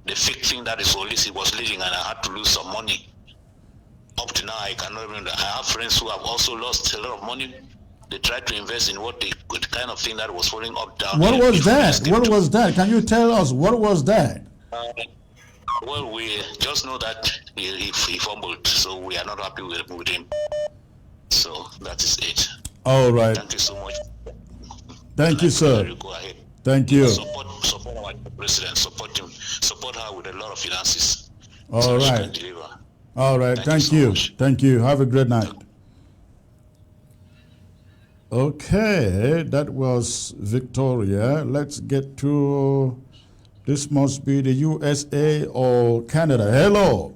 the fake thing that he was leading, and I had to lose some money. Up to now, I cannot remember. I have friends who have also lost a lot of money. They tried to invest in the kind of thing that was falling up down. What was that? What was that? Can you tell us what was that? Well, we just know that he fumbled, so we are not happy with him. So that is it. All right. Thank you so much. Thank you, sir. Go ahead. Thank you. Support our president. Support him. Support her with a lot of finances. All so right. she can deliver. All right. Thank you. Thank you. Have a great night. Okay, that was Victoria. Let's get to, this must be the USA or Canada. Hello.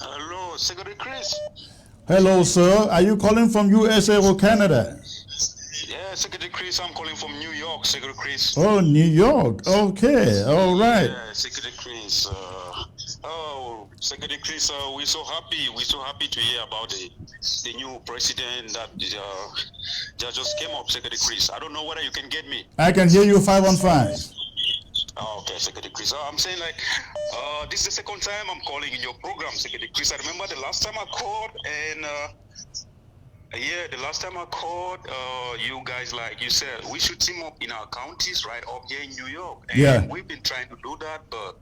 Hello, Secretary Chris. Hello, sir. Are you calling from USA or Canada? Yeah, Secretary Chris, I'm calling from New York, Secretary Chris. Oh, New York. Okay, all right. Yeah, Secretary Chris. Secretary Chris, we're so happy to hear about the new president that just came up, Secretary Chris. I don't know whether you can get me. I can hear you 515. Okay, Secretary Chris. I'm saying this is the second time I'm calling in your program, Secretary Chris. I remember the last time I called, and the last time I called, you guys, like you said, we should team up in our counties right up here in New York. And we've been trying to do that, but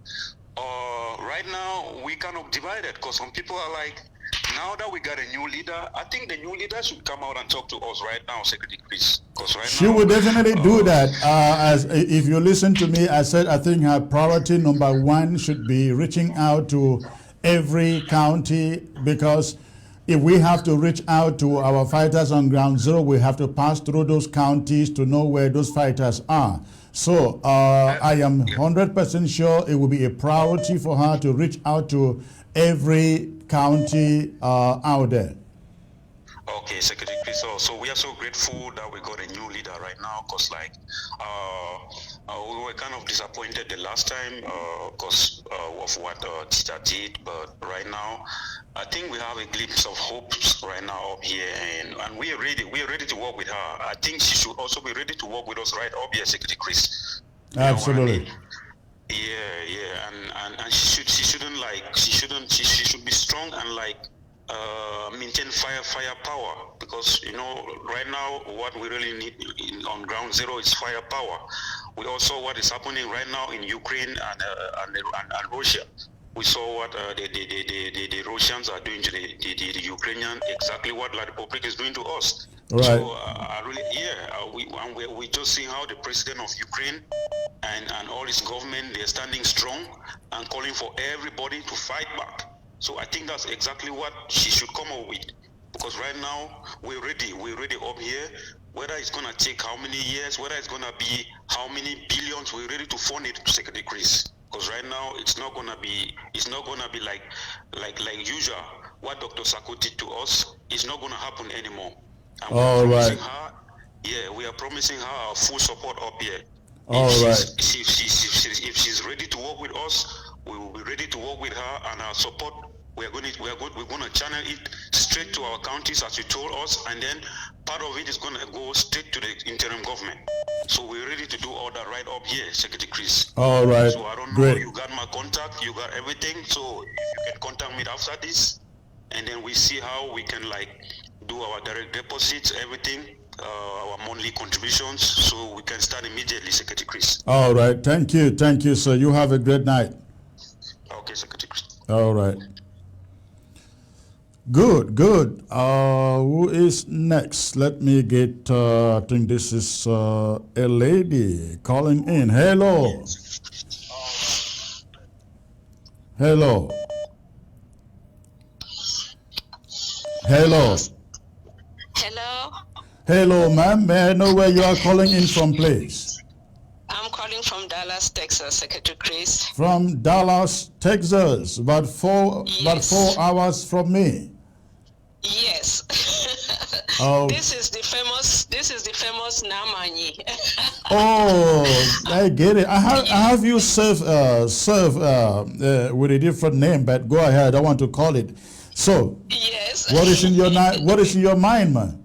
right now we kind of divided because some people are like, now that we got a new leader, I think the new leader should come out and talk to us right now, Secretary Chris. Because she would definitely do that. As if you listen to me, I said I think her priority number one should be reaching out to every county, because if we have to reach out to our fighters on ground zero, we have to pass through those counties to know where those fighters are. So I am 100% sure it will be a priority for her to reach out to every county out there. Okay, Secretary Chris. So we are so grateful that we got a new leader right now, because we were kind of disappointed the last time because of what Tita did, but right now I think we have a glimpse of hope right now up here, and we are ready to work with her. I think she should also be ready to work with us right up here, Secretary Chris. Absolutely. Yeah, and she should be strong and maintain firepower, because right now what we really need on ground zero is firepower. We also what is happening right now in Ukraine and Russia. We saw what the Russians are doing to the Ukrainian, exactly what La Republic is doing to us. Right. So we just see how the president of Ukraine and all his government, they're standing strong and calling for everybody to fight back. So I think that's exactly what she should come up with, because right now we're ready up here. Whether it's gonna take how many years, whether it's gonna be how many billions, we're ready to fund it, Secretary Chris. Because right now it's not gonna be like usual. What Dr. Sako did to us is not gonna happen anymore. And we are promising her our full support up here. If she's ready to work with us, we will be ready to work with her, and our support we're going to channel it straight to our counties as you told us, and then part of it is going to go straight to the interim government. So we're ready to do all that right up here, Secretary Chris. All right. So I don't know, great. you got my contact, you got everything. So if you can contact me after this, and then we see how we can like do our direct deposits, everything, our monthly contributions, so we can start immediately, Secretary Chris. All right. Thank you, sir. You have a great night. Okay, Secretary Chris. All right. Good. Who is next? Let me get, I think this is a lady calling in. Hello. Hello. Hello. Hello, Hello, ma'am. May I know where you are calling in from, please? I'm calling from Dallas, Texas, Secretary Chris. From Dallas, Texas, about four hours from me. Yes. Oh. This is the famous Namanyi. Oh, I get it. I have you serve with a different name, but go ahead. I want to call it. So, Yes. what is in your mind, man?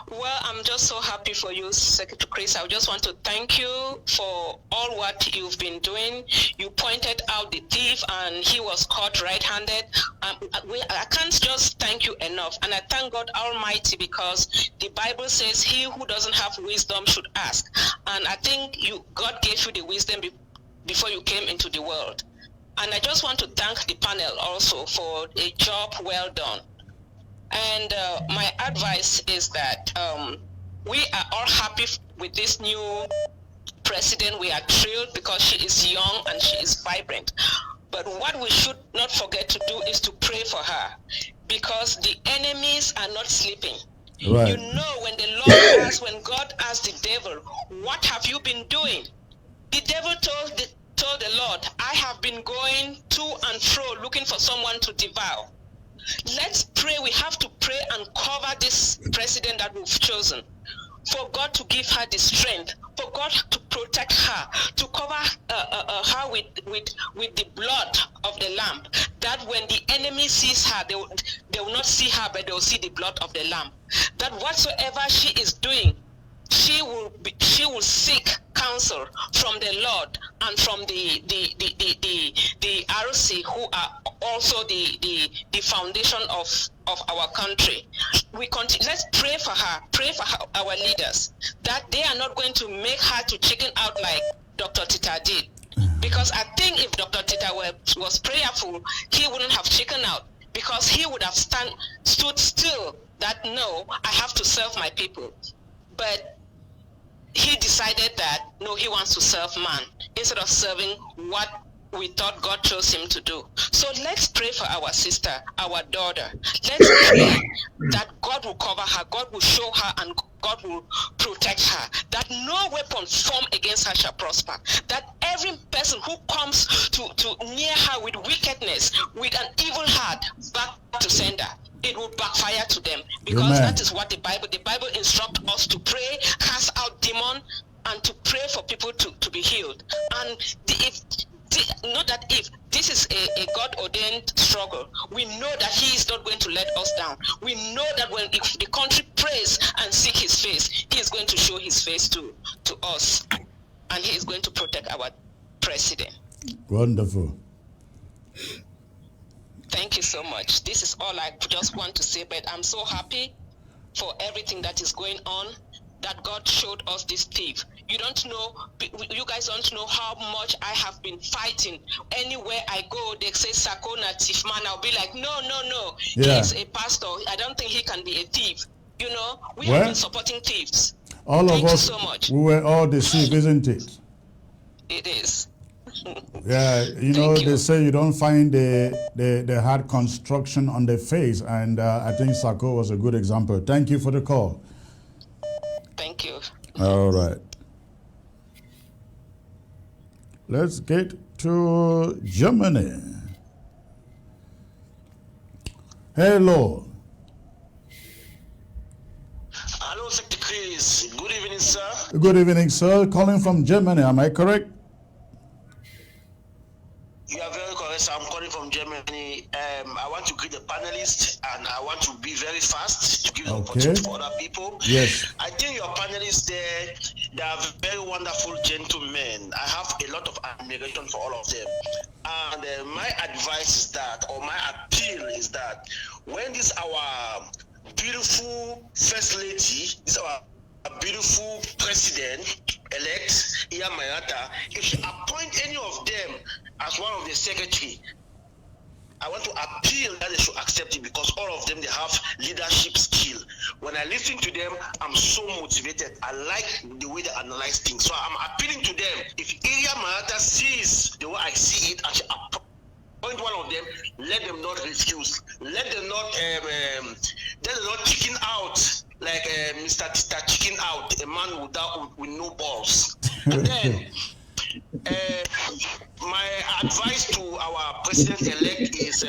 Well, I'm just so happy for you, Secretary Chris. I just want to thank you for all what you've been doing. You pointed out the thief and he was caught red-handed. I can't just thank you enough. And I thank God Almighty because the Bible says he who doesn't have wisdom should ask. And I think God gave you the wisdom before you came into the world. And I just want to thank the panel also for a job well done. And my advice is that we are all happy with this new president. We are thrilled because she is young and she is vibrant. But what we should not forget to do is to pray for her, because the enemies are not sleeping. Right. You know, when the Lord asks, when God asked the devil, what have you been doing? The devil told the Lord, I have been going to and fro looking for someone to devour. Let's pray. We have to pray and cover this president that we've chosen, for God to give her the strength, for God to protect her, to cover her with the blood of the Lamb, that when the enemy sees her, they will not see her, but they will see the blood of the Lamb. That whatsoever she is doing, she will seek counsel from the Lord and from the RC, who are also the foundation of our country. Let's pray for her, our leaders, that they are not going to make her to chicken out like Dr. Tita did. Because I think if Dr. Tita was prayerful, he wouldn't have chicken out, because he would have stood still that, no, I have to serve my people. But he decided that, no, he wants to serve man instead of serving what we thought God chose him to do. So let's pray for our sister, our daughter. Let's pray that God will cover her, God will show her, and God will protect her. That no weapon formed against her shall prosper. That every person who comes to near her with wickedness, with an evil heart, back to sender, it will backfire to them. Because Amen. That is what the Bible instructs us to pray, cast out demon, and to pray for people to be healed. And if this is a God-ordained struggle, we know that he is not going to let us down. We know that if the country prays and seek his face, he is going to show his face to us, and he is going to protect our president. Wonderful. Thank you so much. This is all I just want to say, but I'm so happy for everything that is going on, that God showed us this thief. You guys don't know how much I have been fighting. Anywhere I go, they say Sakona thief man. I'll be like, no. Yeah. He's a pastor. I don't think he can be a thief. We have been supporting thieves. All Thank of you us, so much. we were all deceived, isn't it? It is. Yeah, they say you don't find the hard construction on the face, and I think Sako was a good example. Thank you for the call. Thank you. All right. Let's get to Germany. Hello. Hello, Secretary Chris. Good evening, sir. Good evening, sir. Calling from Germany, am I correct? You are very correct, sir. I'm calling from Germany. I want to greet the panelists, and I want to be very fast to give the Okay. opportunity for other people. Yes. I think your panelists there, they are very wonderful gentlemen. I have a lot of admiration for all of them. And my advice is that, or my appeal is that, when this our beautiful first lady, this our beautiful president-elect, Iya Mayata, if she appoint any of them as one of the secretary, I want to appeal that they should accept it, because all of them, they have leadership skill. When I listen to them, I'm so motivated. I like the way they analyze things. So I'm appealing to them. If Iya Mayata sees the way I see it, and she appoint one of them, let them not refuse. Let them not chicken out like Mr. Tita chicken out, a man with no balls. And then my advice to our president-elect is,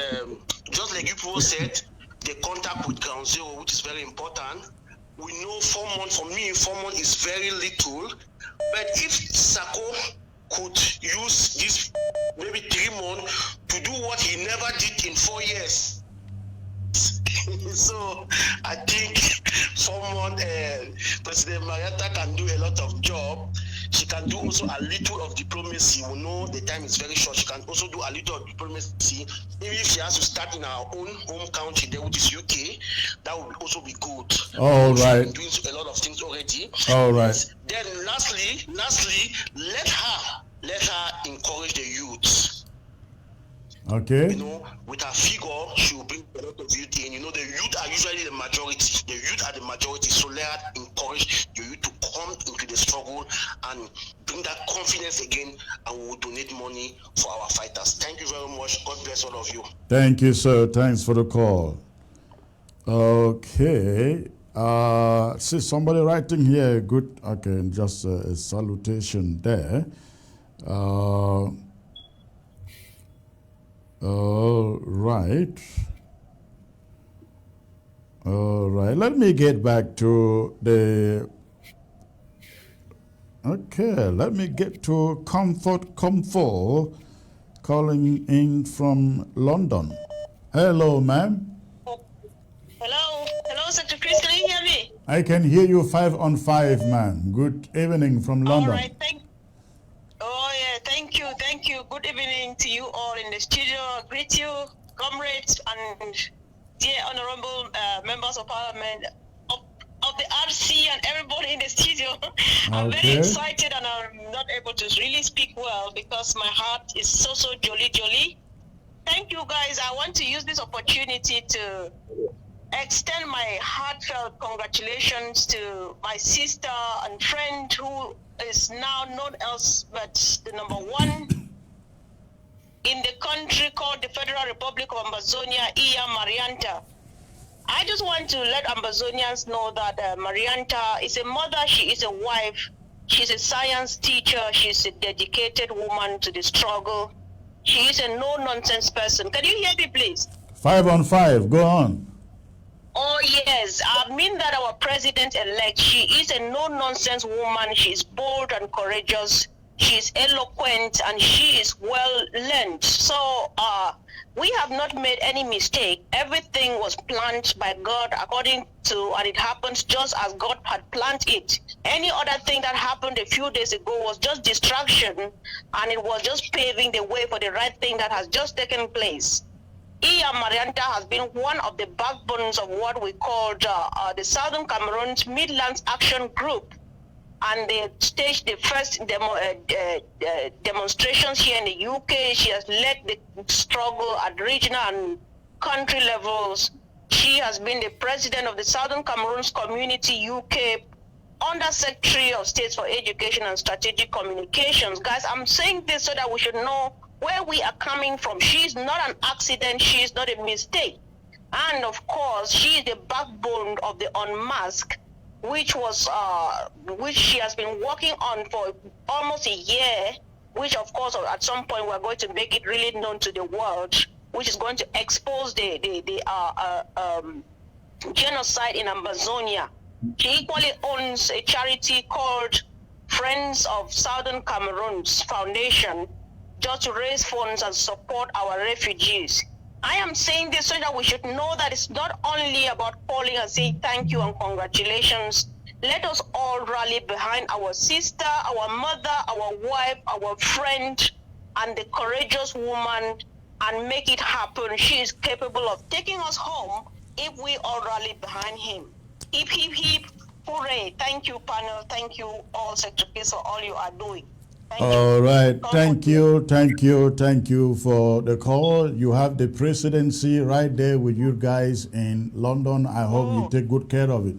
just like you people said, the contact with Ground Zero, which is very important. We know 4 months, for me, 4 months is very little. But if Sako could use this maybe 3 months to do what he never did in 4 years, so I think someone, President Marietta, can do a lot of job. She can do also a little of diplomacy. We know the time is very short. She can also do a little of diplomacy. Even if she has to start in our own home country, there, which is UK, that would also be good. All right. She's been doing a lot of things already. All right. Then lastly, let her encourage the youth. Okay. You know, with her figure, she will bring a lot of youth in. You know, the youth are usually the majority. The youth are the majority. So let her encourage the youth to come into the struggle and bring that confidence again, and we will donate money for our fighters. Thank you very much. God bless all of you. Thank you, sir. Thanks for the call. Okay. See somebody writing here. Good. Okay, just a salutation there. All right. Let me get back to the. Okay, let me get to Comfort calling in from London. Hello, ma'am. Hello, Secretary Chris. Can you hear me? I can hear you 5 on 5, ma'am. Good evening from London. All right, thank you. Good evening to you all in the studio. Greet you, comrades, and dear honorable members of parliament of the RC and everybody in the studio. I'm very excited, and I'm not able to really speak well because my heart is so jolly. Thank you, guys. I want to use this opportunity to extend my heartfelt congratulations to my sister and friend who is now known as but the #1 in the country called the Federal Republic of Ambazonia, Iya Marianta. I just want to let Ambazonians know that Marianta is a mother, she is a wife, she's a science teacher, she's a dedicated woman to the struggle. She is a no-nonsense person. Can you hear me, please? 5 on 5, go on. Oh, yes. I mean that our president-elect, she is a no-nonsense woman. She's bold and courageous. She's eloquent, and she is well-learned. So we have not made any mistake. Everything was planned by God according to, and it happens just as God had planned it. Any other thing that happened a few days ago was just distraction, and it was just paving the way for the right thing that has just taken place. Iya Marianta has been one of the backbones of what we called the Southern Cameroon's Midlands Action Group, and they staged the first demonstrations here in the UK. She has led the struggle at regional and country levels. She has been the president of the Southern Cameroon's Community UK, Under Secretary of State for Education and Strategic Communications. Guys, I'm saying this so that we should know where we are coming from. She is not an accident. She is not a mistake. And of course, she is the backbone of the Unmask, which she has been working on for almost a year, which of course at some point we're going to make it really known to the world, which is going to expose the genocide in Ambazonia. She equally owns a charity called Friends of Southern Cameroon's Foundation, just to raise funds and support our refugees. I am saying this so that we should know that it's not only about calling and saying thank you and congratulations. Let us all rally behind our sister, our mother, our wife, our friend, and the courageous woman and make it happen. She is capable of taking us home if we all rally behind him. Hip, hip, hip, hooray. Thank you, panel. Thank you, all secretaries, for all you are doing. All right. Thank you. Thank you. Thank you for the call. You have the presidency right there with you guys in London. I hope you take good care of it.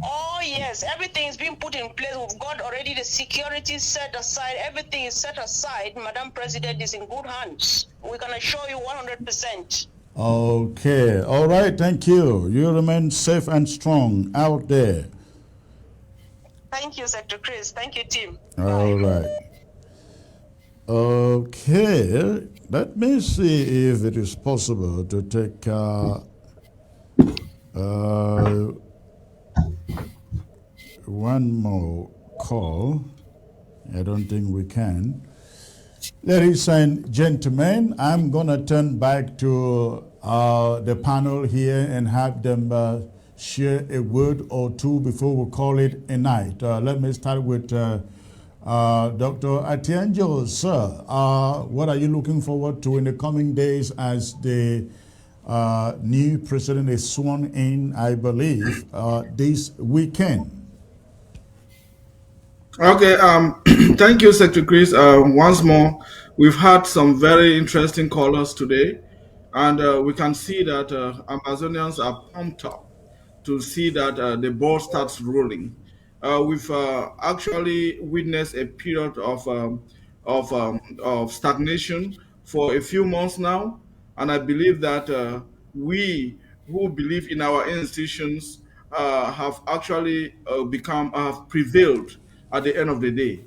Oh, yes. Everything is being put in place. We've got already the security set aside. Everything is set aside. Madam President is in good hands. We're going to show you 100%. Okay. All right. Thank you. You remain safe and strong out there. Thank you, Secretary Chris. Thank you, team. All right. Okay. Let me see if it is possible to take one more call. I don't think we can. Ladies and gentlemen, I'm going to turn back to the panel here and have them share a word or two before we call it a night. Let me start with Dr. Atienjo. Sir, what are you looking forward to in the coming days as the new president is sworn in, I believe, this weekend? Okay, thank you, Secretary Chris. Once more, we've had some very interesting callers today, and we can see that Amazonians are pumped up to see that the ball starts rolling. We've actually witnessed a period of stagnation for a few months now, and I believe that we who believe in our institutions have actually have prevailed at the end of the day.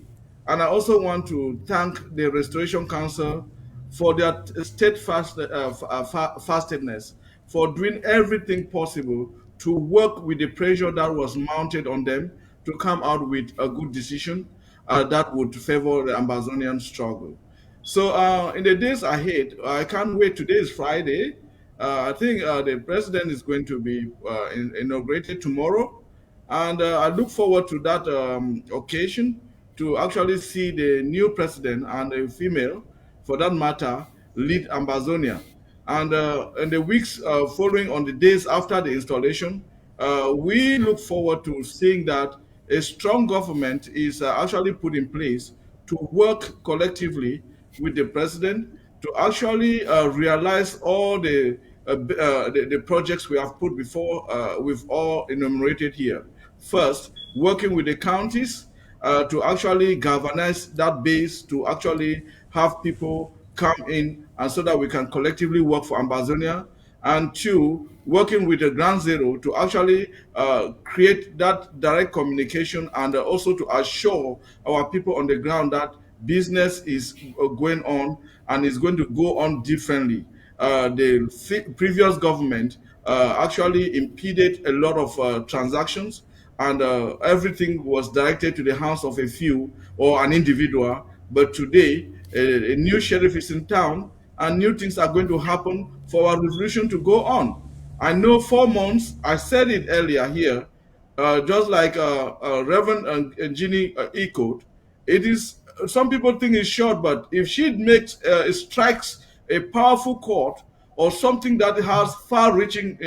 And I also want to thank the Restoration Council for their steadfastness, for doing everything possible to work with the pressure that was mounted on them to come out with a good decision that would favor the Ambazonian struggle. So in the days ahead, I can't wait. Today is Friday. I think the president is going to be inaugurated tomorrow, and I look forward to that occasion to actually see the new president and a female, for that matter, lead Ambazonia. And in the weeks following, on the days after the installation, we look forward to seeing that a strong government is actually put in place to work collectively with the president to actually realize all the projects we have put before we've all enumerated here. First, working with the counties to actually galvanize that base to actually have people come in and so that we can collectively work for Ambazonia. And two, working with the Ground Zero to actually create that direct communication and also to assure our people on the ground that business is going on and is going to go on differently. The previous government actually impeded a lot of transactions, and everything was directed to the hands of a few or an individual. But today, a new sheriff is in town, and new things are going to happen for our revolution to go on. I know 4 months, I said it earlier here, just like Reverend Ginny echoed, it is, some people think it's short, but if she makes, strikes a powerful chord or something that has far-reaching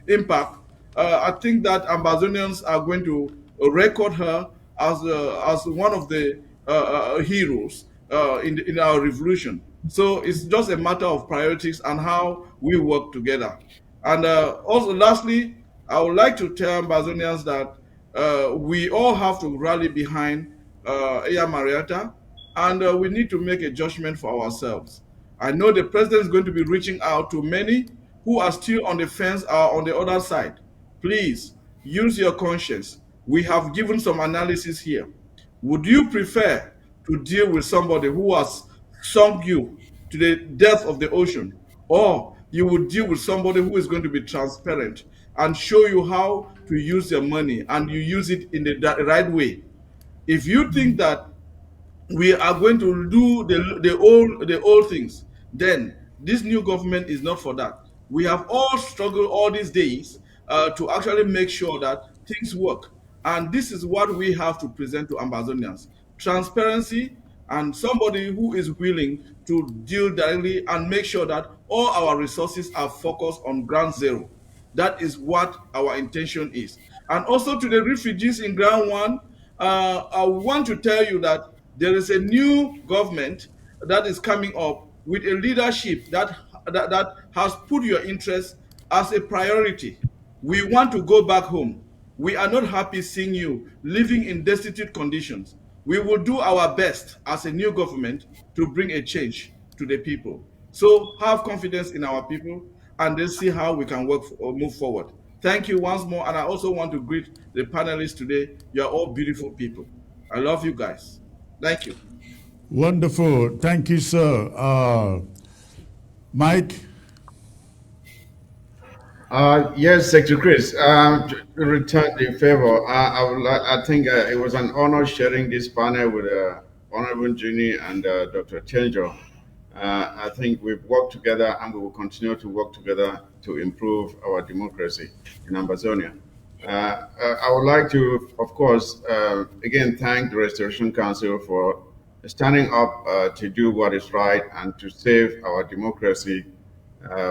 impact, I think that Ambazonians are going to record her as one of the heroes in our revolution. So it's just a matter of priorities and how we work together. And also, lastly, I would like to tell Ambazonians that we all have to rally behind Eya Marietta, and we need to make a judgment for ourselves. I know the president is going to be reaching out to many who are still on the fence or on the other side. Please use your conscience. We have given some analysis here. Would you prefer to deal with somebody who has sunk you to the depth of the ocean, or you would deal with somebody who is going to be transparent and show you how to use your money and you use it in the right way? If you think that we are going to do the old things. Then this new government is not for that. We have all struggled all these days to actually make sure that things work, and this is what we have to present to Ambazonians: transparency, and somebody who is willing to deal directly and make sure that all our resources are focused on ground zero. That is what our intention is. And also to the refugees in ground one, I want to tell you that there is a new government that is coming up with a leadership that has put your interests as a priority. We want to go back home. We are not happy seeing you living in destitute conditions. We will do our best as a new government to bring a change to the people. So have confidence in our people, and then see how we can work or move forward. Thank you once more, and I also want to greet the panelists today. You are all beautiful people. I love you guys. Thank you. Wonderful. Thank you, sir. Mike? Yes, Secretary Chris. To return the favor, I think it was an honor sharing this panel with Honorable Juni and Dr. Chenjo. I think we've worked together and we will continue to work together to improve our democracy in Ambazonia. I would like to, of course, again thank the Restoration Council for standing up to do what is right and to save our democracy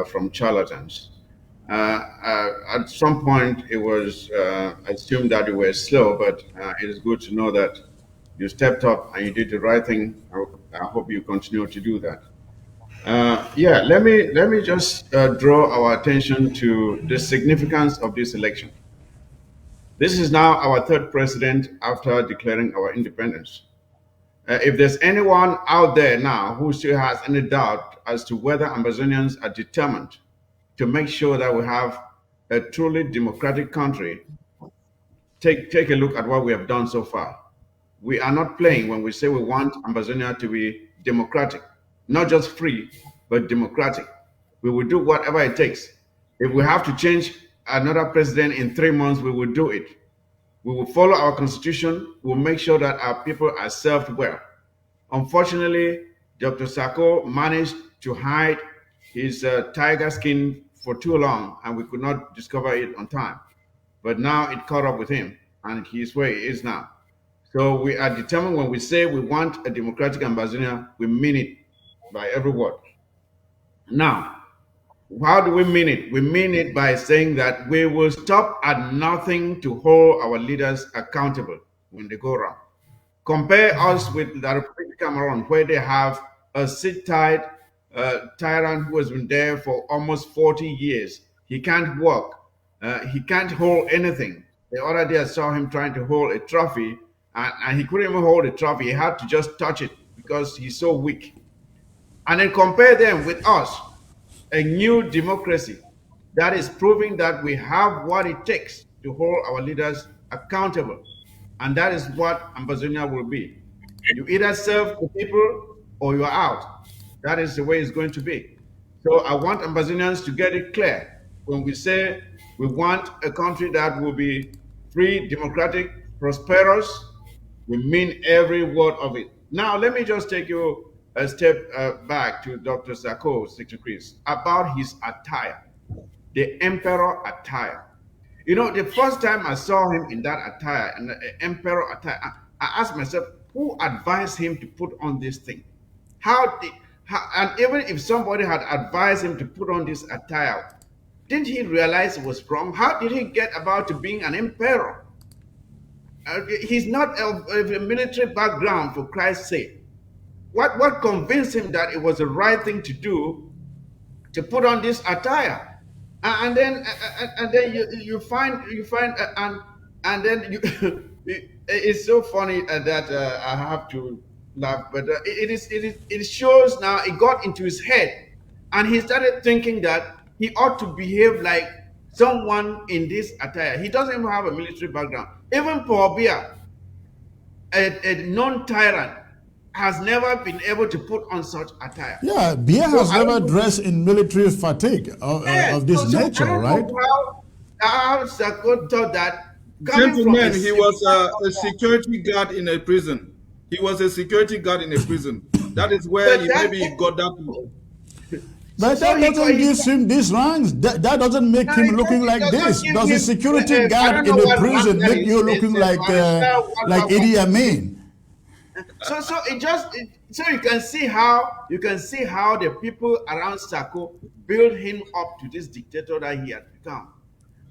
from charlatans. At some point, it was assumed that you were slow, but it is good to know that you stepped up and you did the right thing. I hope you continue to do that. Yeah, let me just draw our attention to the significance of this election. This is now our third president after declaring our independence. If there's anyone out there now who still has any doubt as to whether Ambazonians are determined to make sure that we have a truly democratic country, take a look at what we have done so far. We are not playing when we say we want Ambazonia to be democratic, not just free, but democratic. We will do whatever it takes. If we have to change another president in 3 months, we will do it. We will follow our constitution. We will make sure that our people are served well. Unfortunately, Dr. Sako managed to hide his tiger skin for too long, and we could not discover it on time. But now it caught up with him, and he's where he is now. So we are determined when we say we want a democratic Ambazonia, we mean it by every word. Now, how do we mean it? We mean it by saying that we will stop at nothing to hold our leaders accountable when they go wrong. Compare us with the Republic of Cameroon, where they have a sit-tight tyrant who has been there for almost 40 years. He can't walk. He can't hold anything. The other day I saw him trying to hold a trophy, and he couldn't even hold a trophy. He had to just touch it because he's so weak. And then compare them with us, a new democracy that is proving that we have what it takes to hold our leaders accountable. And that is what Ambazonia will be. You either serve the people or you are out. That is the way it's going to be. So I want Ambazonians to get it clear. When we say we want a country that will be free, democratic, prosperous, we mean every word of it. Now, let me just take you a step back to Dr. Sako, Secretary Chris, about his attire, the emperor attire. You know, the first time I saw him in that attire, an emperor attire, I asked myself, who advised him to put on this thing? And even if somebody had advised him to put on this attire, didn't he realize it was wrong? How did he get about to being an emperor? He's not of a military background, for Christ's sake. What convinced him that it was the right thing to do to put on this attire? And then you find and then you it's so funny that I have to laugh, but it shows now it got into his head, and he started thinking that he ought to behave like someone in this attire. He doesn't even have a military background. Even Paul Biya, a non-tyrant, has never been able to put on such attire. Yeah, Biya has never dressed in military fatigue of this nature, right? How Sako thought that. Gentlemen, he was a security guard in a prison. He was a security guard in a prison. That is where But he that, maybe got that. so, But so that he got, doesn't he give got, him these ranks. That doesn't make no, him looking it like does not this. give Does a him, security I don't guard know in a what rank prison that make is. you It's looking a barrister, like Idi Amin? So so you can see how the people around Sako built him up to this dictator that he had become.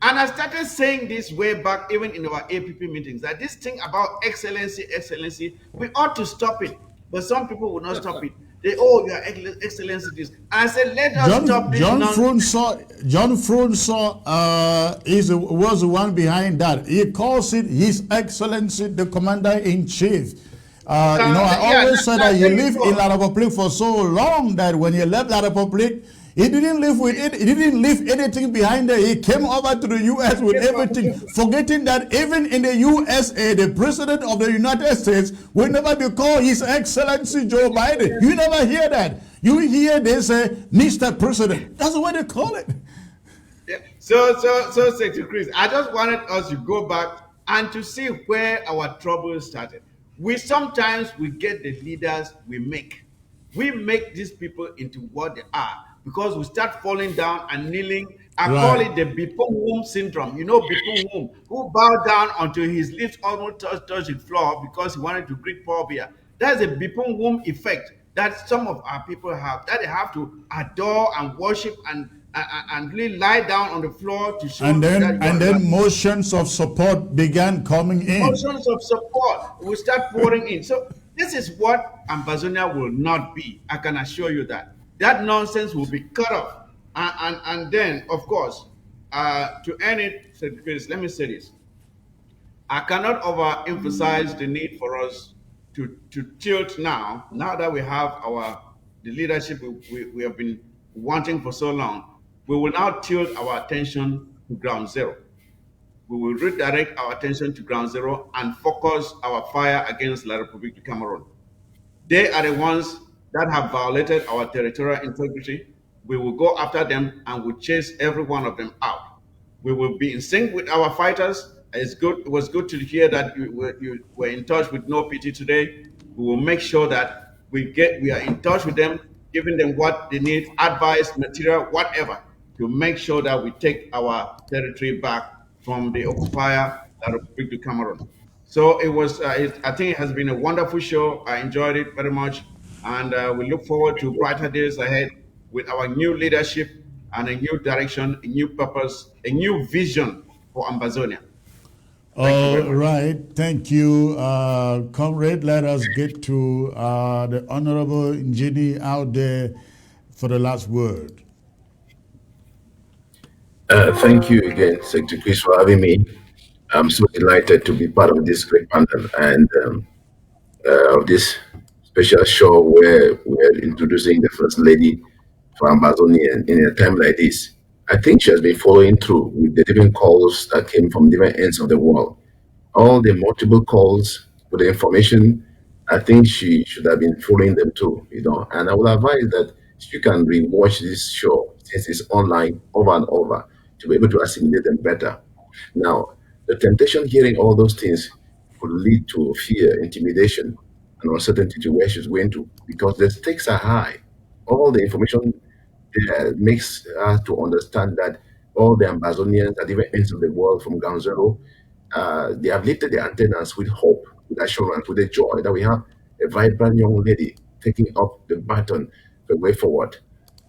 And I started saying this way back, even in our APP meetings, that this thing about excellency, we ought to stop it. But some people will not stop it. They, oh, your excellency, this. And I said, let us stop this nonsense. John Frunso was the one behind that. He calls it His Excellency the Commander in Chief. I Yeah, always said that he there you lived go. in La Republic for so long that when he left La Republic, he didn't live with it. He didn't leave anything behind there. He came over to the U.S. with everything, forgetting that even in the USA, the president of the United States will never be called His Excellency Joe Biden. You never hear that. You hear they say Mr. President. That's what they call it. Yeah. So, Secretary Chris, I just wanted us to go back and to see where our trouble started. We sometimes we get the leaders we make these people into what they are because we start falling down and kneeling. I call Right. it the Bipong Womb syndrome. You know Bipong Womb, who bowed down until his lips almost touched the floor because he wanted to drink Paul beer. That's a Bipong Womb effect that some of our people have, that they have to adore and worship and really lie down on the floor to show And that then you and are then motions of support began coming in. emotions of support will start pouring in. So this is what Ambazonia will not be. I can assure you that. That nonsense will be cut off. And then, of course, to end it, Chris, let me say this. I cannot overemphasize the need for us to tilt now that we have the leadership we have been wanting for so long, we will now tilt our attention to ground zero. We will redirect our attention to ground zero and focus our fire against La Republique du Cameroon. They are the ones that have violated our territorial integrity. We will go after them and we chase every one of them out. We will be in sync with our fighters. It's good. It was good to hear that you were in touch with No PT today. We will make sure that we are in touch with them, giving them what they need, advice, material, whatever, to make sure that we take our territory back from the occupier, the Republic of Cameroon. So it was. I think it has been a wonderful show. I enjoyed it very much, and we look forward to brighter days ahead with our new leadership and a new direction, a new purpose, a new vision for Ambazonia. Thank you very All much. right, thank you, comrade. Let us get to the Honorable Njini out there for the last word. Thank you again, Secretary Chris, for having me. I'm so delighted to be part of this great panel and of this special show where we're introducing the First Lady for Amazonian in a time like this. I think she has been following through with the different calls that came from different ends of the world. All the multiple calls with the information, I think she should have been following them too. And I would advise that she can rewatch this show since it's online over and over to be able to assimilate them better. Now, the temptation hearing all those things could lead to fear, intimidation, and uncertainty to where she's going to because the stakes are high. All the information there makes us to understand that all the Ambazonians at different ends of the world from ground zero, they have lifted their antennas with hope, with assurance, with the joy that we have a vibrant young lady taking up the baton the way forward.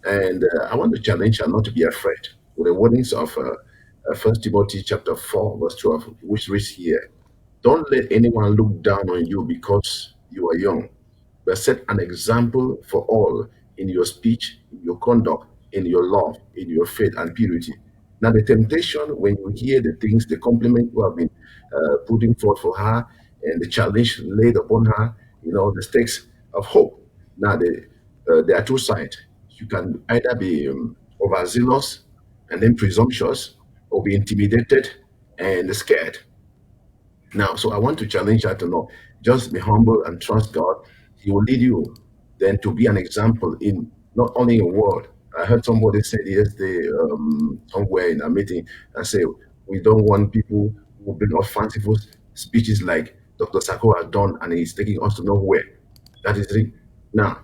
And I want to challenge her not to be afraid with the warnings of 1 Timothy chapter 4, verse 12, which reads here, don't let anyone look down on you because you are young, but set an example for all in your speech, in your conduct, in your love, in your faith and purity. Now, the temptation when you hear the things, the compliment you have been putting forth for her, and the challenge laid upon her, the stakes of hope. Now, there are two sides. You can either be overzealous and then presumptuous, or be intimidated and scared. Now, so I want to challenge her to know, just be humble and trust God. He will lead you then to be an example in not only in word. I heard somebody say yesterday somewhere in a meeting and say, we don't want people who bring up fanciful speeches like Dr. Sako has done, and he's taking us to nowhere. That is it. Now,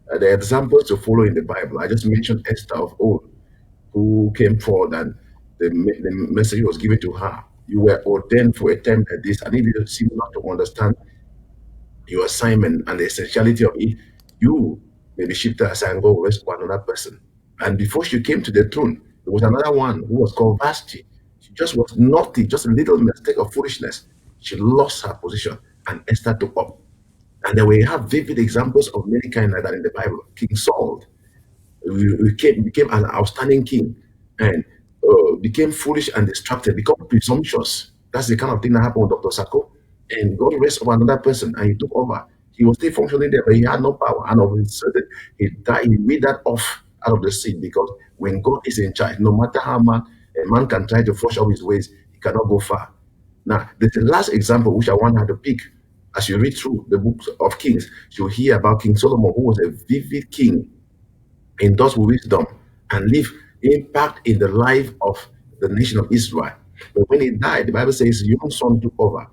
the examples to follow in the Bible, I just mentioned Esther of old, who came forward and the message was given to her. You were ordained for a time like this, and if you seem not to understand your assignment and the essentiality of it, you may be shifted aside and go rest for another person. And before she came to the throne, there was another one who was called Vashti. She just was naughty, just a little mistake of foolishness. She lost her position, and Esther took up. And then we have vivid examples of many kind like that in the Bible. King Saul became an outstanding king, and became foolish and distracted, become presumptuous. That's the kind of thing that happened with Dr. Sako. And God raised up another person, and he took over. He was still functioning there, but he had no power. And of a sudden, he died. He made that off out of the seat, because when God is in charge, no matter how a man can try to flush out his ways, he cannot go far. Now, the last example which I want her to pick, as you read through the books of Kings, you'll hear about King Solomon, who was a vivid king, endorsed with wisdom, and leave impact in the life of the nation of Israel. But when he died, the Bible says his young son took over,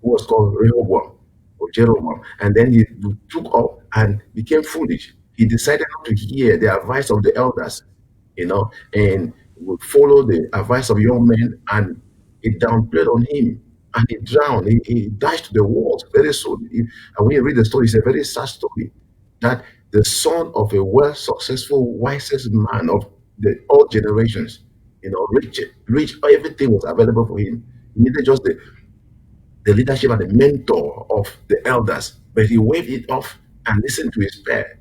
who was called Rehoboam or Jeroboam, and then he took up and became foolish. He decided not to hear the advice of the elders, and would follow the advice of young men, and it downplayed on him, and he drowned. He died to the walls very soon. And when you read the story, it's a very sad story, that the son of a well-successful, wisest man of all generations, rich, everything was available for him. He needed just the leadership and the mentor of the elders, but he waved it off and listened to his pair,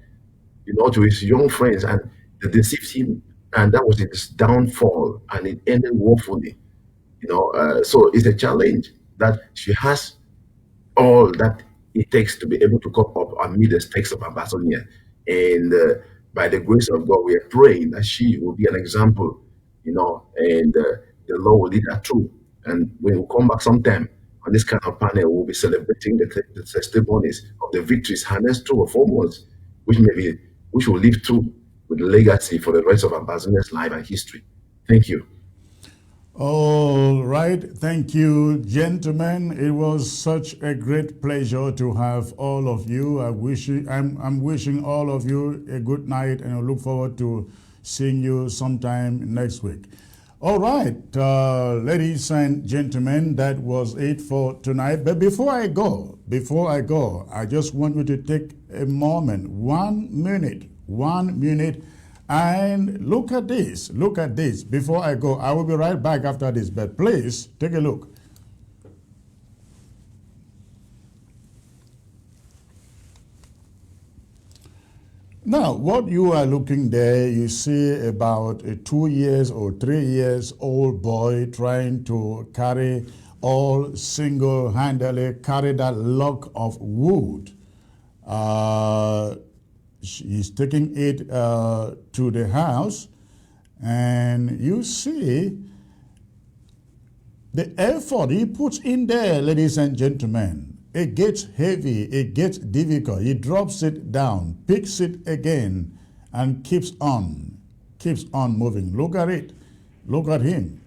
to his young friends, and they deceived him, and that was his downfall, and it ended woefully. So it's a challenge that she has all that it takes to be able to come up and meet the stakes of Ambazonia. And by the grace of God, we are praying that she will be an example, and the Lord will lead her through. And when we come back sometime on this kind of panel, we'll be celebrating the testimonies of the victories harnessed through 4 months, which will live through with legacy for the rest of Ambazonia's life and history. Thank you. All right. Thank you, gentlemen. It was such a great pleasure to have all of you. I'm wishing all of you a good night, and I look forward to seeing you sometime next week. All right, ladies and gentlemen, that was it for tonight. But before I go, I just want you to take a moment, 1 minute, and look at this. Before I go, I will be right back after this, but please take a look. Now, what you are looking there, you see about a 2 years or 3 years old boy trying to carry all single-handedly, carry that log of wood. He's taking it to the house, and you see the effort he puts in there, ladies and gentlemen. It gets heavy, it gets difficult. He drops it down, picks it again, and keeps on moving. Look at it. Look at him.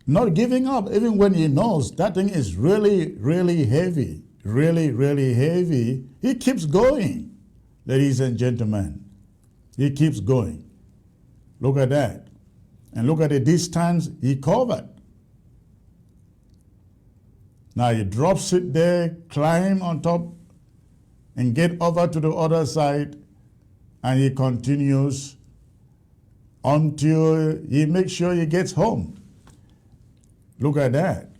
Not giving up, even when he knows that thing is really, really heavy. Really, really heavy. He keeps going, ladies and gentlemen. He keeps going. Look at that. And look at the distance he covered. Now he drops it there, climb on top, and get over to the other side, and he continues until he makes sure he gets home. Look at that.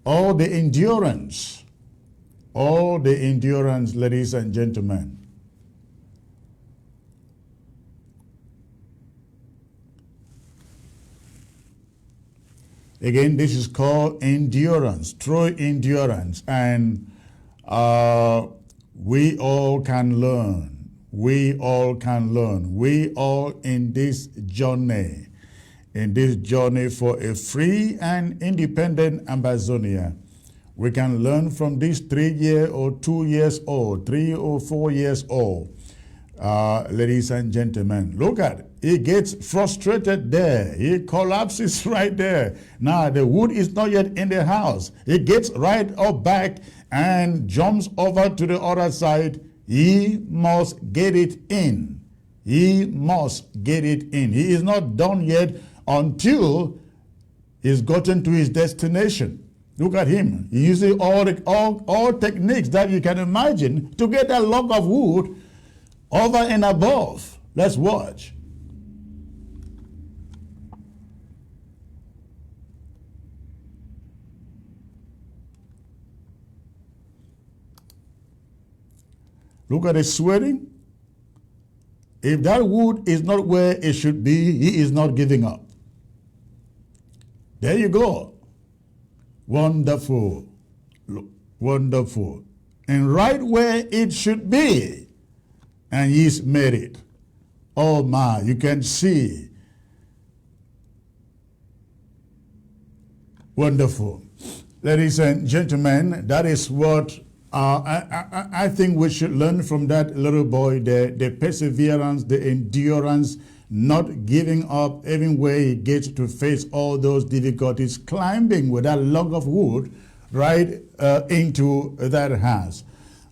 All the endurance, ladies and gentlemen. Again, this is called endurance, true endurance. And we all can learn. We all in this journey for a free and independent Ambazonia. We can learn from this 3 year or 2 years old, 3 or 4 years old. Ladies and gentlemen, look at it. he gets frustrated there. He collapses right there. Now, the wood is not yet in the house. He gets right up back and jumps over to the other side. He must get it in. He must get it in. He is not done yet until he's gotten to his destination. Look at him. He uses all techniques that you can imagine to get that log of wood over and above. Let's watch. Look at his sweating. If that wood is not where it should be, he is not giving up. There you go. Wonderful. Look, wonderful. And right where it should be. And he's made it. Oh my, you can see. Wonderful. Ladies and gentlemen, that is what I think we should learn from that little boy, the perseverance, the endurance, not giving up even where he gets to face all those difficulties, climbing with that log of wood right into that house.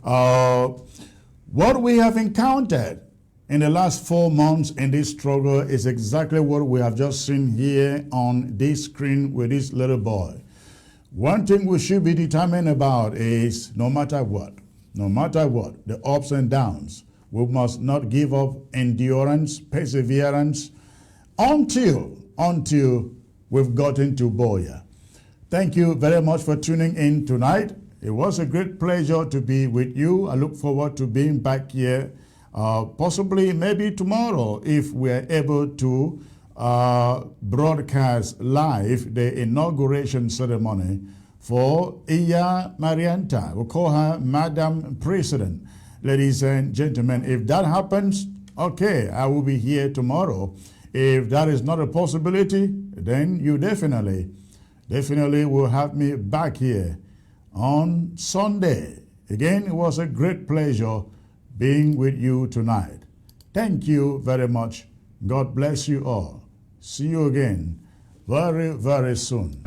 What we have encountered in the last 4 months in this struggle is exactly what we have just seen here on this screen with this little boy. One thing we should be determined about is no matter what, the ups and downs, we must not give up endurance, perseverance until we've gotten to Boya. Thank you very much for tuning in tonight. It was a great pleasure to be with you. I look forward to being back here, possibly maybe tomorrow if we're able to broadcast live the inauguration ceremony for Iya Marianta. We'll call her Madam President. Ladies and gentlemen, if that happens, okay, I will be here tomorrow. If that is not a possibility, then you definitely will have me back here on Sunday. Again, it was a great pleasure being with you tonight. Thank you very much. God bless you all. See you again very, very soon.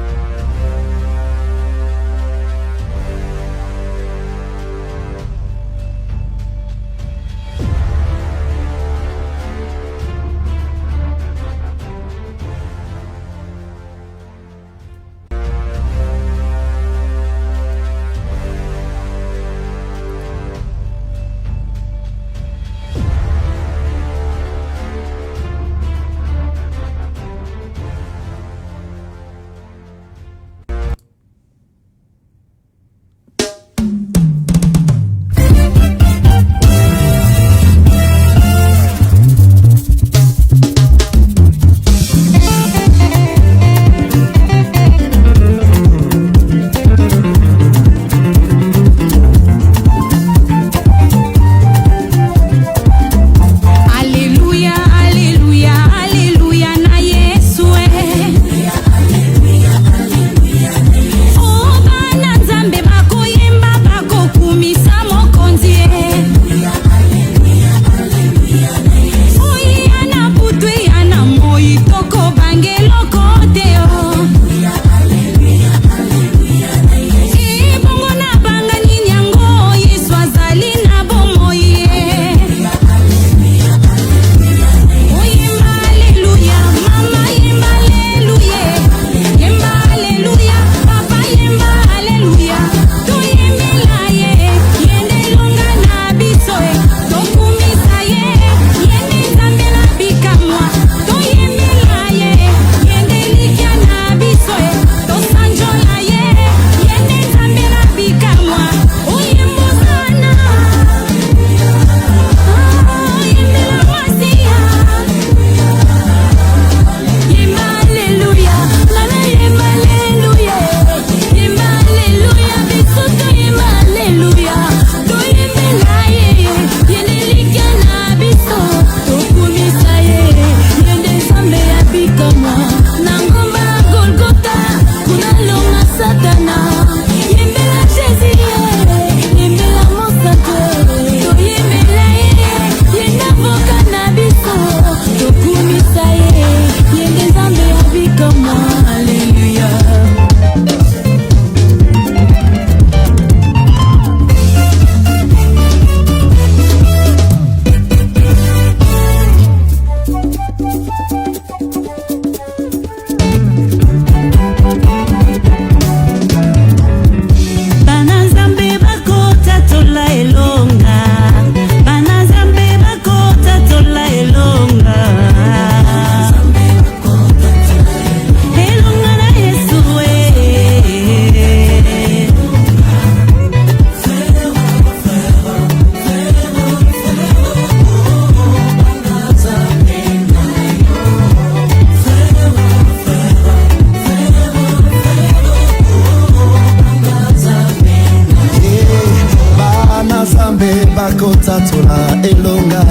bakotatola elonga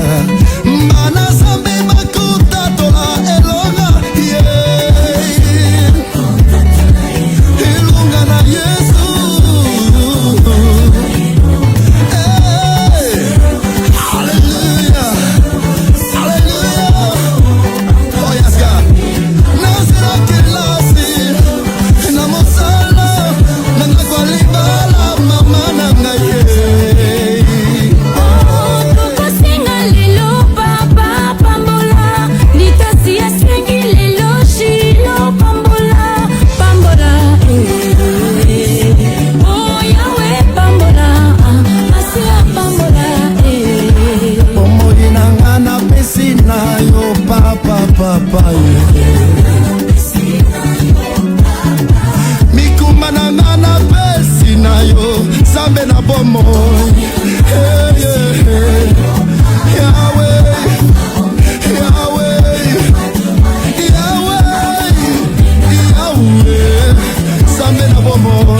mana zambe bakotatola elonga elonga na Yesu hallelujah hallelujah oh yes God nazira kelasi na mosala nanga kwa libala mama nanga papa mikuma na ngana pesi na yo zambe na bomo Yahweh Yahweh Yahweh Yahweh zambe na bomo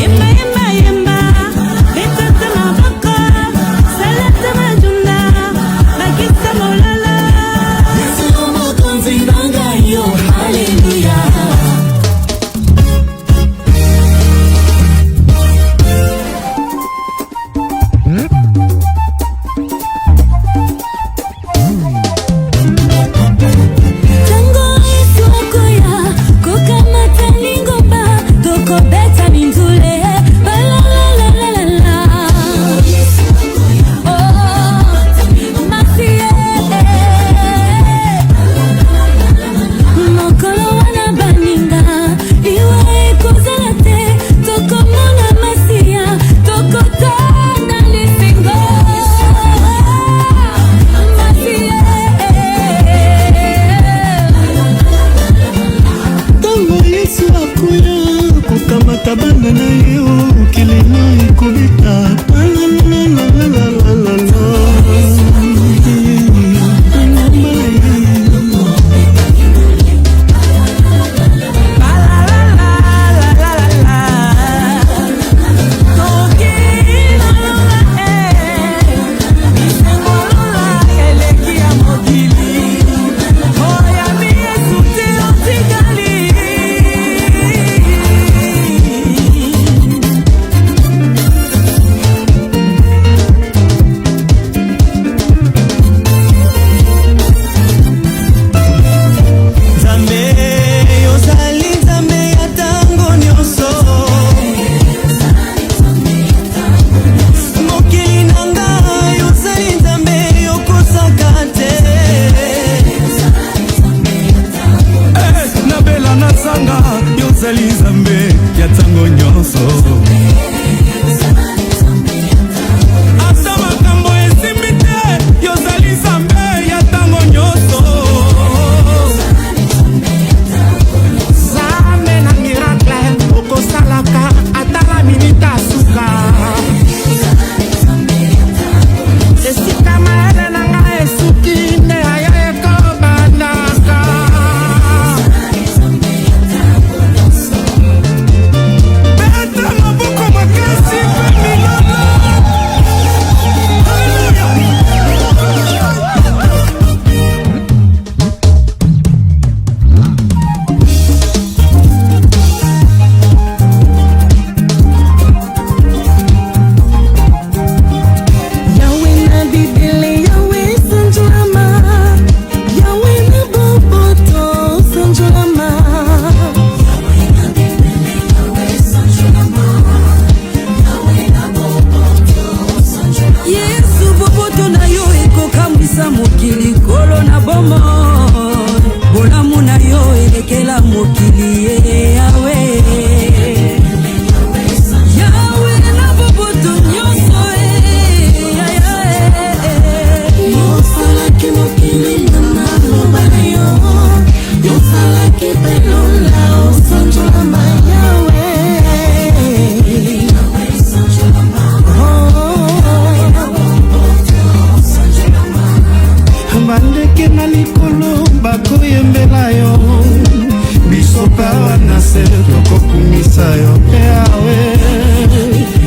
se tokokumisa yo yawe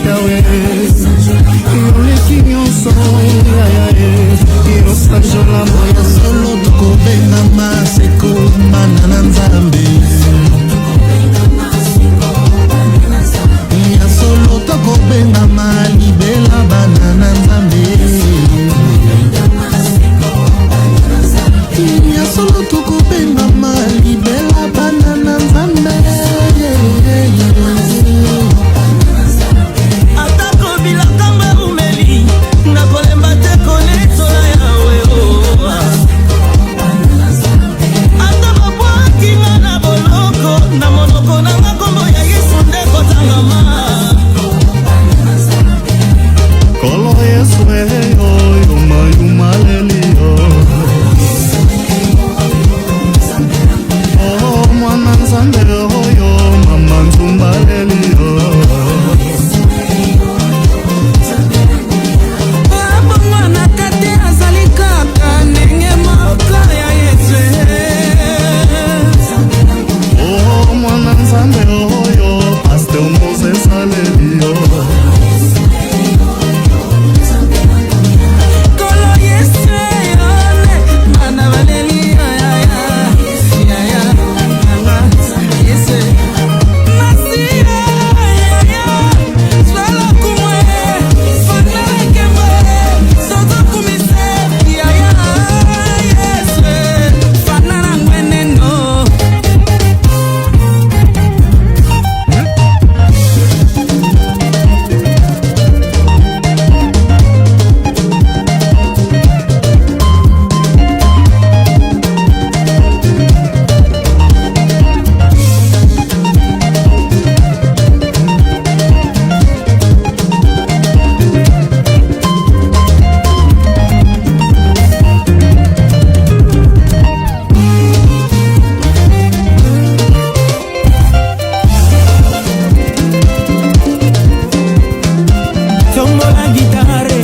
yawe yoleki nyonso Tombo la guitarra